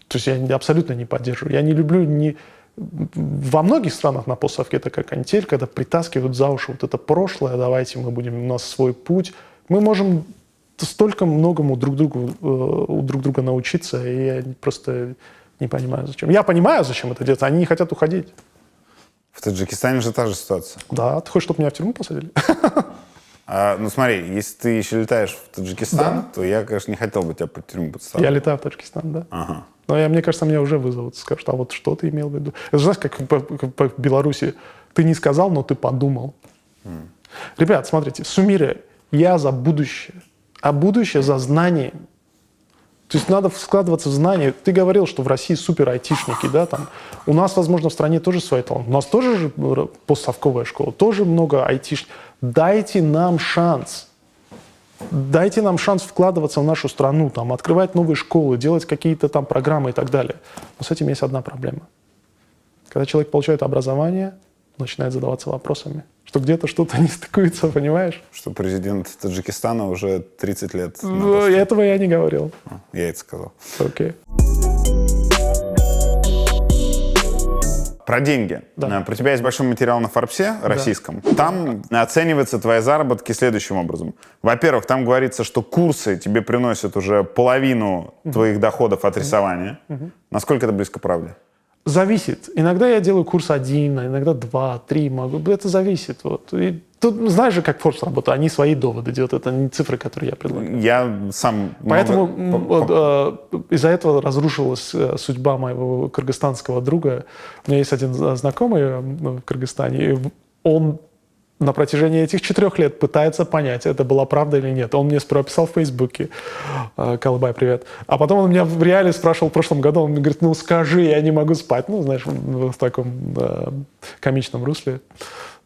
То есть я абсолютно не поддерживаю. Я не люблю во многих странах на постсовке это как антель, когда притаскивают за уши вот это прошлое, давайте мы будем, у нас свой путь. Мы можем столько многому у друг друга научиться, и я просто не понимаю, зачем. Я понимаю, зачем это делать, они не хотят уходить. В Таджикистане же та же ситуация. Да, ты хочешь, чтобы меня в тюрьму посадили? Ну смотри, если ты еще летаешь в Таджикистан, то я, конечно, не хотел бы тебя под тюрьму подставить. Я летаю в Таджикистан, да. Ага. Но мне кажется, меня уже вызовут, скажут, а вот что ты имел в виду? Это же, знаешь, как по Беларуси, ты не сказал, но ты подумал. Ребят, смотрите, суммируя, я за будущее, а будущее за знание. То есть надо вкладываться в знания. Ты говорил, что в России супер айтишники, да, там. У нас, возможно, в стране тоже свои таланты. У нас тоже же постсовковая школа, тоже много айтишников. Дайте нам шанс. Дайте нам шанс вкладываться в нашу страну, там, открывать новые школы, делать какие-то там программы и так далее. Но с этим есть одна проблема. Когда человек получает образование, начинает задаваться вопросами, что где-то что-то не стыкуется, понимаешь? Что президент Таджикистана уже 30 лет. Этого я не говорил. Я это сказал. Окей. Про деньги. Да. Про тебя есть большой материал на Форбсе российском. Да. Там оцениваются твои заработки следующим образом. Во-первых, там говорится, что курсы тебе приносят уже половину твоих доходов от рисования. Насколько это близко к правде? Зависит. Иногда я делаю курс 1, иногда 2, 3 могу. Это зависит. Вот. И тут, знаешь же, как Forbes работает. Они свои доводы делают. Это не цифры, которые я предлагаю. Я сам... Поэтому из-за этого разрушилась судьба моего кыргызстанского друга. У меня есть один знакомый в Кыргызстане. И он на протяжении этих 4 лет пытается понять, это была правда или нет. Он мне прописал в Фейсбуке. Колыбай, привет. А потом он меня в реале спрашивал в прошлом году. Он мне говорит, ну скажи, я не могу спать. Ну, знаешь, в таком комичном русле.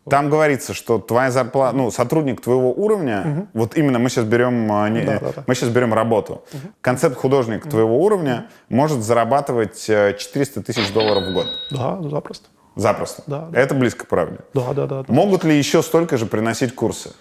Там говорится, что твоя зарплата, ну, сотрудник твоего уровня, вот именно мы сейчас берем, мы сейчас берем работу. Концепт-художник твоего уровня может зарабатывать $400 тысяч в год. Да, запросто. Запросто. Да. Это близко к правде. Да. Могут ли еще столько же приносить курсы?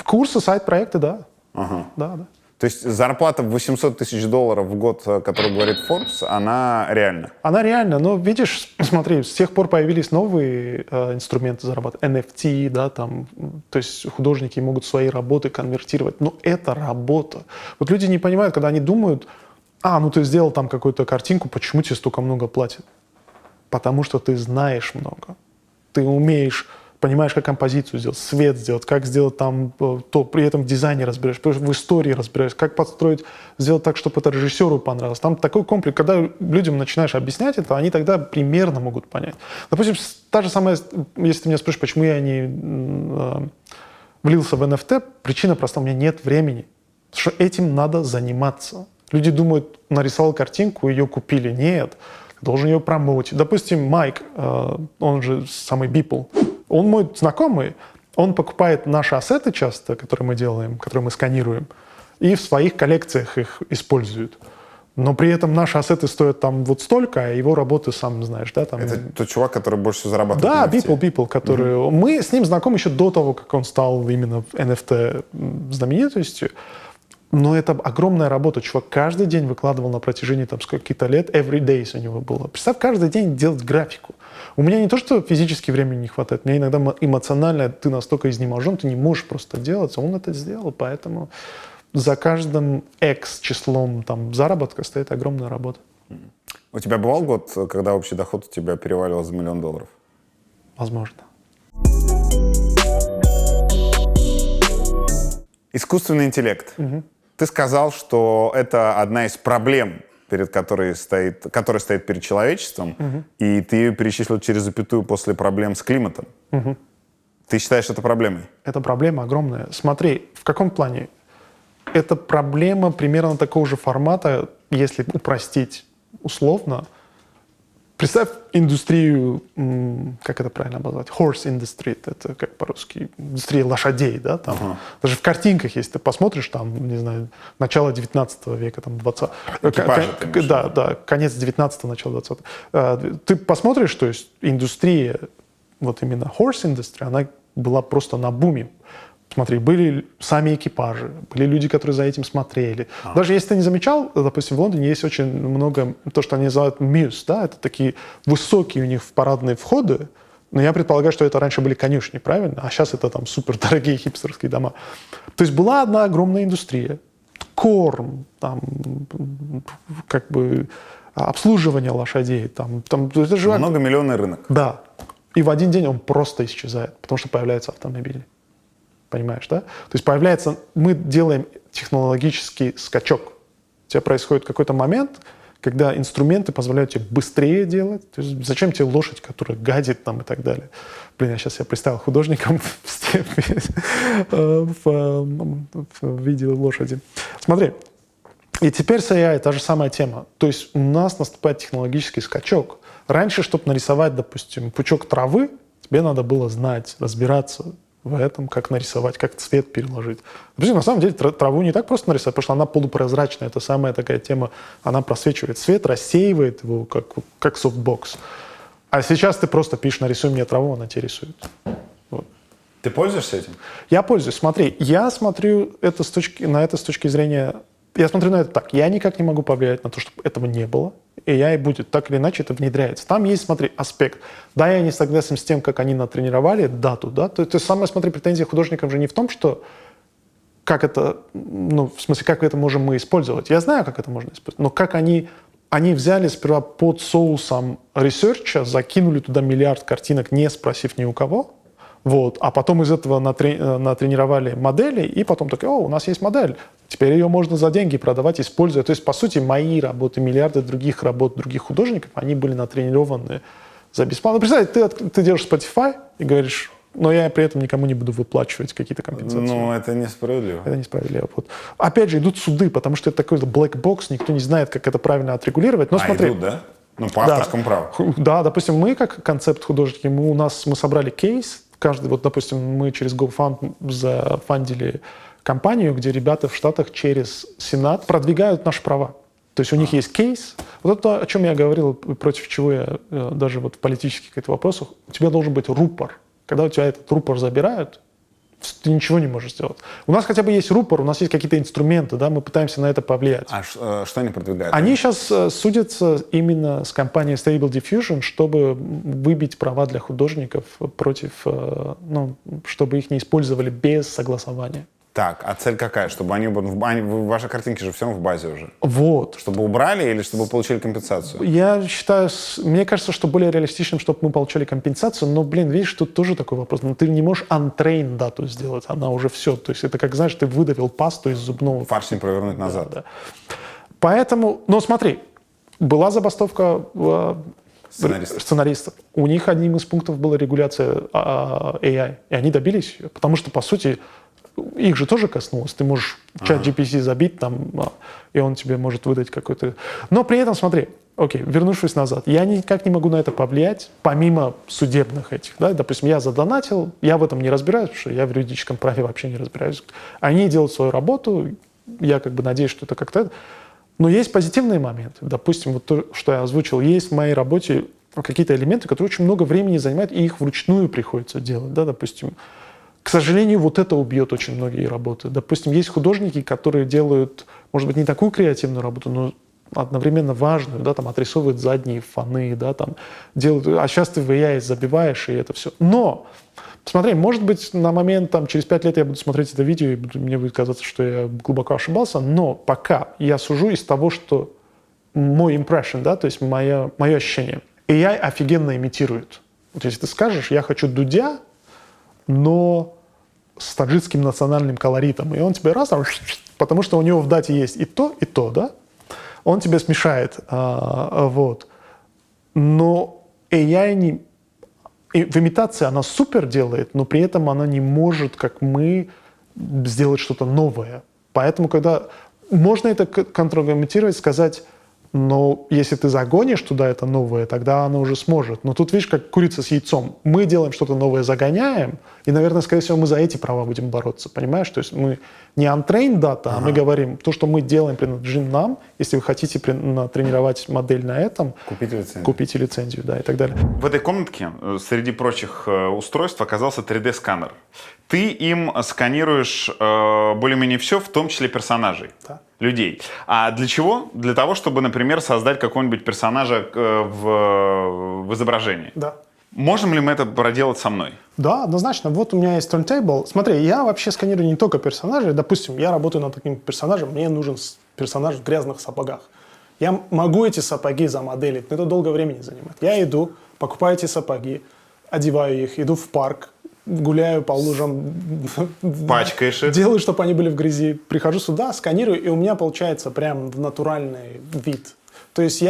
Курсы, сайт-проекты, да. Ага. Да. То есть зарплата в $800 тысяч в год, которую говорит Forbes, она реальна? Она реальна, но видишь, смотри, с тех пор появились новые инструменты зарабатывания, NFT, да, там, то есть художники могут свои работы конвертировать, но это работа. Вот люди не понимают, когда они думают, ну ты сделал там какую-то картинку, почему тебе столько много платят? Потому что ты знаешь много. Ты умеешь, понимаешь, как композицию сделать, свет сделать, как сделать там то, при этом в дизайне разбираешь, в истории разбираешь, как подстроить, сделать так, чтобы это режиссеру понравилось. Там такой комплекс, когда людям начинаешь объяснять это, они тогда примерно могут понять. Допустим, та же самая, если ты меня спрашиваешь, почему я не влился в NFT, причина проста, у меня нет времени, что этим надо заниматься. Люди думают, нарисовал картинку, ее купили. Нет. Должен ее промоутить. Допустим, Майк, он же самый Beeple, он мой знакомый, он покупает наши ассеты часто, которые мы делаем, которые мы сканируем, и в своих коллекциях их использует. Но при этом наши ассеты стоят там вот столько, а его работы, сам знаешь, да? Там... Это тот чувак, который больше всего зарабатывает Да, на NFT. People, которые... Мы с ним знакомы еще до того, как он стал именно NFT знаменитостью. Но это огромная работа. Чувак каждый день выкладывал на протяжении там сколько-то лет, every days у него было. Представь, каждый день делать графику. У меня не то, что физически времени не хватает, мне иногда эмоционально ты настолько изнеможен, ты не можешь просто делать. Он это сделал, поэтому за каждым X числом там заработка стоит огромная работа. У тебя бывал год, когда общий доход у тебя переваливал за $1 миллион? Возможно. Искусственный интеллект. Ты сказал, что это одна из проблем, которая стоит перед человечеством, и ты ее перечислил через запятую после проблем с климатом. Ты считаешь это проблемой? Это проблема огромная. Смотри, в каком плане? Это проблема примерно такого же формата, если упростить условно. Представь индустрию, как это правильно обозвать? Horse industry, это как по-русски, индустрия лошадей, да? Там. Даже в картинках, если ты посмотришь, там, не знаю, начало 19 века, там, 20 да, конец 19-го, начало 20-го. Ты посмотришь, то есть индустрия, вот именно horse industry, она была просто на буме. Смотри, были сами экипажи, были люди, которые за этим смотрели. Даже если ты не замечал, допустим, в Лондоне есть очень много, то, что они называют мьюз, да, это такие высокие у них парадные входы, но я предполагаю, что это раньше были конюшни, правильно? А сейчас это там супердорогие хипстерские дома. То есть была одна огромная индустрия. Корм, там, как бы обслуживание лошадей. Там, это же... Многомиллионный рынок. Да. И в один день он просто исчезает, потому что появляются автомобили. Понимаешь, да? То есть появляется, мы делаем технологический скачок. У тебя происходит какой-то момент, когда инструменты позволяют тебе быстрее делать. То есть зачем тебе лошадь, которая гадит там и так далее? Блин, я сейчас себя представил художником в виде лошади. Смотри, и теперь с AI та же самая тема. То есть у нас наступает технологический скачок. Раньше, чтобы нарисовать, допустим, пучок травы, тебе надо было знать, разбираться в этом, как нарисовать, как цвет переложить. Допустим, на самом деле траву не так просто нарисовать, потому что она полупрозрачная. Это самая такая тема, она просвечивает свет, рассеивает его, как софтбокс. А сейчас ты просто пишешь, нарисуй мне траву, она тебе рисует. Вот. Ты пользуешься этим? Я пользуюсь. Смотри, я смотрю на это с точки зрения... Я смотрю на это так. Я никак не могу повлиять на то, чтобы этого не было. И AI будет. Так или иначе это внедряется. Там есть, смотри, аспект. Да, я не согласен с тем, как они натренировали дату. Да? То есть самая, смотри, претензия художников же не в том, что как это, ну, в смысле, как это можем мы использовать. Я знаю, как это можно использовать. Но как они взяли сперва под соусом ресерча, закинули туда миллиард картинок, не спросив ни у кого. Вот, а потом из этого натренировали модели, и потом такие, у нас есть модель, теперь ее можно за деньги продавать, используя. То есть, по сути, мои работы, миллиарды других работ, других художников, они были натренированы за бесплатно. Представь, ты делаешь Spotify и говоришь, но я при этом никому не буду выплачивать какие-то компенсации. Ну, это несправедливо. Это несправедливо. Вот. Опять же, идут суды, потому что это такой black box, никто не знает, как это правильно отрегулировать. Но смотри, идут, да? Ну, по авторскому праву. Да, допустим, мы как концепт-художники, мы собрали кейс, каждый, вот, допустим, мы через GoFund зафандили компанию, где ребята в Штатах через Сенат продвигают наши права. То есть у них есть кейс. Вот это, о чем я говорил, против чего я даже вот в политических каких-то вопросах, у тебя должен быть рупор. Когда у тебя этот рупор забирают, ты ничего не можешь сделать. У нас хотя бы есть рупор, у нас есть какие-то инструменты, да, мы пытаемся на это повлиять. А что они продвигают? Они сейчас судятся именно с компанией Stable Diffusion, чтобы выбить права для художников против, чтобы их не использовали без согласования. Так, а цель какая? Чтобы ваши картинки же все равно в базе уже. Вот. Чтобы убрали или чтобы получили компенсацию? Я считаю, мне кажется, что более реалистичным, чтобы мы получали компенсацию, но, видишь, тут тоже такой вопрос. Но ты не можешь untrain дату сделать, она уже все. То есть это как, знаешь, ты выдавил пасту из зубного. Фарш не провернуть назад. Да. Поэтому, но смотри, была забастовка сценаристов. У них одним из пунктов была регуляция AI, и они добились ее, потому что, по сути, их же тоже коснулось. Ты можешь чат GPT забить там, и он тебе может выдать какой-то... Но при этом, смотри, вернувшись назад, я никак не могу на это повлиять, помимо судебных этих. Да? Допустим, я задонатил, я в этом не разбираюсь, потому что я в юридическом праве вообще не разбираюсь. Они делают свою работу, я надеюсь, что это как-то... Но есть позитивные моменты. Допустим, вот то, что я озвучил, есть в моей работе какие-то элементы, которые очень много времени занимают, и их вручную приходится делать. Да? Допустим, к сожалению, вот это убьет очень многие работы. Допустим, есть художники, которые делают, может быть, не такую креативную работу, но одновременно важную, да, там, отрисовывают задние фоны, да, там, делают, а сейчас ты в AI забиваешь, и это все. Но, смотри, может быть, на момент, там, через 5 лет я буду смотреть это видео, и мне будет казаться, что я глубоко ошибался, но пока я сужу из того, что мой impression, да, то есть мое ощущение. AI офигенно имитирует. Вот если ты скажешь, я хочу Дудя, но с таджикским национальным колоритом, и он тебе раз, потому что у него в дате есть и то, да, он тебе смешает, вот. Но AI в имитации она супер делает, но при этом она не может, как мы, сделать что-то новое. Поэтому, когда можно это контраргументировать, сказать, но если ты загонишь туда это новое, тогда оно уже сможет. Но тут, видишь, как курица с яйцом. Мы делаем что-то новое, загоняем, и, наверное, скорее всего, мы за эти права будем бороться, понимаешь? То есть мы не untrained data, а мы говорим, то, что мы делаем, принадлежит нам. Если вы хотите тренировать модель на этом, купите лицензию, да, и так далее. В этой комнатке среди прочих устройств оказался 3D-сканер. Ты им сканируешь более-менее все, в том числе персонажей. Да. Людей. А для чего? Для того, чтобы, например, создать какого-нибудь персонажа в изображении. Да. Можем ли мы это проделать со мной? Да, однозначно. Вот у меня есть turntable. Смотри, я вообще сканирую не только персонажей. Допустим, я работаю над таким персонажем, мне нужен персонаж в грязных сапогах. Я могу эти сапоги замоделить, но это долго времени занимает. Я иду, покупаю эти сапоги, одеваю их, иду в парк, гуляю по лужам, Пачкаешь их. делаю, чтобы они были в грязи. Прихожу сюда, сканирую, и у меня получается прям натуральный вид. То есть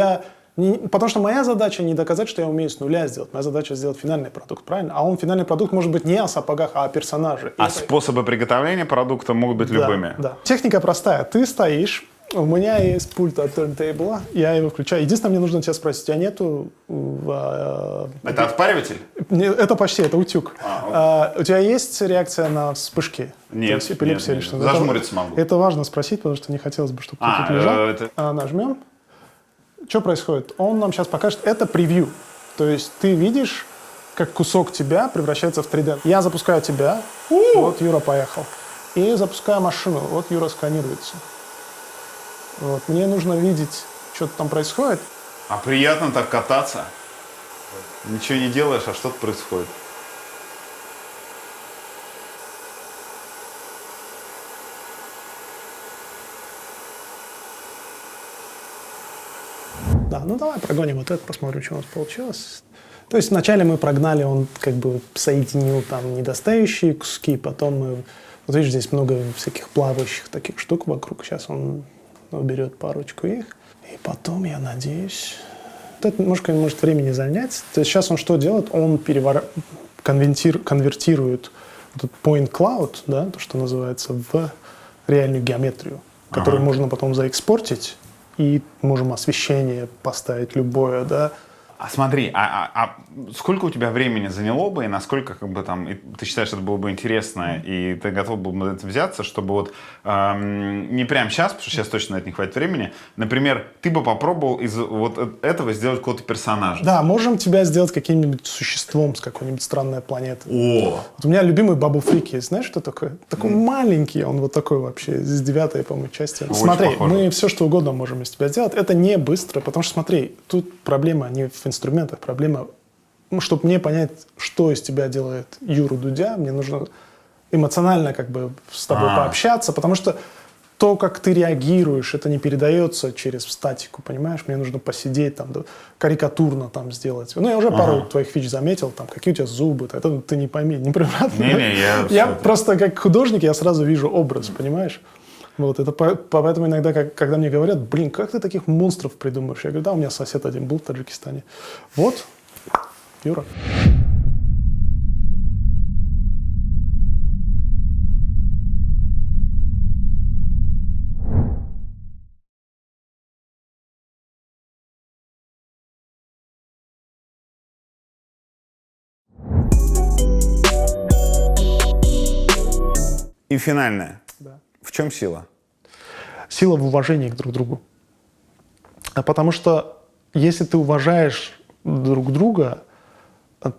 потому что моя задача не доказать, что я умею с нуля сделать. Моя задача сделать финальный продукт, правильно? А финальный продукт может быть не о сапогах, а о персонаже. А способы приготовления продукта могут быть любыми? Да. Техника простая. Ты стоишь, у меня есть пульт от turntable, я его включаю. Единственное, мне нужно тебя спросить, у тебя нету... Это отпариватель? Это почти, это утюг. У тебя есть реакция на вспышки? Нет, эпилепсия нет. или что-то? Зажмуриться могу. Это важно спросить, потому что не хотелось бы, чтобы кто-то лежал. Нажмем. Что происходит? Он нам сейчас покажет. Это превью. То есть ты видишь, как кусок тебя превращается в 3D. Я запускаю тебя. Вот Юра поехал. И запускаю машину. Вот Юра сканируется. Вот. Мне нужно видеть, что там происходит. А приятно так кататься. Ничего не делаешь, а что-то происходит. Да, ну давай прогоним вот это, посмотрим, что у нас получилось. То есть вначале мы прогнали, он как бы соединил там недостающие куски, потом мы... Вот видишь, здесь много всяких плавающих таких штук вокруг. Сейчас он уберет парочку их. И потом, я надеюсь... Это немножко может времени занять. То есть сейчас он что делает? Он конвертирует этот point cloud, да, то, что называется, в реальную геометрию, которую можно потом заэкспортить, и можем освещение поставить любое, да. А смотри, а сколько у тебя времени заняло бы, и насколько как бы там ты считаешь, это было бы интересно, и ты готов был бы на это взяться, чтобы вот не прямо сейчас, потому что сейчас точно на это не хватит времени, например, ты бы попробовал из вот этого сделать какого-то персонажа? Да, можем тебя сделать каким-нибудь существом с какой-нибудь странной планеты. О! Вот у меня любимый Бабу Фрики, знаешь, что такое? Такой маленький, он вот такой вообще, из 9-й, по-моему, части. Очень смотри, похоже. мы все что угодно можем из тебя сделать. Это не быстро, потому что, смотри, тут проблема не в инструментах, проблема, чтобы мне понять, что из тебя делает Юру Дудя, мне нужно эмоционально как бы с тобой пообщаться, потому что то, как ты реагируешь, это не передается через статику, понимаешь? Мне нужно посидеть, там, карикатурно там сделать. Ну, я уже пару твоих фич заметил, там, какие у тебя зубы, это ты не пойми, не превратно. Я просто как художник, я сразу вижу образ, понимаешь? Вот, это поэтому иногда, когда мне говорят, блин, как ты таких монстров придумаешь? Я говорю, да, у меня сосед один был в Таджикистане. Вот, Юра. И финальное. Да. В чем сила? Сила в уважении к друг другу. Потому что если ты уважаешь друг друга,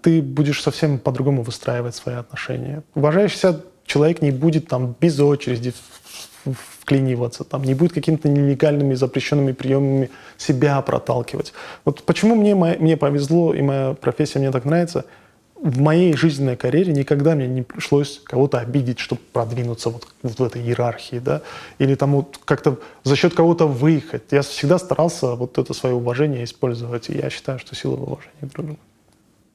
ты будешь совсем по-другому выстраивать свои отношения. Уважающийся человек не будет там без очереди вклиниваться, там, не будет какими-то нелегальными запрещенными приемами себя проталкивать. Вот почему мне повезло, и моя профессия мне так нравится. В моей жизненной карьере никогда мне не пришлось кого-то обидеть, чтобы продвинуться вот в этой иерархии, да, или там вот как-то за счет кого-то выехать. Я всегда старался вот это свое уважение использовать, и я считаю, что сила в уважении друг к другу.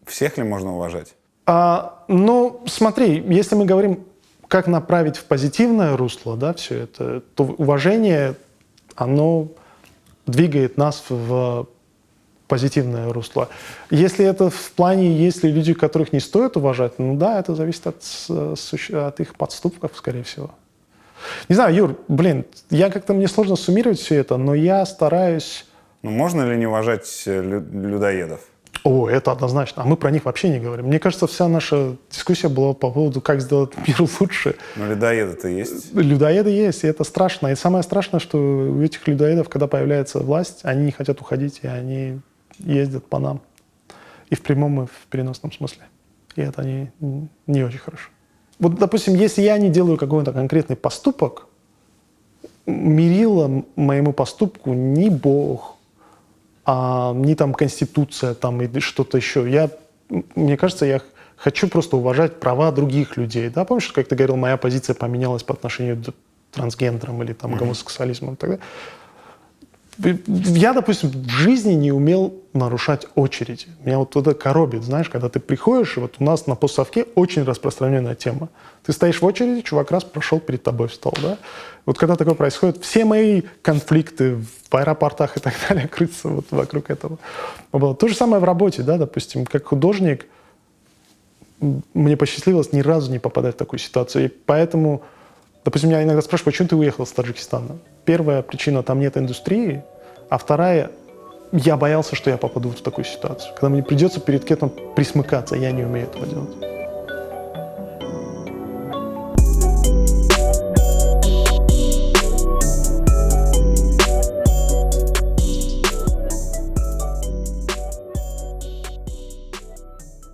Всех ли можно уважать? Ну, смотри, если мы говорим, как направить в позитивное русло, да, все это, то уважение, оно двигает нас в позитивное русло. Если это в плане, есть ли люди, которых не стоит уважать, ну да, это зависит от их подступков, скорее всего. Не знаю, Юр, мне сложно суммировать все это, но я стараюсь... Ну, можно ли не уважать людоедов? О, это однозначно. А мы про них вообще не говорим. Мне кажется, вся наша дискуссия была по поводу, как сделать мир лучше. Но людоеды-то есть. Людоеды есть, и это страшно. И самое страшное, что у этих людоедов, когда появляется власть, они не хотят уходить, и они ездят по нам. И в прямом, и в переносном смысле. И это не очень хорошо. Вот, допустим, если я не делаю какой-то конкретный поступок, мерило моему поступку не Бог, не там Конституция там, или что-то еще. Мне кажется, я хочу просто уважать права других людей. Да? Помнишь, как ты говорил, моя позиция поменялась по отношению к трансгендерам или там, гомосексуализму и так далее. Я, допустим, в жизни не умел нарушать очереди. Меня вот это коробит, знаешь, когда ты приходишь, и вот у нас на постсовке очень распространенная тема. Ты стоишь в очереди, чувак раз прошел перед тобой, встал, да? Вот когда такое происходит, все мои конфликты в аэропортах и так далее крутятся вот вокруг этого. То же самое в работе, да, допустим, как художник, мне посчастливилось ни разу не попадать в такую ситуацию. И поэтому, допустим, меня иногда спрашивают, почему ты уехал из Таджикистана? Первая причина, там нет индустрии, а вторая, я боялся, что я попаду в такую ситуацию, когда мне придется перед кем-то присмыкаться, я не умею этого делать.